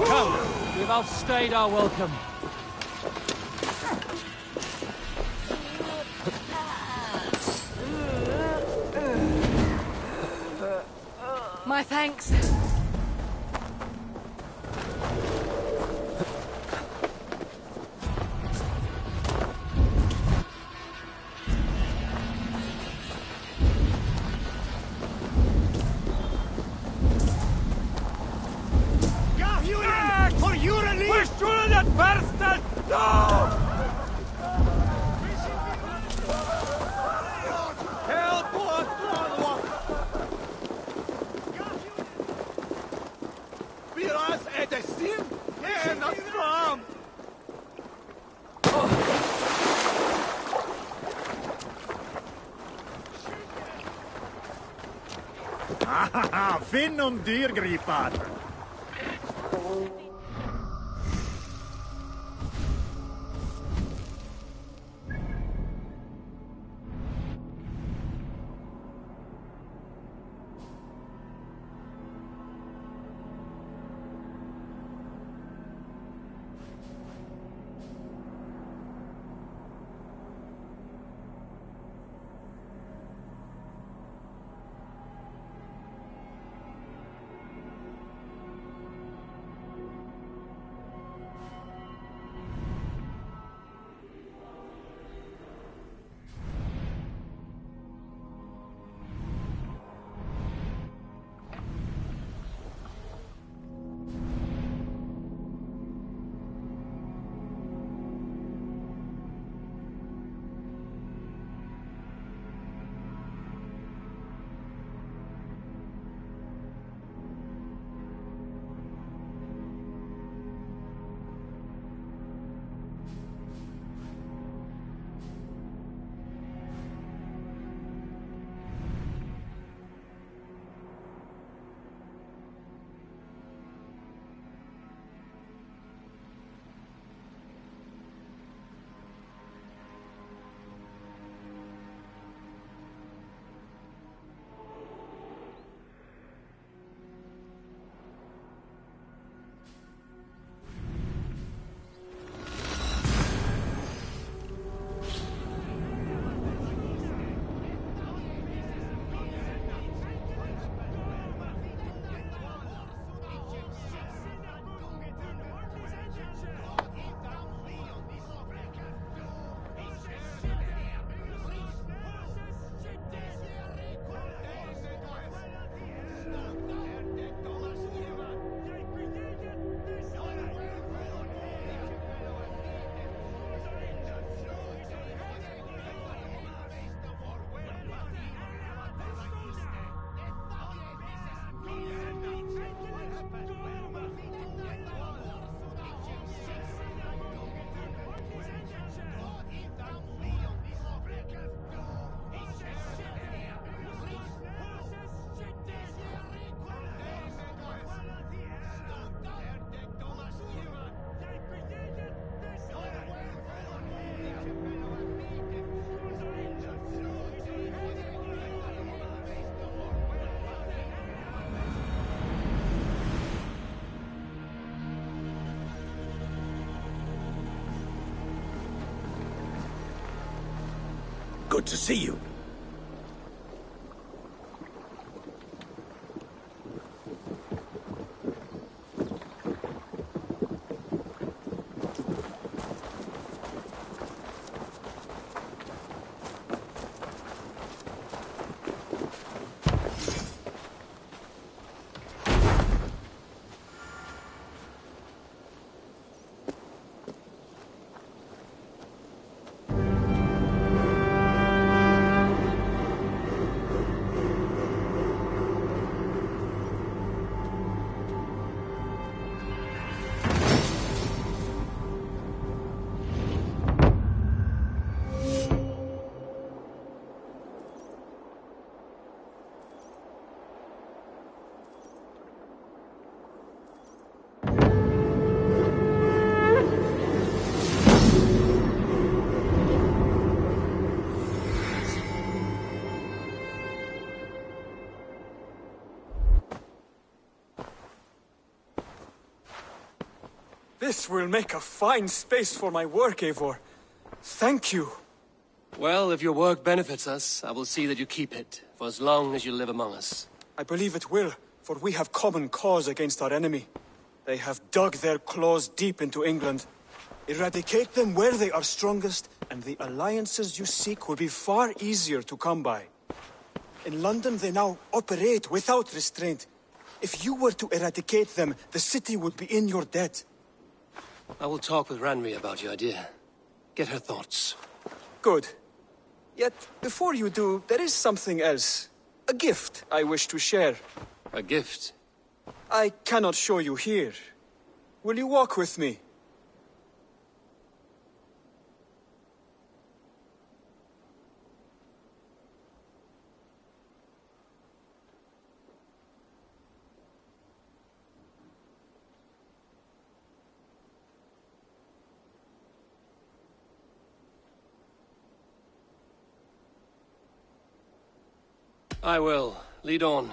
Come, we've outstayed our welcome. thanks. Finnum dyrgripar! Good to see you. This will make a fine space for my work, Eivor. Thank you. Well, if your work benefits us, I will see that you keep it, for as long as you live among us. I believe it will, for we have common cause against our enemy. They have dug their claws deep into England. Eradicate them where they are strongest, and the alliances you seek will be far easier to come by. In London, they now operate without restraint. If you were to eradicate them, the city would be in your debt. I will talk with Ranri about your idea. Get her thoughts. Good. Yet, before you do, there is something else. A gift I wish to share. A gift? I cannot show you here. Will you walk with me? I will. Lead on.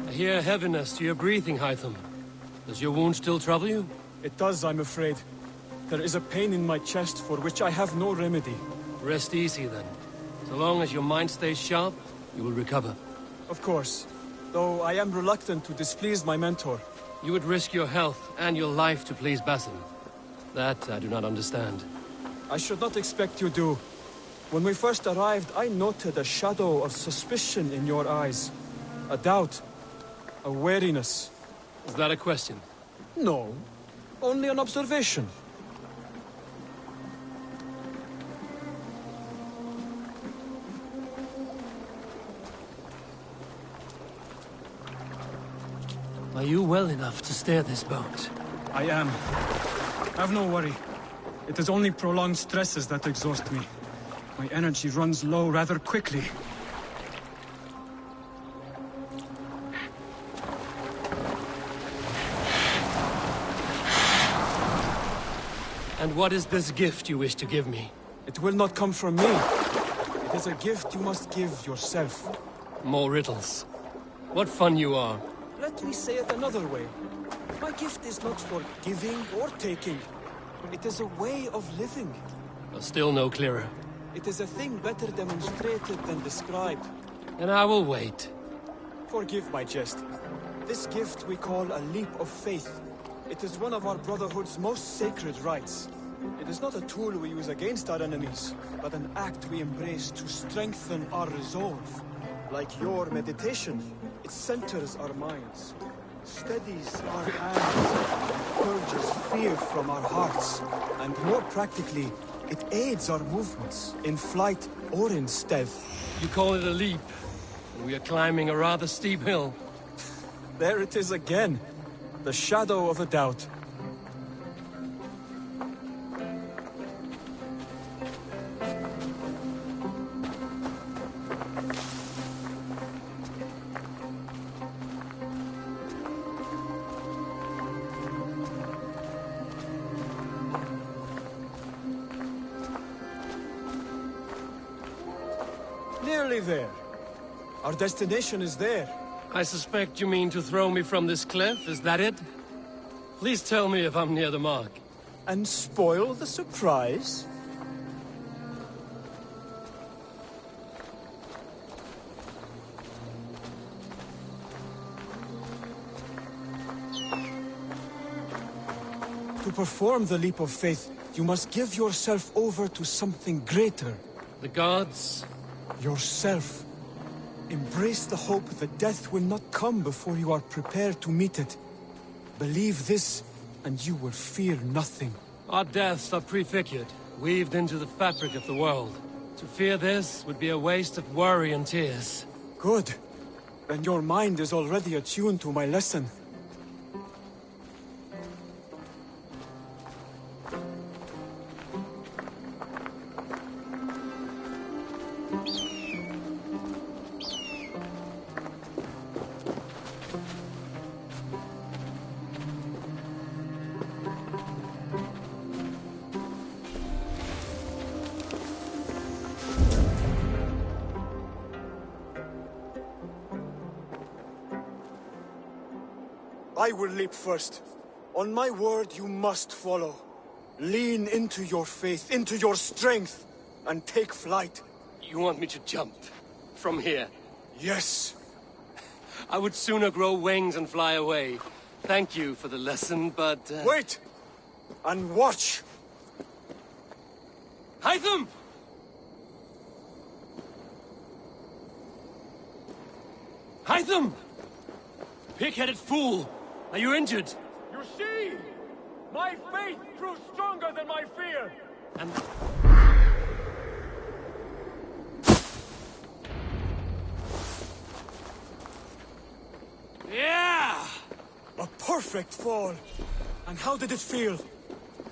I hear heaviness to your breathing, Hytham. Does your wound still trouble you? It does, I'm afraid. There is a pain in my chest for which I have no remedy. Rest easy, then. So long as your mind stays sharp, you will recover. Of course. Though I am reluctant to displease my mentor. You would risk your health and your life to please Basim. That I do not understand. I should not expect you do. When we first arrived, I noted a shadow of suspicion in your eyes. A doubt. A wariness. Is that a question? No. Only an observation. Are you well enough to steer this boat? I am. Have no worry. It is only prolonged stresses that exhaust me. My energy runs low rather quickly. And what is this gift you wish to give me? It will not come from me. It is a gift you must give yourself. More riddles. What fun you are. Let me say it another way. My gift is not for giving or taking. It is a way of living. Still no clearer. It is a thing better demonstrated than described. And I will wait. Forgive my jest. This gift we call a leap of faith. It is one of our Brotherhood's most sacred rites. It is not a tool we use against our enemies, but an act we embrace to strengthen our resolve. Like your meditation, it centers our minds, steadies our hands, purges fear from our hearts, and more practically, it aids our movements, in flight or in stealth. You call it a leap, and we are climbing a rather steep hill. There it is again, the shadow of a doubt. Nearly there. Our destination is there. I suspect you mean to throw me from this cliff, is that it? Please tell me if I'm near the mark. And spoil the surprise? To perform the leap of faith, you must give yourself over to something greater. The gods? Yourself. Embrace the hope that death will not come before you are prepared to meet it. Believe this, and you will fear nothing. Our deaths are prefigured, weaved into the fabric of the world. To fear this would be a waste of worry and tears. Good. Then your mind is already attuned to my lesson. I will leap first. On my word, you must follow. Lean into your faith, into your strength, and take flight. You want me to jump? From here? Yes. I would sooner grow wings and fly away. Thank you for the lesson, but... Wait! And watch! Hytham! Hytham! Pig-headed fool! Are you injured? You see? My faith grew stronger than my fear! And... Yeah! A perfect fall! And how did it feel?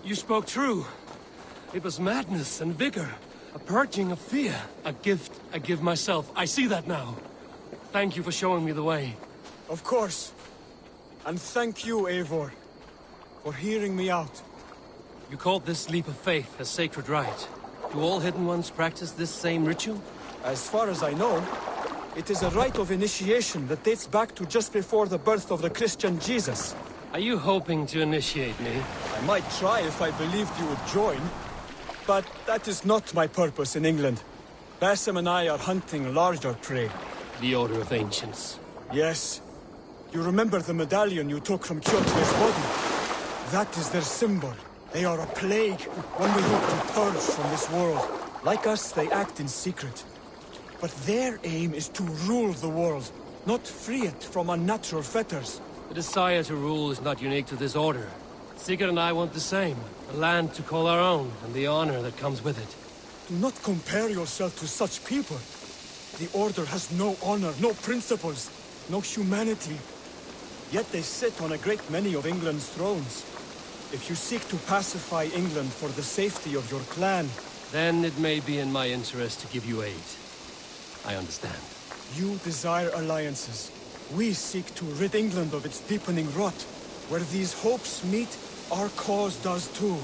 You spoke true. It was madness and vigor. A purging of fear. A gift I give myself. I see that now. Thank you for showing me the way. Of course. And thank you, Eivor, for hearing me out. You called this leap of faith a sacred rite. Do all Hidden Ones practice this same ritual? As far as I know, it is a rite of initiation that dates back to just before the birth of the Christian Jesus. Are you hoping to initiate me? I might try if I believed you would join. But that is not my purpose in England. Basim and I are hunting larger prey. The Order of Ancients. Yes. You remember the medallion you took from Kjotve's body? That is their symbol. They are a plague, one we hope to purge from this world. Like us, they act in secret. But their aim is to rule the world, not free it from unnatural fetters. The desire to rule is not unique to this order. Sigurd and I want the same. A land to call our own, and the honor that comes with it. Do not compare yourself to such people. The Order has no honor, no principles, no humanity. Yet they sit on a great many of England's thrones. If you seek to pacify England for the safety of your clan... Then it may be in my interest to give you aid. I understand. You desire alliances. We seek to rid England of its deepening rot. Where these hopes meet, our cause does too.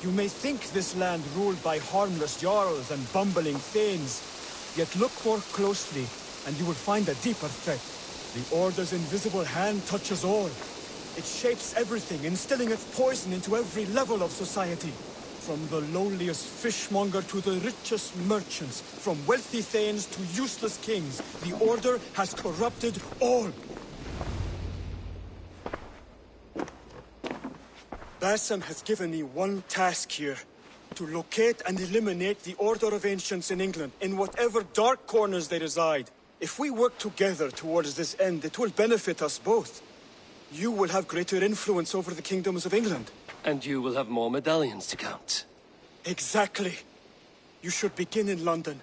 You may think this land ruled by harmless jarls and bumbling thanes. Yet look more closely, and you will find a deeper threat. The Order's invisible hand touches all. It shapes everything, instilling its poison into every level of society. From the lowliest fishmonger to the richest merchants, from wealthy thanes to useless kings, the Order has corrupted all. Basim has given me one task here. To locate and eliminate the Order of Ancients in England, in whatever dark corners they reside. If we work together towards this end, it will benefit us both. You will have greater influence over the kingdoms of England. And you will have more medallions to count. Exactly. You should begin in London.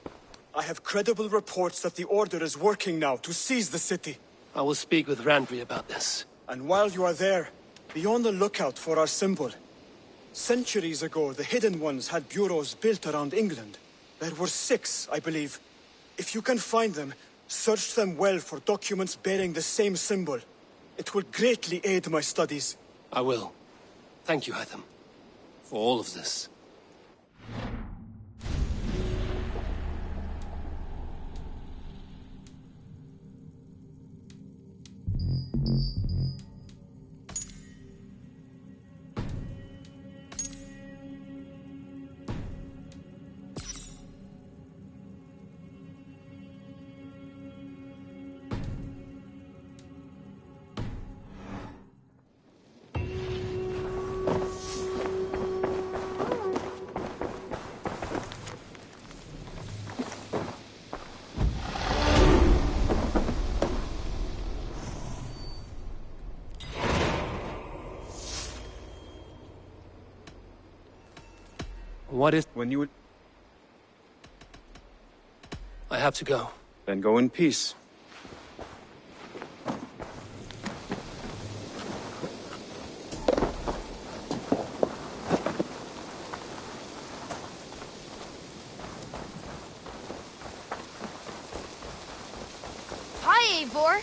I have credible reports that the Order is working now to seize the city. I will speak with Randvi about this. And while you are there, be on the lookout for our symbol. Centuries ago, the Hidden Ones had bureaus built around England. There were 6, I believe. If you can find them, search them well for documents bearing the same symbol. It will greatly aid my studies. I will. Thank you, Hytham, for all of this. What is... When you... I have to go. Then go in peace. Hi, Eivor.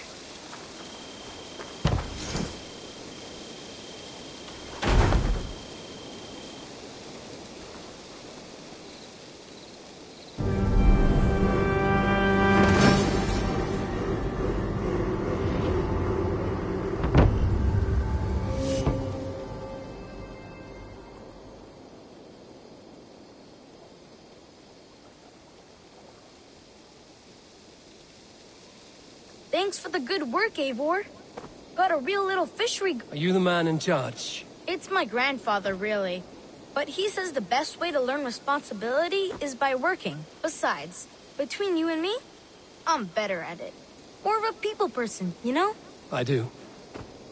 Thanks for the good work, Eivor. Got a real little fishery. Are you the man in charge? It's my grandfather, really. But he says the best way to learn responsibility is by working. Besides, between you and me, I'm better at it. More of a people person, you know? I do.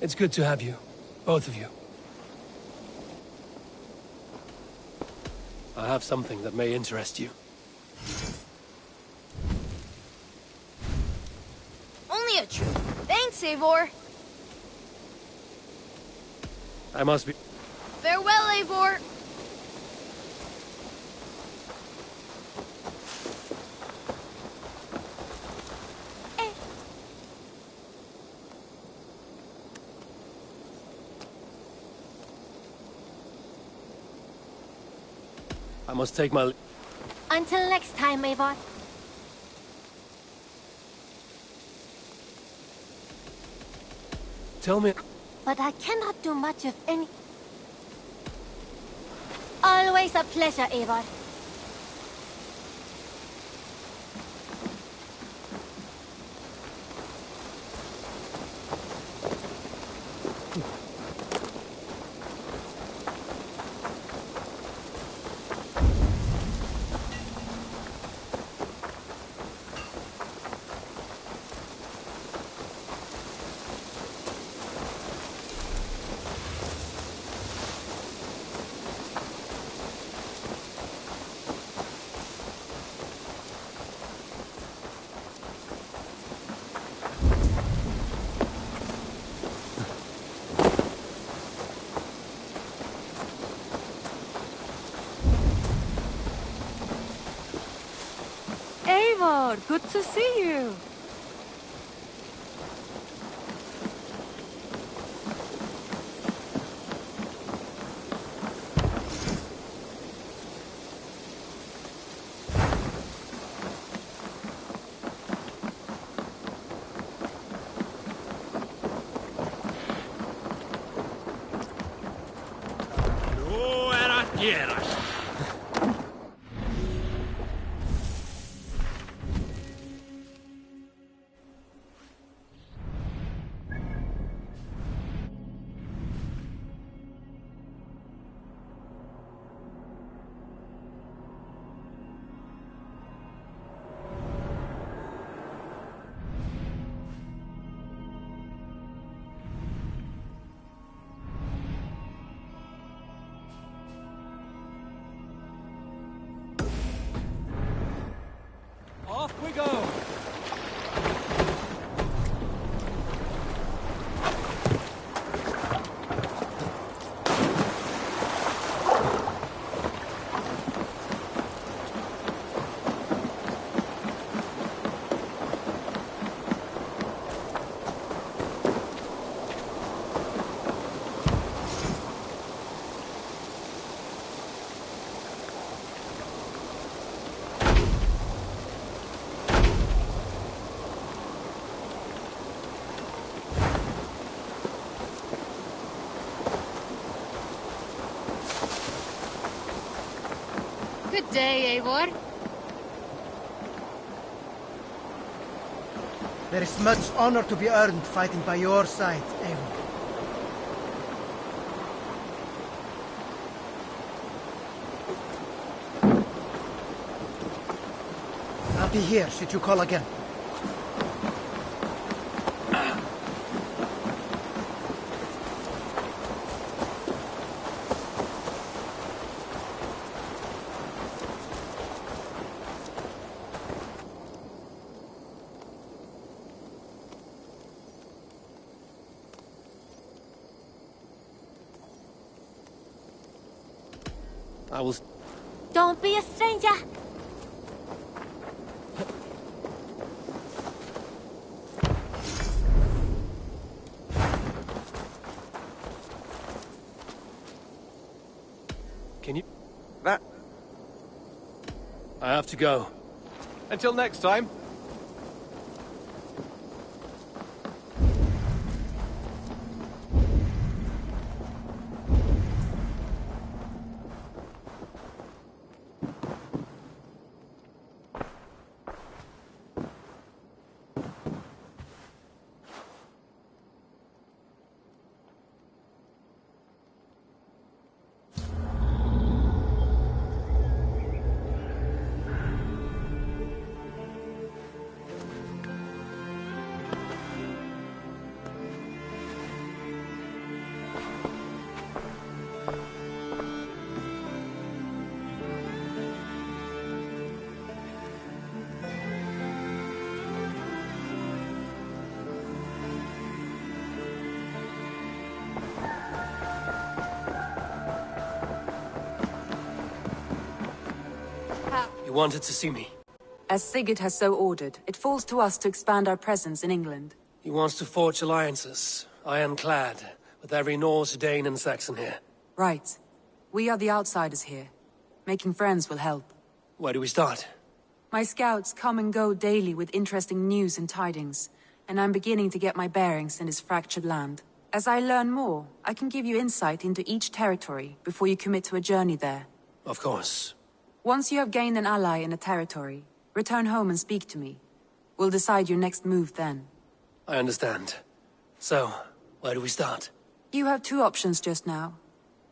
It's good to have you. Both of you. I have something that may interest you. Only a truth. Thanks, Eivor. I must be... Farewell, Eivor. I must take my... Until next time, Eivor. Tell me... But I cannot do much of any... Always a pleasure, Eivor. Eivor, good to see you. No era quieras. Off we go! Good day, Eivor. There is much honor to be earned fighting by your side, Eivor. I'll be here should you call again. I will... Don't be a stranger. Can you... That... I have to go. Until next time. You wanted to see me? As Sigurd has so ordered, it falls to us to expand our presence in England. He wants to forge alliances, ironclad, with every Norse, Dane, and Saxon here. Right. We are the outsiders here. Making friends will help. Where do we start? My scouts come and go daily with interesting news and tidings, and I'm beginning to get my bearings in this fractured land. As I learn more, I can give you insight into each territory before you commit to a journey there. Of course. Once you have gained an ally in a territory, return home and speak to me. We'll decide your next move then. I understand. So, where do we start? You have two options just now.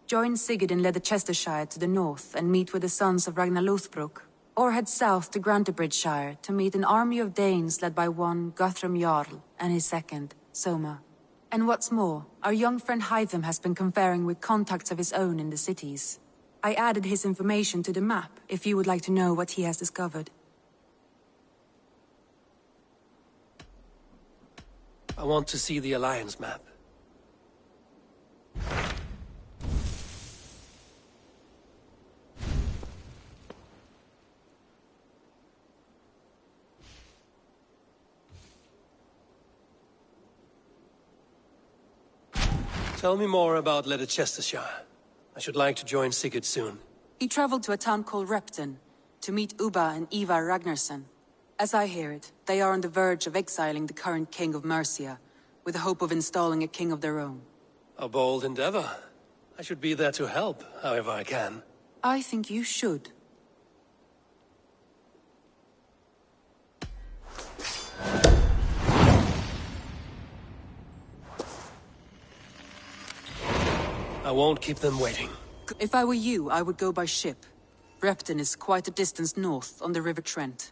Join Sigurd in Leicestershire to the north and meet with the sons of Ragnar Lothbrok, or head south to Grantebridgeshire to meet an army of Danes led by one Guthrum Jarl and his second, Soma. And what's more, our young friend Hytham has been conferring with contacts of his own in the cities. I added his information to the map if you would like to know what he has discovered. I want to see the Alliance map. Tell me more about Leicestershire. I should like to join Sigurd soon. He traveled to a town called Repton to meet Ubba and Ivar Ragnarsson. As I hear it, they are on the verge of exiling the current king of Mercia, with the hope of installing a king of their own. A bold endeavor. I should be there to help, however I can. I think you should. I won't keep them waiting. If I were you, I would go by ship. Repton is quite a distance north, on the River Trent.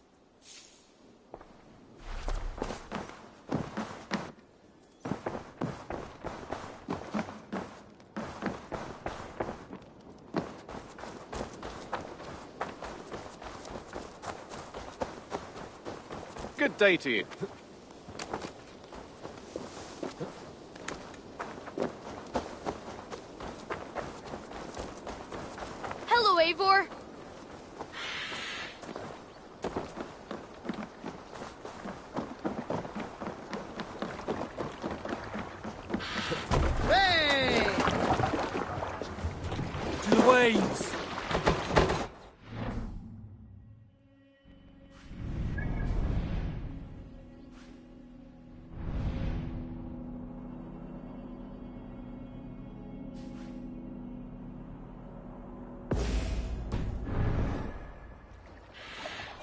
Good day to you. Hello, Eivor. Hey! To the waves!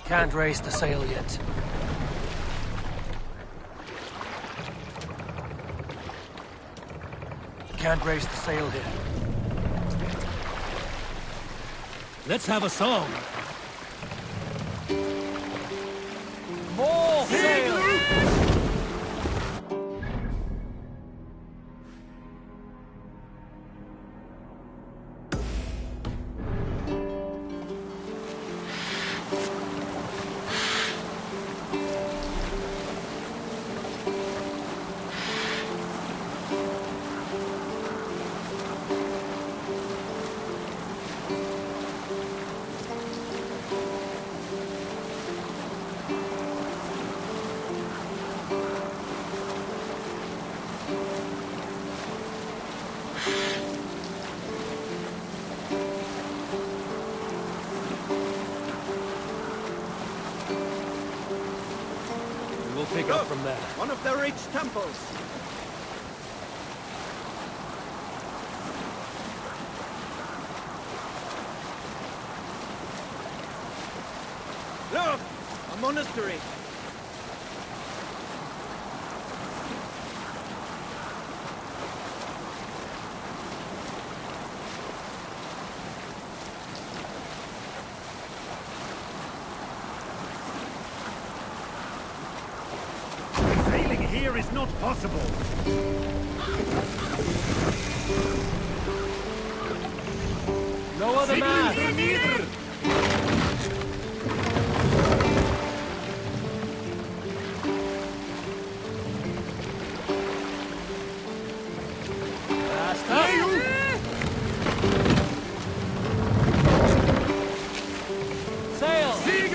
Can't raise the sail yet. Can't raise the sail here. Let's have a song. More sail! We'll pick up from there. One of the rich temples. Look! A monastery. Here is not possible. No other man. Neither. Sail!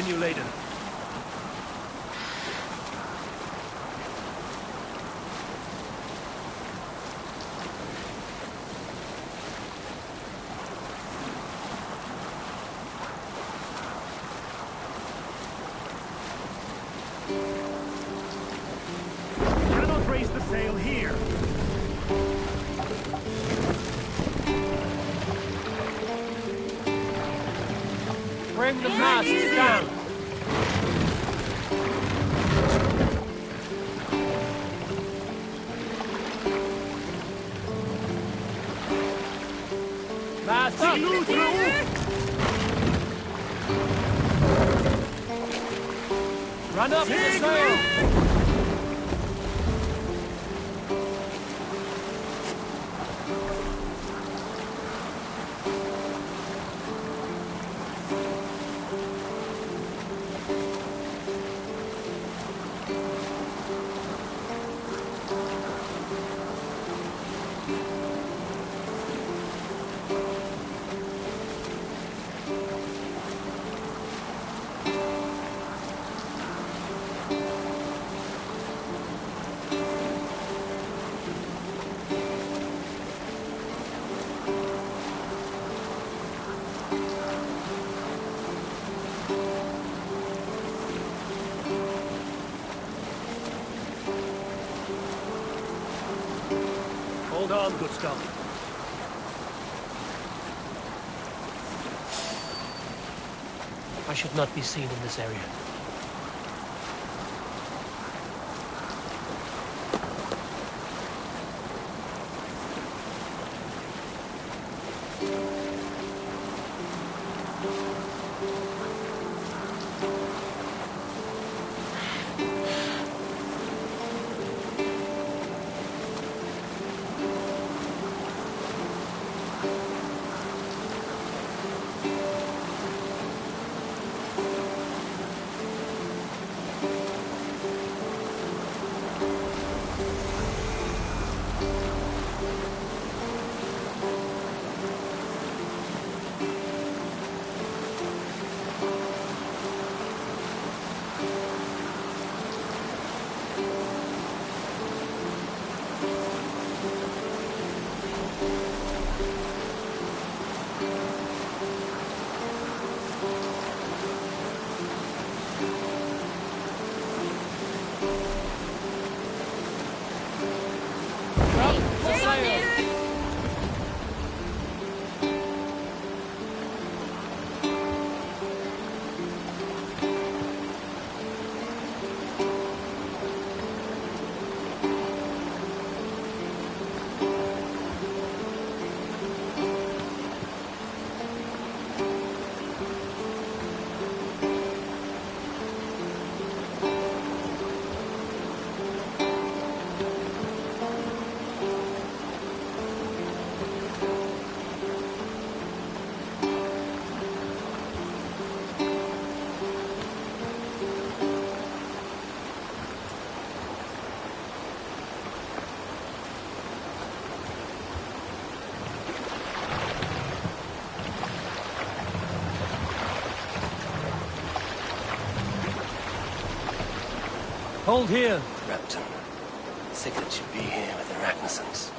continue later. Cannot raise the sail here. Bring the mast down. Mast up. Run up the sail. Hold on, good stuff. I should not be seen in this area. Hold here. Repton. Sigurd should be here with the Ragnarsons.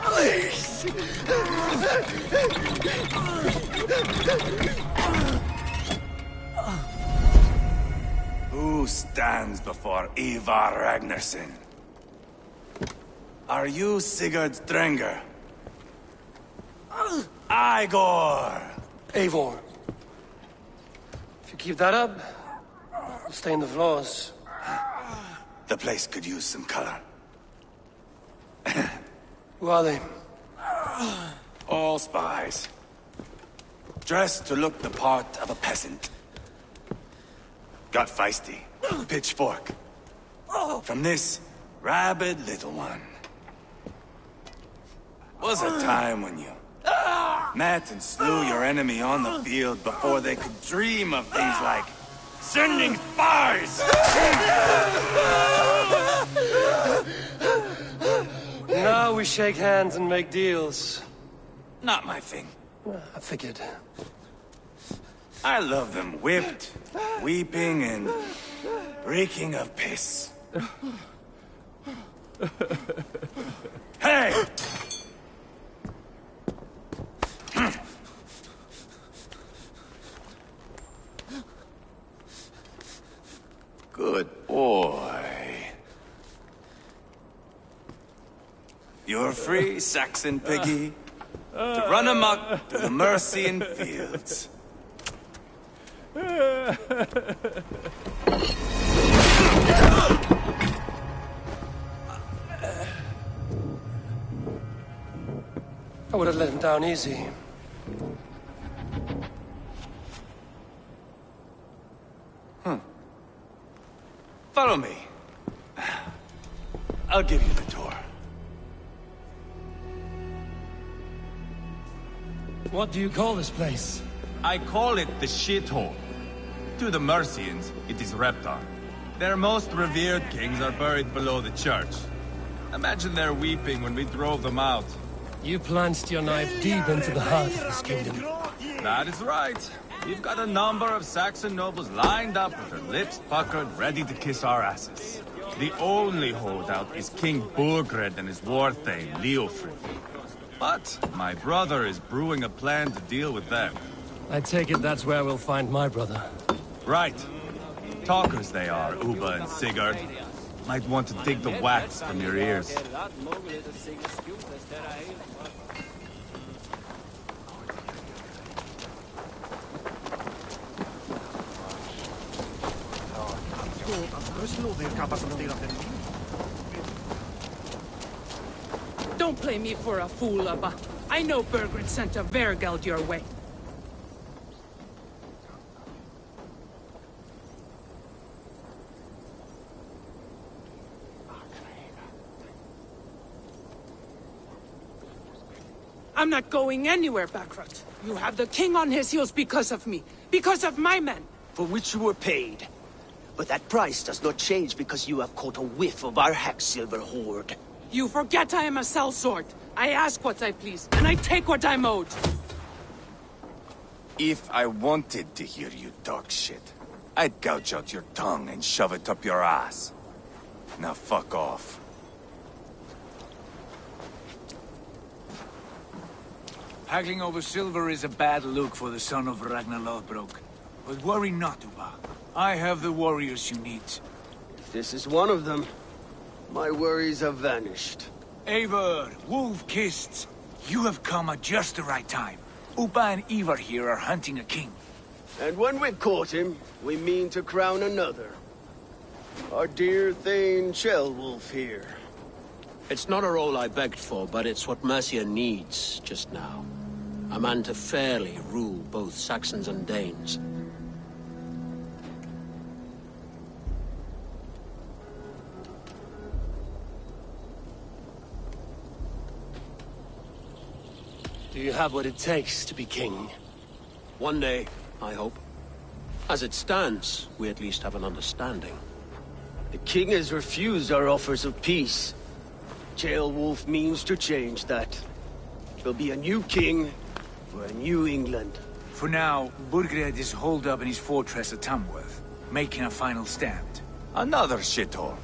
Please! Who stands before Ivar Ragnarsson? Are you Sigurd Drenger? Igor! Eivor. If you keep that up, you'll stain the floors. The place could use some color. Who are they? All spies. Dressed to look the part of a peasant. Got feisty. Pitchfork. From this rabid little one. Was a time when you met and slew your enemy on the field before they could dream of things like sending spies! Now we shake hands and make deals. Not my thing. I figured. I love them whipped, weeping, and reeking of piss. Hey! Good boy. You're free, Saxon piggy, to run amok through the Mercian fields. I would have let him down easy. Follow me. I'll give you the tour. What do you call this place? I call it the shithole. To the Mercians, it is Reptar. Their most revered kings are buried below the church. Imagine their weeping when we drove them out. You plunged your knife deep into the heart of this kingdom. That is right. We've got a number of Saxon nobles lined up with their lips puckered, ready to kiss our asses. The only holdout is King Burgred and his war thane, Leofrid. But my brother is brewing a plan to deal with them. I take it that's where we'll find my brother. Right. Talkers they are, Uba and Sigurd. Might want to dig the wax from your ears. Don't play me for a fool, Abba. I know Burgred sent a Vergeld your way. I'm not going anywhere, Backrot. You have the king on his heels because of me. Because of my men. For which you were paid. But that price does not change because you have caught a whiff of our Hacksilver hoard. You forget I am a sellsword. I ask what I please, and I take what I'm owed. If I wanted to hear you talk shit, I'd gouge out your tongue and shove it up your ass. Now fuck off. Haggling over silver is a bad look for the son of Ragnar Lothbrok. But worry not, Uba. I have the warriors you need. If this is one of them, my worries have vanished. Eivor, Wolf-Kissed, you have come at just the right time. Uba and Ivar here are hunting a king. And when we've caught him, we mean to crown another. Our dear Thane Shellwolf here. It's not a role I begged for, but it's what Mercia needs just now. A man to fairly rule both Saxons and Danes. Do you have what it takes to be king? One day, I hope. As it stands, we at least have an understanding. The king has refused our offers of peace. Ceolwulf means to change that. There'll be a new king for a new England. For now, Burgred is holed up in his fortress at Tamworth, making a final stand. Another shithole.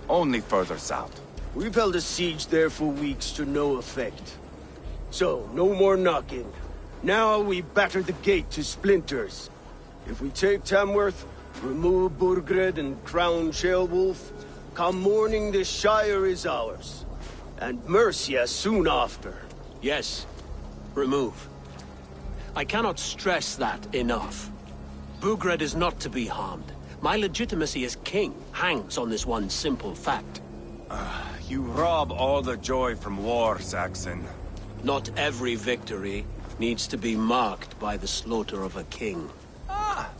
Only further south. We've held a siege there for weeks to no effect. So, no more knocking. Now we batter the gate to splinters. If we take Tamworth, remove Burgred and crown Ceolwulf, come morning the Shire is ours. And Mercia soon after. Yes, remove. I cannot stress that enough. Burgred is not to be harmed. My legitimacy as king hangs on this one simple fact. You rob all the joy from war, Saxon. Not every victory needs to be marked by the slaughter of a king.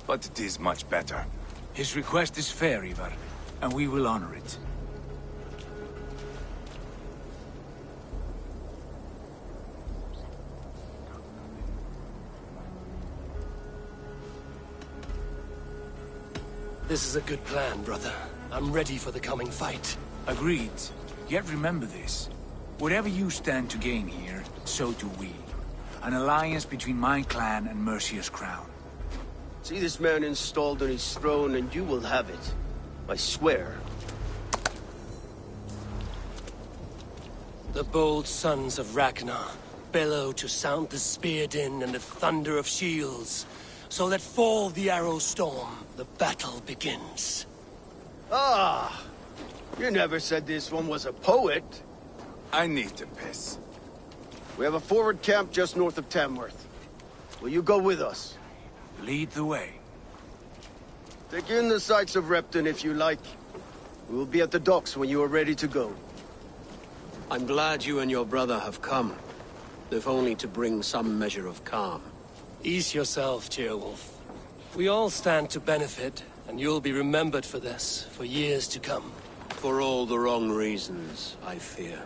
But it is much better. His request is fair, Ivar, and we will honor it. This is a good plan, brother. I'm ready for the coming fight. Agreed. Yet remember this. Whatever you stand to gain here, so do we. An alliance between my clan and Mercia's crown. See this man installed on his throne and you will have it. I swear. The bold sons of Ragnar bellow to sound the spear din and the thunder of shields. So let fall the arrow storm. The battle begins. Ah! You never said this one was a poet. I need to piss. We have a forward camp just north of Tamworth. Will you go with us? Lead the way. Take in the sights of Repton if you like. We will be at the docks when you are ready to go. I'm glad you and your brother have come, if only to bring some measure of calm. Ease yourself, Ceolwulf. We all stand to benefit, and you'll be remembered for this, for years to come. For all the wrong reasons, I fear.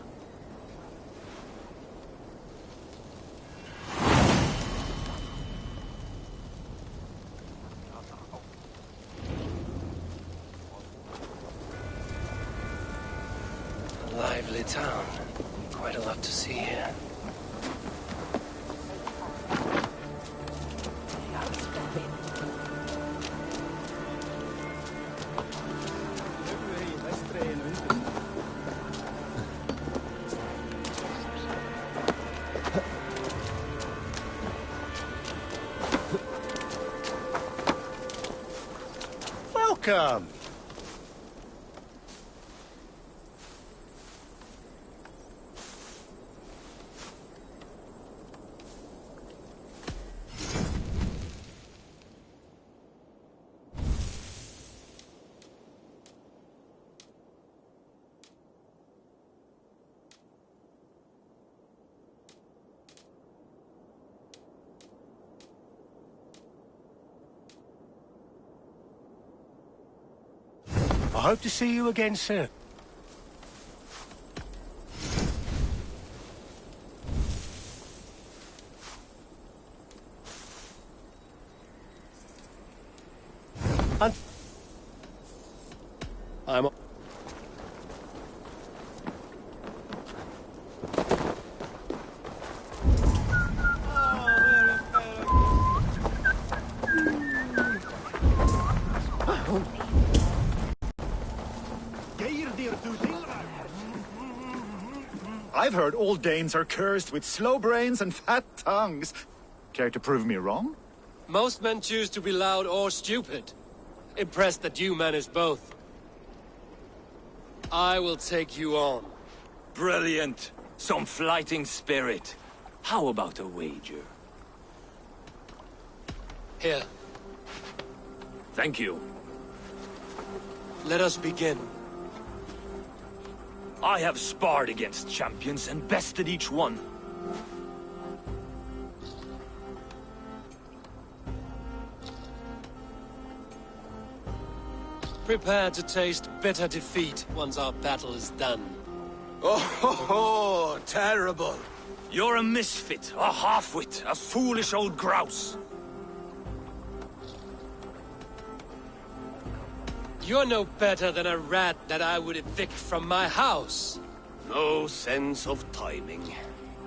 A lively town. Quite a lot to see here. Welcome. I hope to see you again soon. I'm... I've heard all Danes are cursed with slow brains and fat tongues. Care to prove me wrong? Most men choose to be loud or stupid. Impressed that you manage both. I will take you on. Brilliant. Some fighting spirit. How about a wager? Here. Thank you. Let us begin. I have sparred against champions and bested each one. Prepare to taste bitter defeat once our battle is done. Oh, terrible. You're a misfit, a half-wit, a foolish old grouse. You're no better than a rat that I would evict from my house. No sense of timing.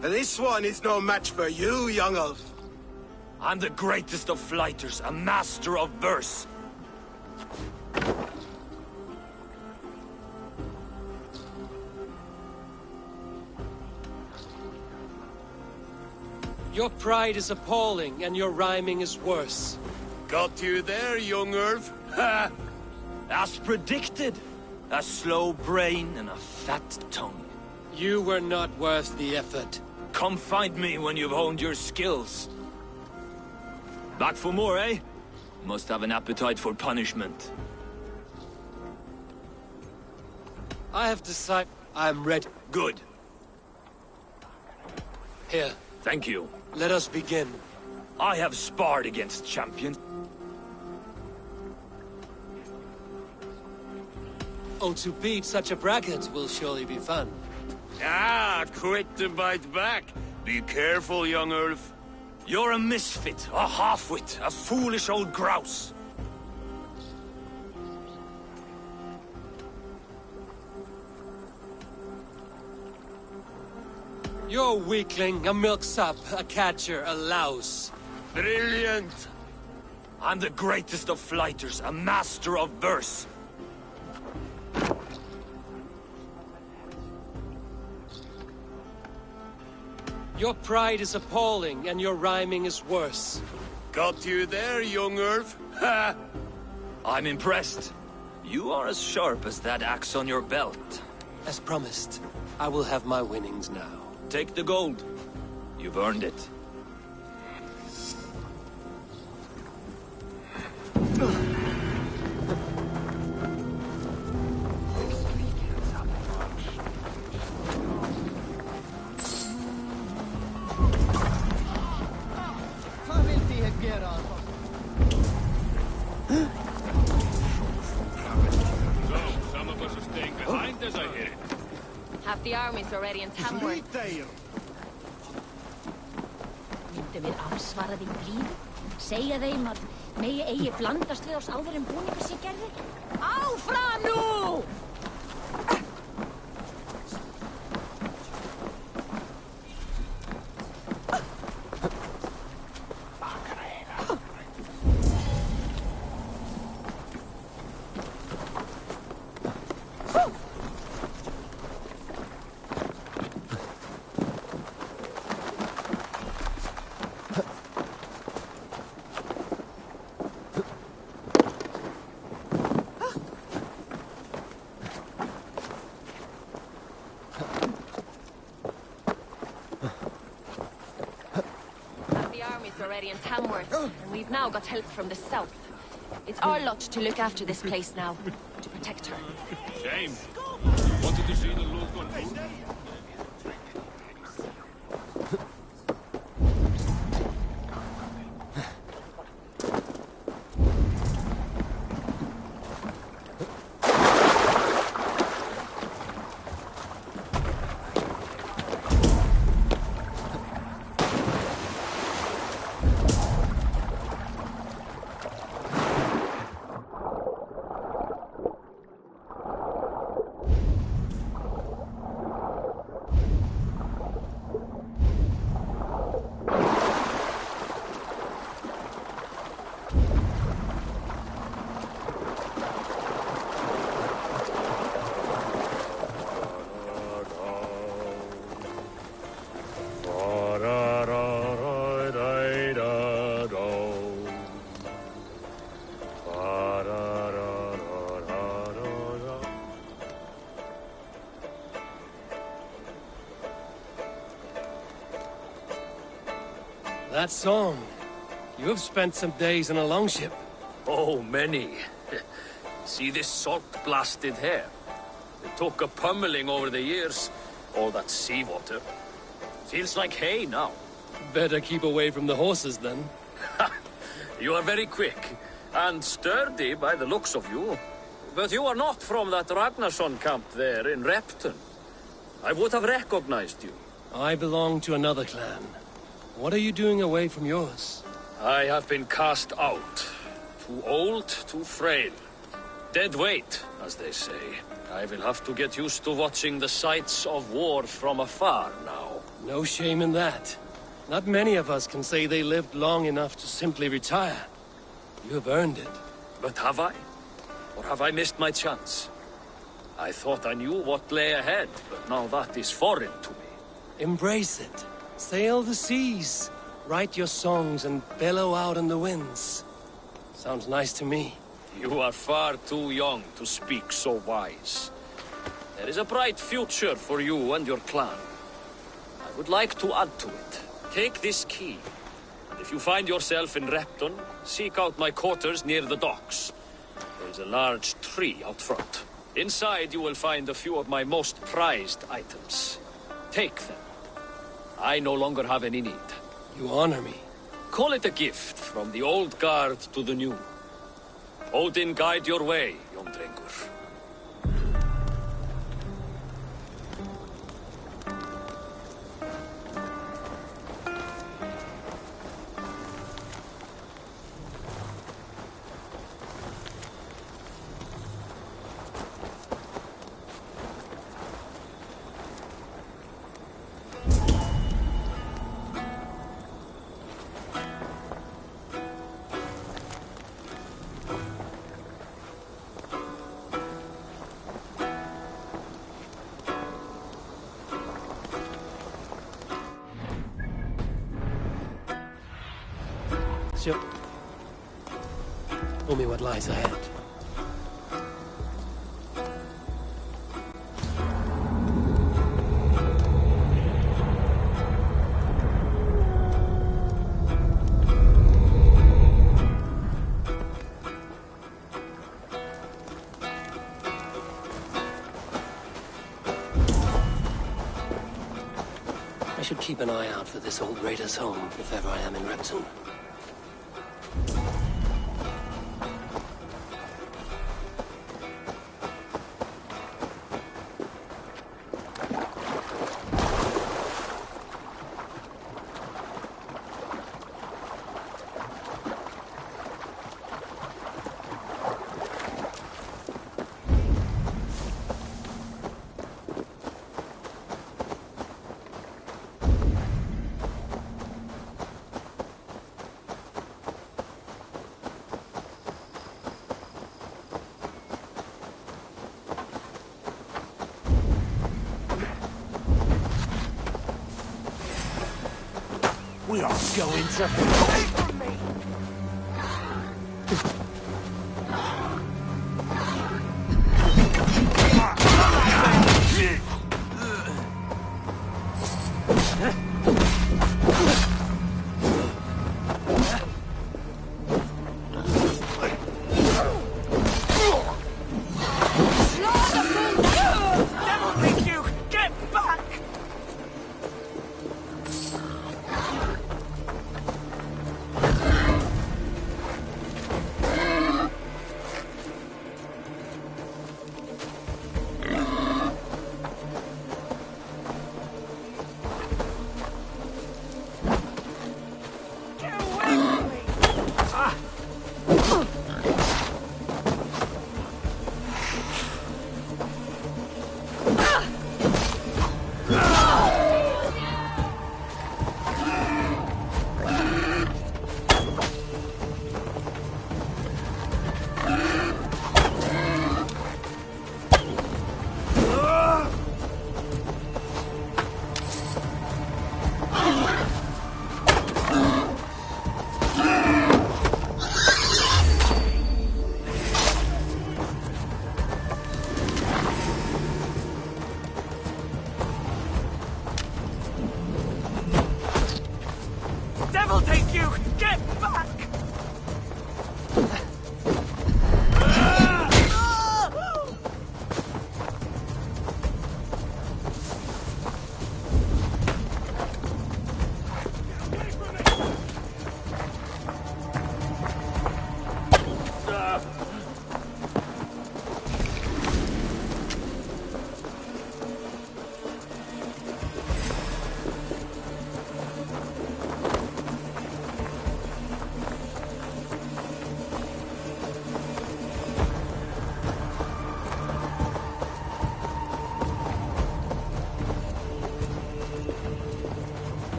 This one is no match for you, young elf. I'm the greatest of flighters, a master of verse. Your pride is appalling, and your rhyming is worse. Got you there, young Earth. Ha! As predicted. A slow brain and a fat tongue. You were not worth the effort. Come find me when you've honed your skills. Back for more, eh? Must have an appetite for punishment. I have decided I'm ready. Good. Here. Thank you. Let us begin. I have sparred against champions. Oh, to beat such a bracket will surely be fun. Ah, quick to bite back. Be careful, young Earth. You're a misfit, a half-wit, a foolish old grouse. You're a weakling, a milksop, a catcher, a louse. Brilliant! I'm the greatest of flighters, a master of verse. Your pride is appalling, and your rhyming is worse. Got you there, young Earth. Ha! I'm impressed. You are as sharp as that axe on your belt. As promised, I will have my winnings now. Take the gold. You've earned it. Have the armies already in Tamworth? Myndum við afsvara því blíðu? Segja þeim að megi eigi blandast við oss áður en búningur sé gerðir? Áfram nú! Already in Tamworth, and we've now got help from the south. It's our lot to look after this place now, to protect her. Shame. Wanted to see the look on food. That song. You have spent some days in a longship. Oh, many. See this salt-blasted hair? It took a pummeling over the years. All that seawater. Feels like hay now. Better keep away from the horses, then. You are very quick. And sturdy by the looks of you. But you are not from that Ragnarsson camp there in Repton. I would have recognized you. I belong to another clan. What are you doing away from yours? I have been cast out. Too old, too frail. Dead weight, as they say. I will have to get used to watching the sights of war from afar now. No shame in that. Not many of us can say they lived long enough to simply retire. You have earned it. But have I? Or have I missed my chance? I thought I knew what lay ahead, but now that is foreign to me. Embrace it. Sail the seas. Write your songs and bellow out in the winds. Sounds nice to me. You are far too young to speak so wise. There is a bright future for you and your clan. I would like to add to it. Take this key. And if you find yourself in Repton, seek out my quarters near the docks. There is a large tree out front. Inside you will find a few of my most prized items. Take them. I no longer have any need. You honor me. Call it a gift from the old guard to the new. Odin guide your way, young Drengur. Show me what lies ahead. I should keep an eye out for this old raider's home if ever I am in Repton. We are going to fight for me.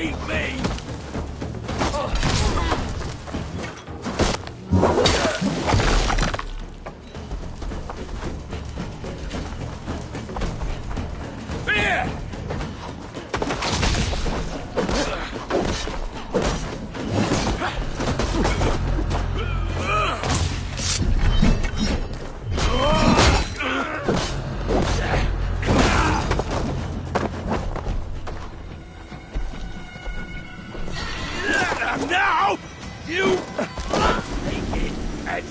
beat me! Here! Now, you take it and...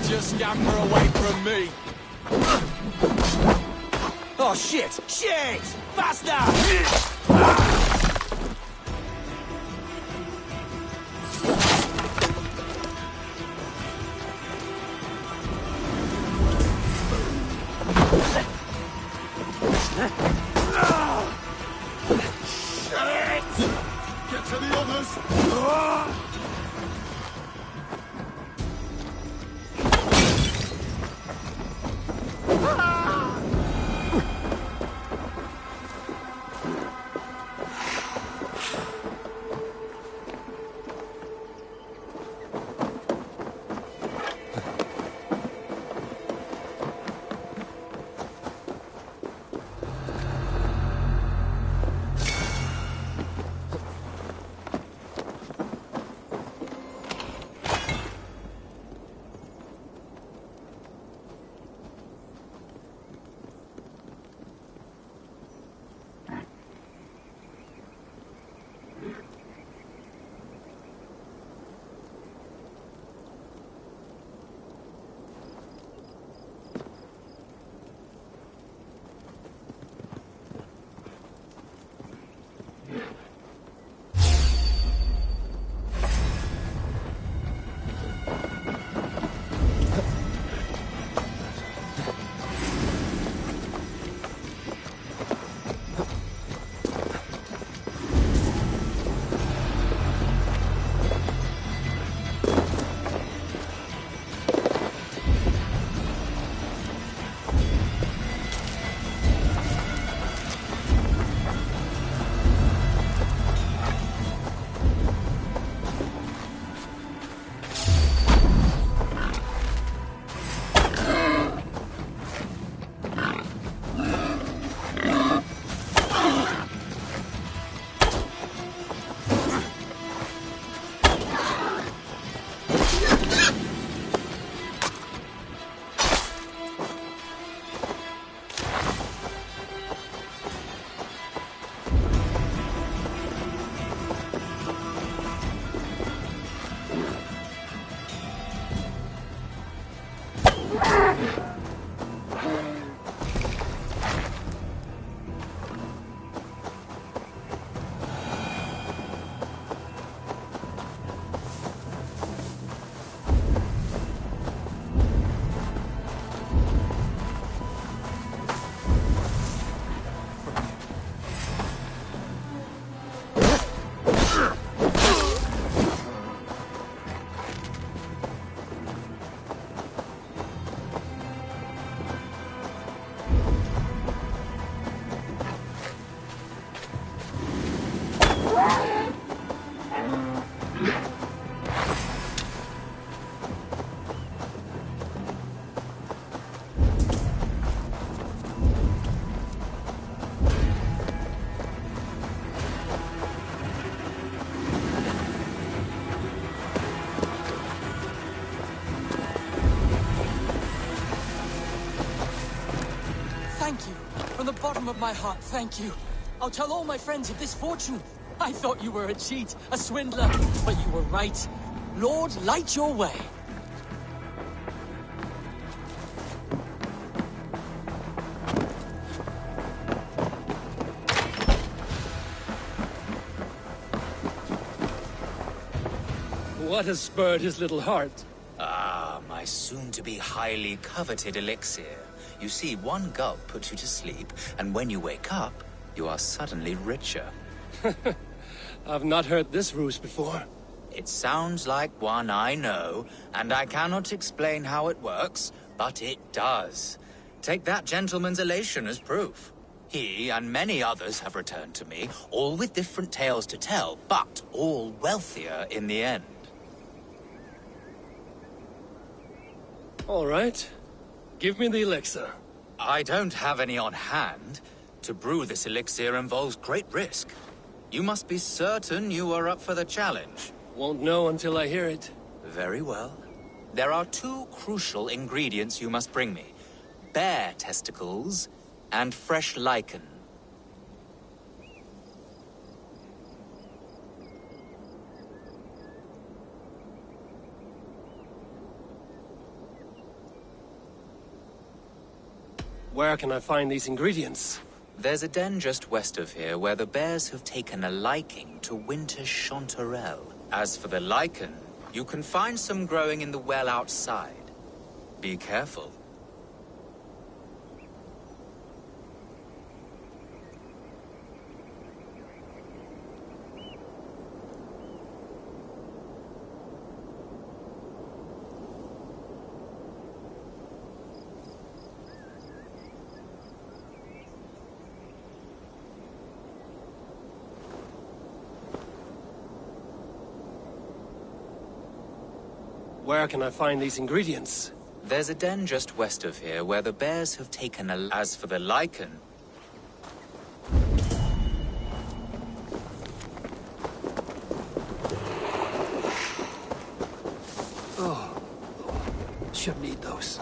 Just scamper away from me! Oh shit! Shit! Faster! Shit! Get to the others! Thank you. From the bottom of my heart, thank you. I'll tell all my friends of this fortune. I thought you were a cheat, a swindler, but you were right. Lord, light your way. What has spurred his little heart? Ah, my soon-to-be highly coveted elixir. You see, one gulp puts you to sleep, and when you wake up, you are suddenly richer. I've not heard this ruse before. It sounds like one I know, and I cannot explain how it works, but it does. Take that gentleman's elation as proof. He and many others have returned to me, all with different tales to tell, but all wealthier in the end. All right. Give me the elixir. I don't have any on hand. To brew this elixir involves great risk. You must be certain you are up for the challenge. Won't know until I hear it. Very well. There are two crucial ingredients you must bring me. Bear testicles and fresh lichen. Where can I find these ingredients? There's a den just west of here where the bears have taken a liking to winter chanterelle. As for the lichen, you can find some growing in the well outside. Be careful. Where can I find these ingredients? There's a den just west of here where the bears have taken a... As for the lichen... Oh, should need those.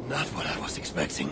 Not what I was expecting.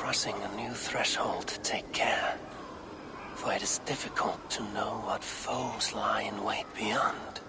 crossing a new threshold to take care. For it is difficult to know what foes lie in wait beyond.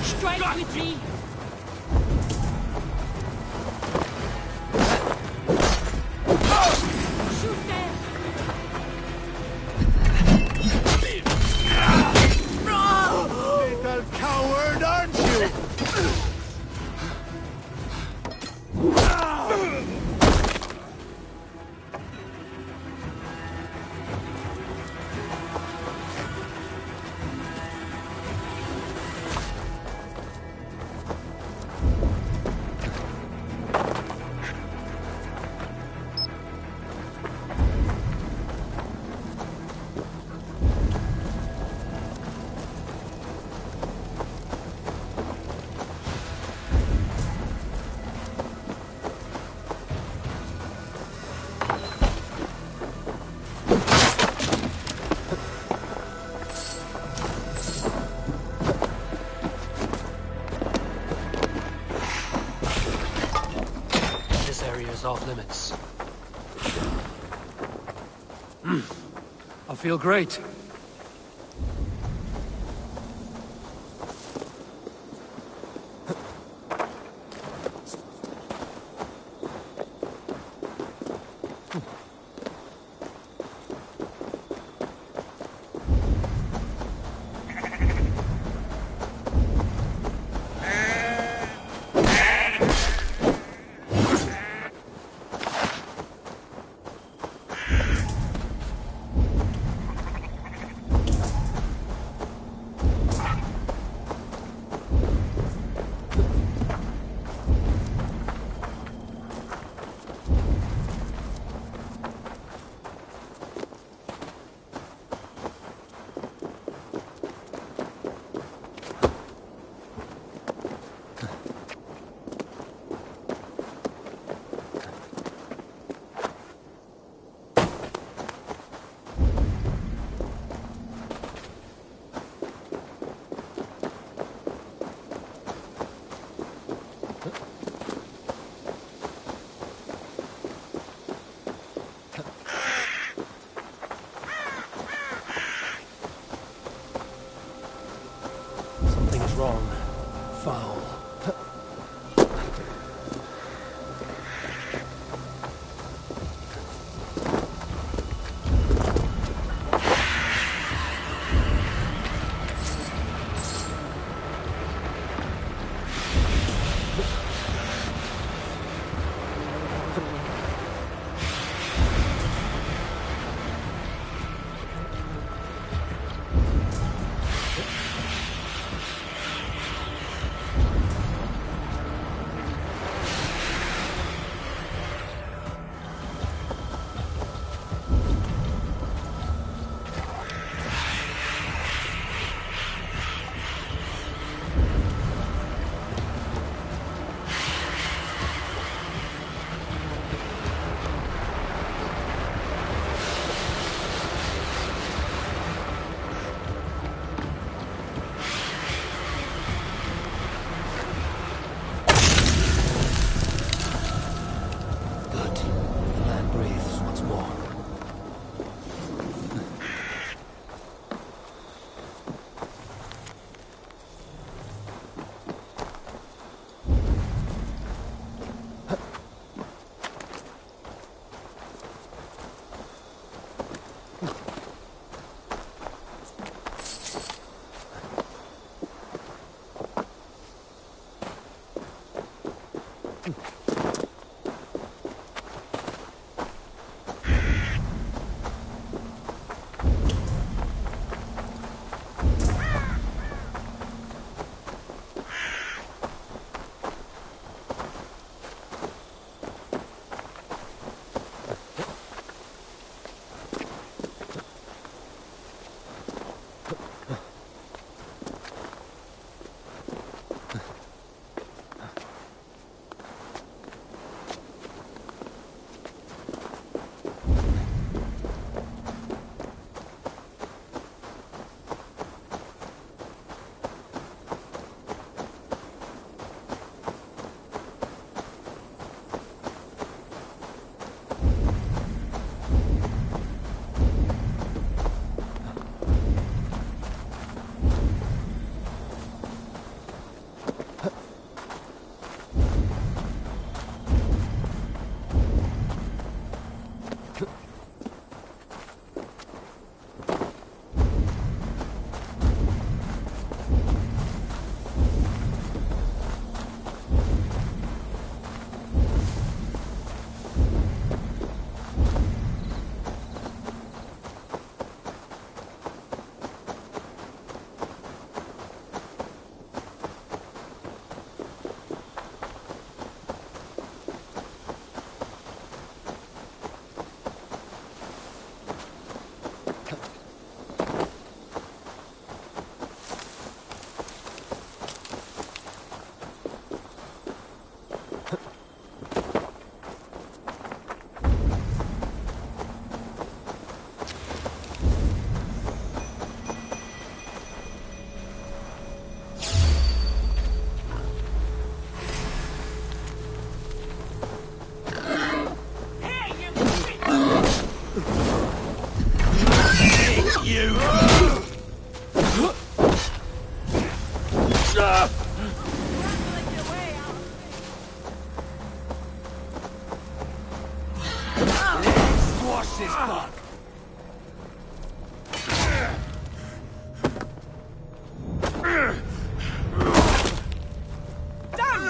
Strike with me! Shoot them! Little coward, aren't you? Off limits. I feel great. Wrong. Foul. you! Squash this bug! Damn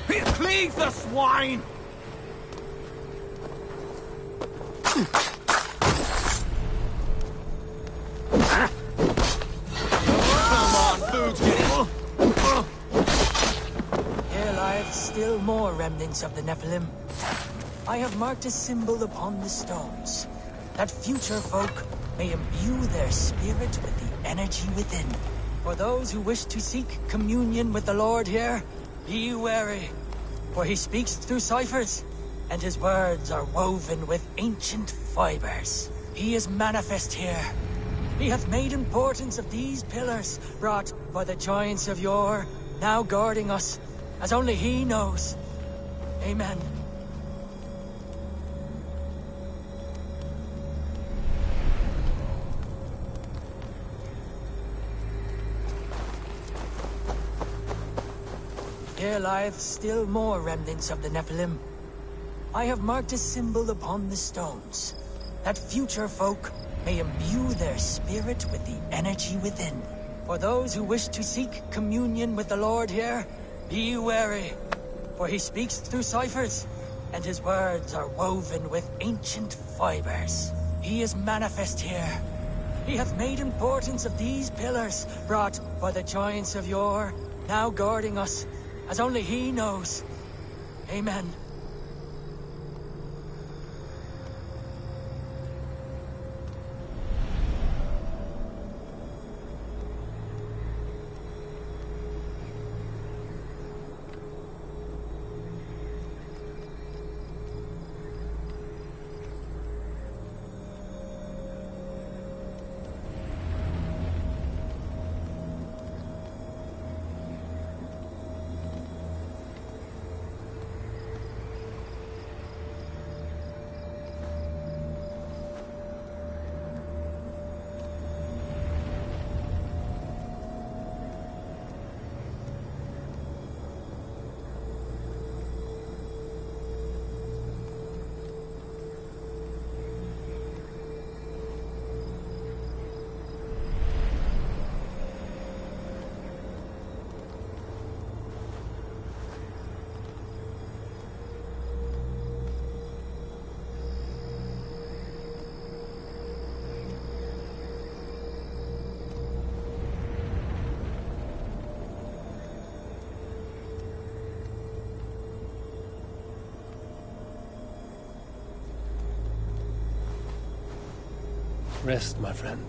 you! Cleave the swine! Come on, food's getting... Here lieth still more remnants of the Nephilim. I have marked a symbol upon the stones, that future folk may imbue their spirit with the energy within. For those who wish to seek communion with the Lord here, be wary, for he speaks through ciphers, and his words are woven with ancient fibers. He is manifest here. He hath made importance of these pillars, brought by the giants of yore, now guarding us, as only he knows. Amen. Here lieth still more remnants of the Nephilim. I have marked a symbol upon the stones, that future folk may imbue their spirit with the energy within. For those who wish to seek communion with the Lord here, be wary, for he speaks through ciphers, and his words are woven with ancient fibers. He is manifest here. He hath made importance of these pillars, brought by the giants of yore, now guarding us, as only he knows. Amen. Rest, my friend.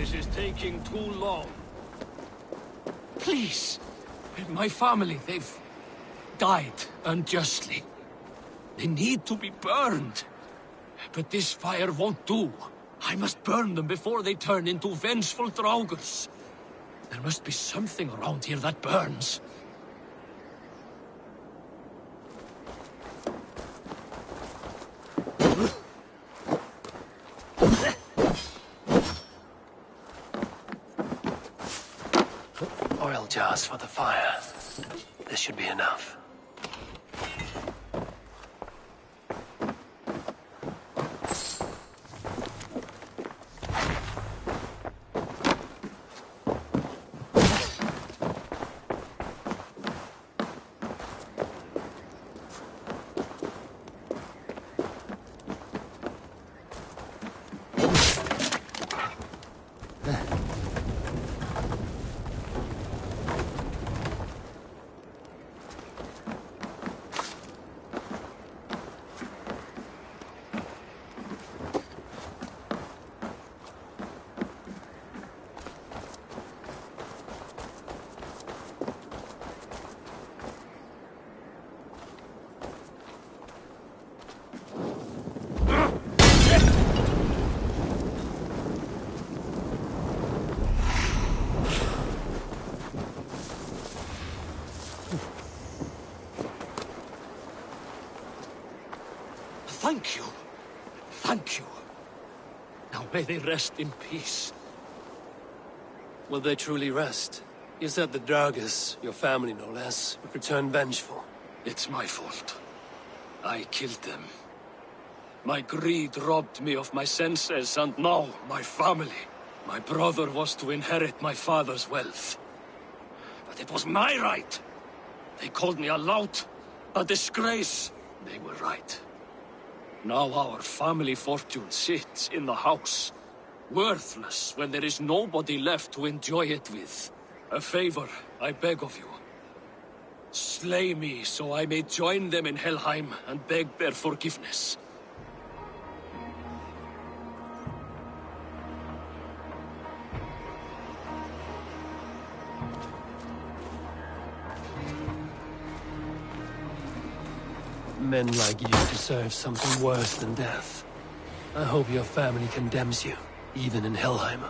This is taking too long. Please. My family, they've died unjustly. They need to be burned. But this fire won't do. I must burn them before they turn into vengeful draugrs. There must be something around here that burns. Oil jars for the fire. This should be enough. Thank you. Thank you. Now may they rest in peace. Will they truly rest? You said the Draugrs, your family no less, would return vengeful. It's my fault. I killed them. My greed robbed me of my senses, and now my family. My brother was to inherit my father's wealth. But it was my right. They called me a lout, a disgrace. They were right. Now our family fortune sits in the house, worthless when there is nobody left to enjoy it with. A favor, I beg of you. Slay me so I may join them in Helheim and beg their forgiveness. Men like you deserve something worse than death. I hope your family condemns you, even in Helheim.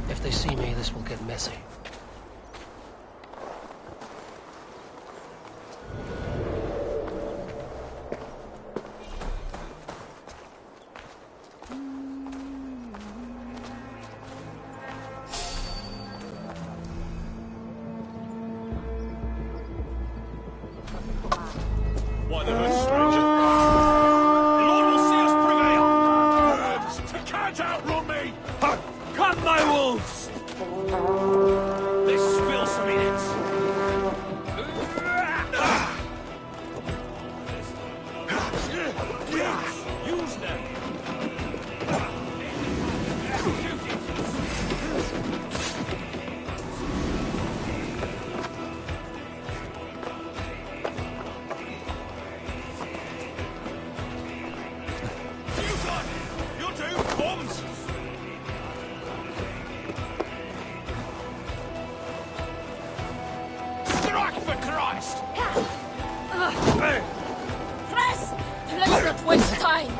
If they see me, this will get messy. Why the hell, stranger? The Lord will see us prevail! To can't outrun me! Cut my wolves! They spill some in it! Use them! You two, bombs! Strike for Christ! Press! Let's not waste time!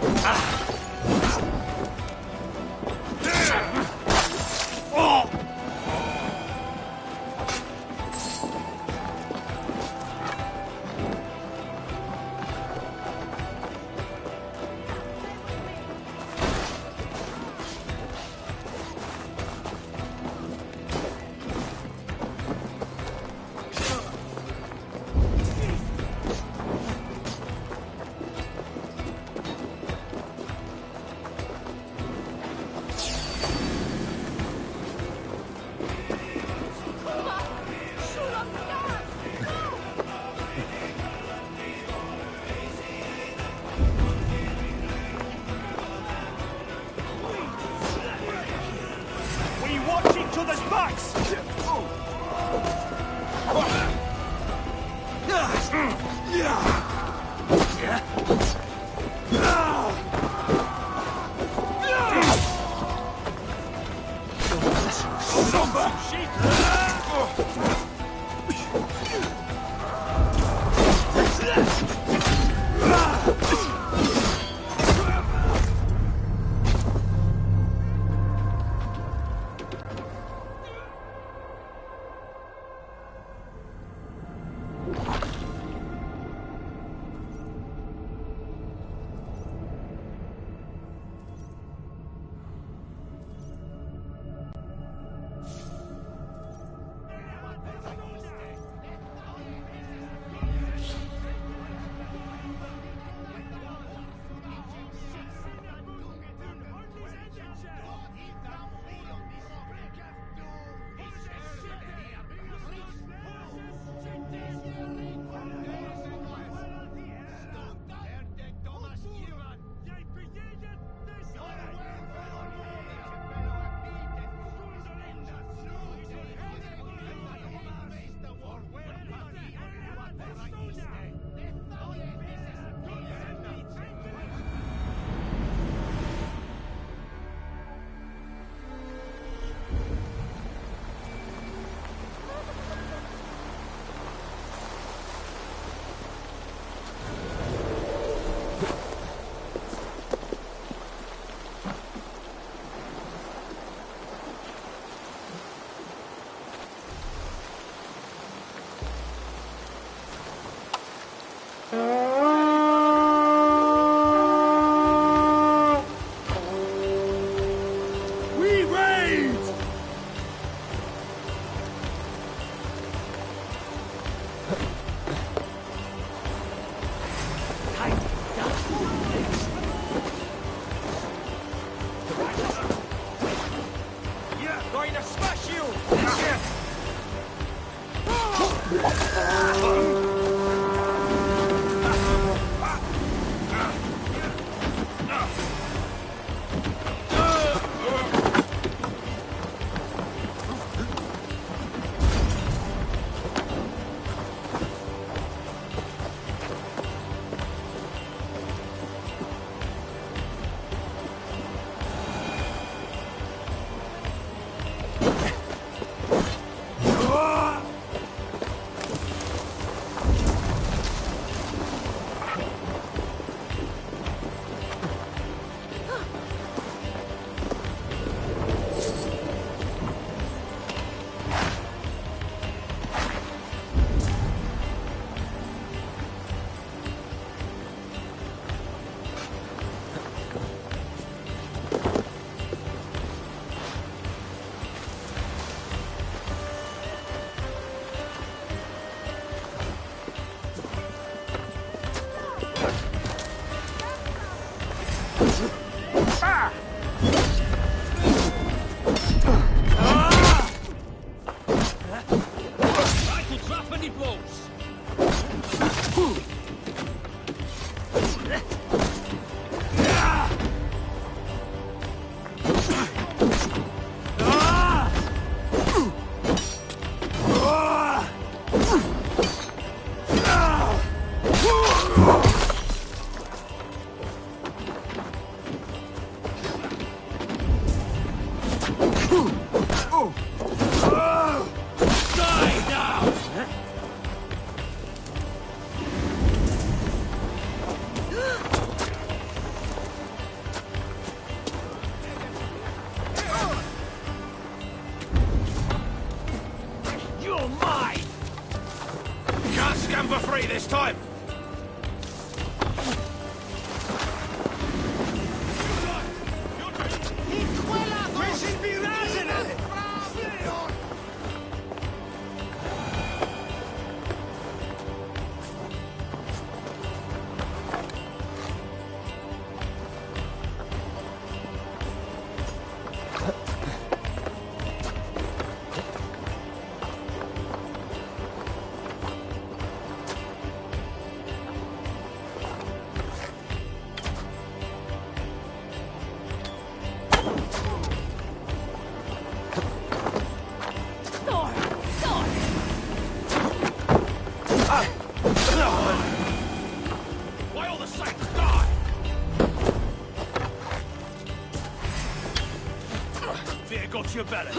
Don't you better!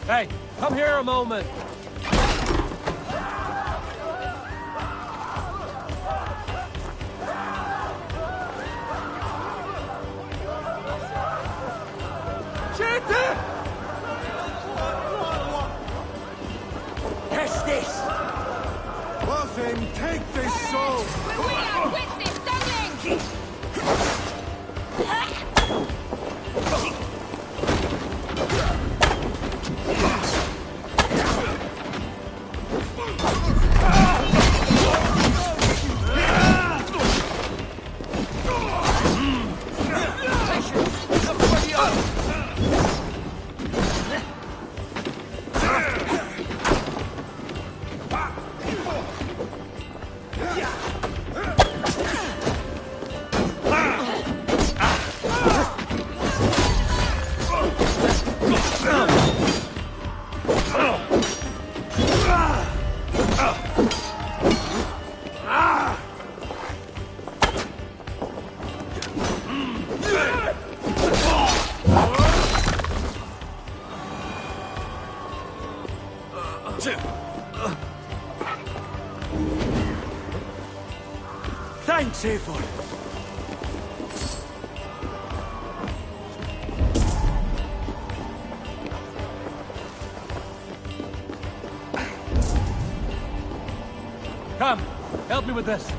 Hey, come here a moment. Catch this! Nothing, take this soul! We are witness, darling! Thanks, Eivor. Come, help me with this.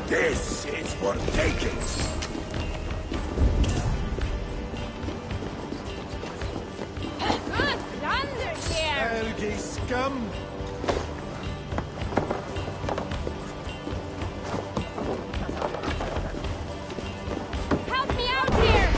This is worth taking! Good thunder here! Helgi scum! Help me out here!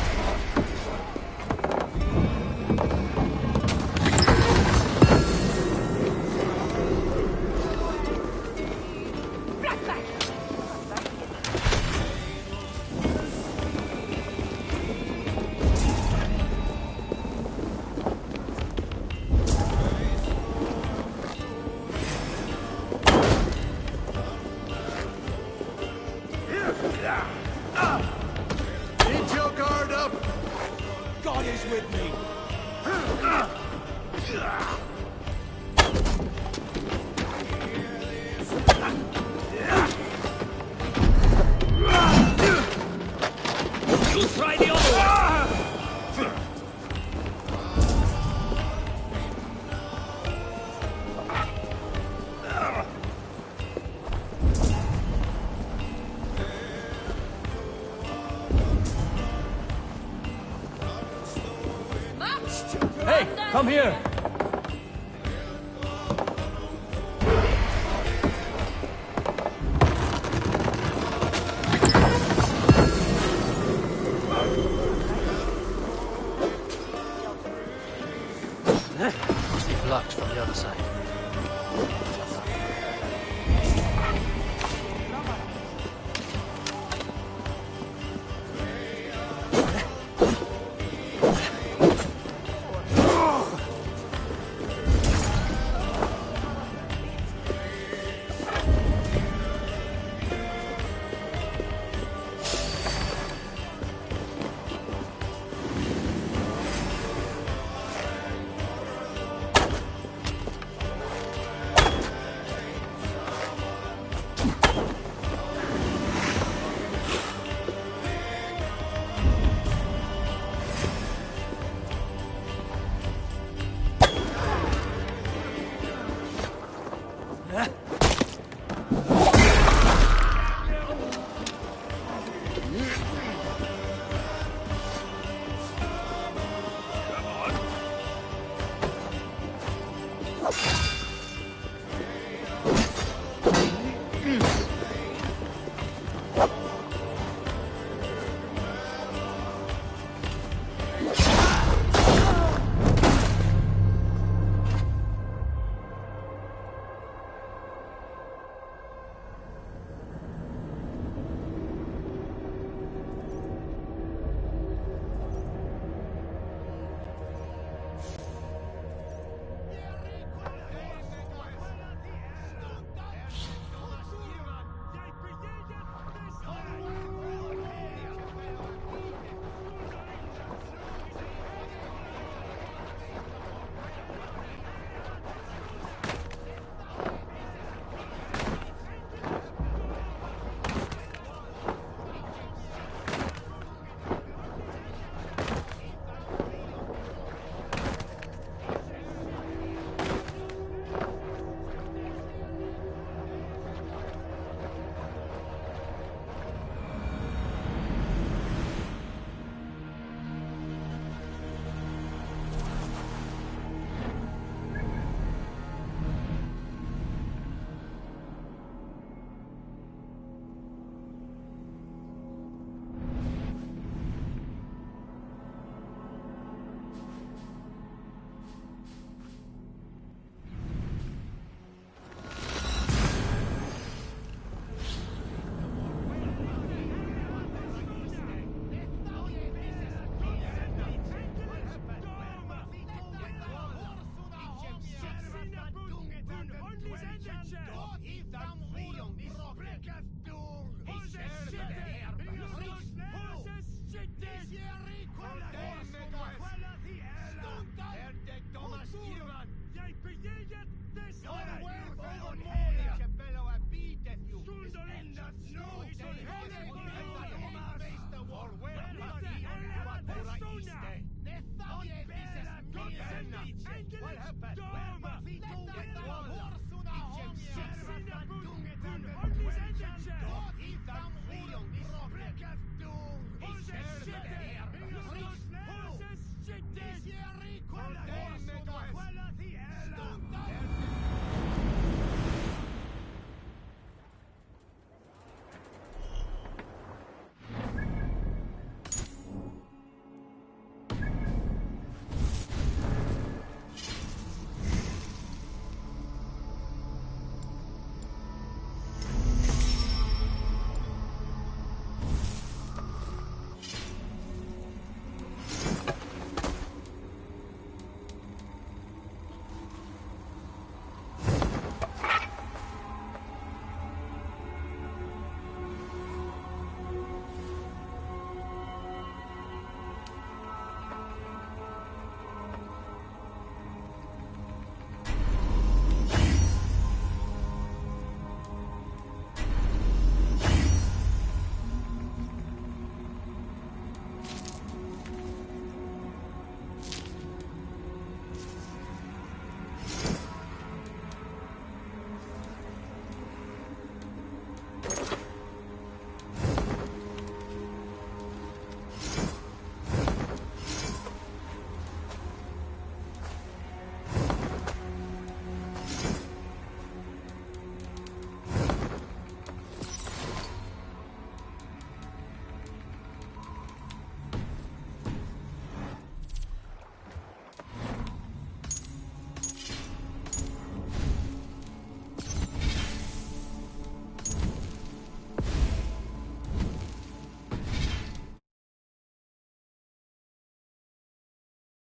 Come here! Must be blocked from the other side. Horses,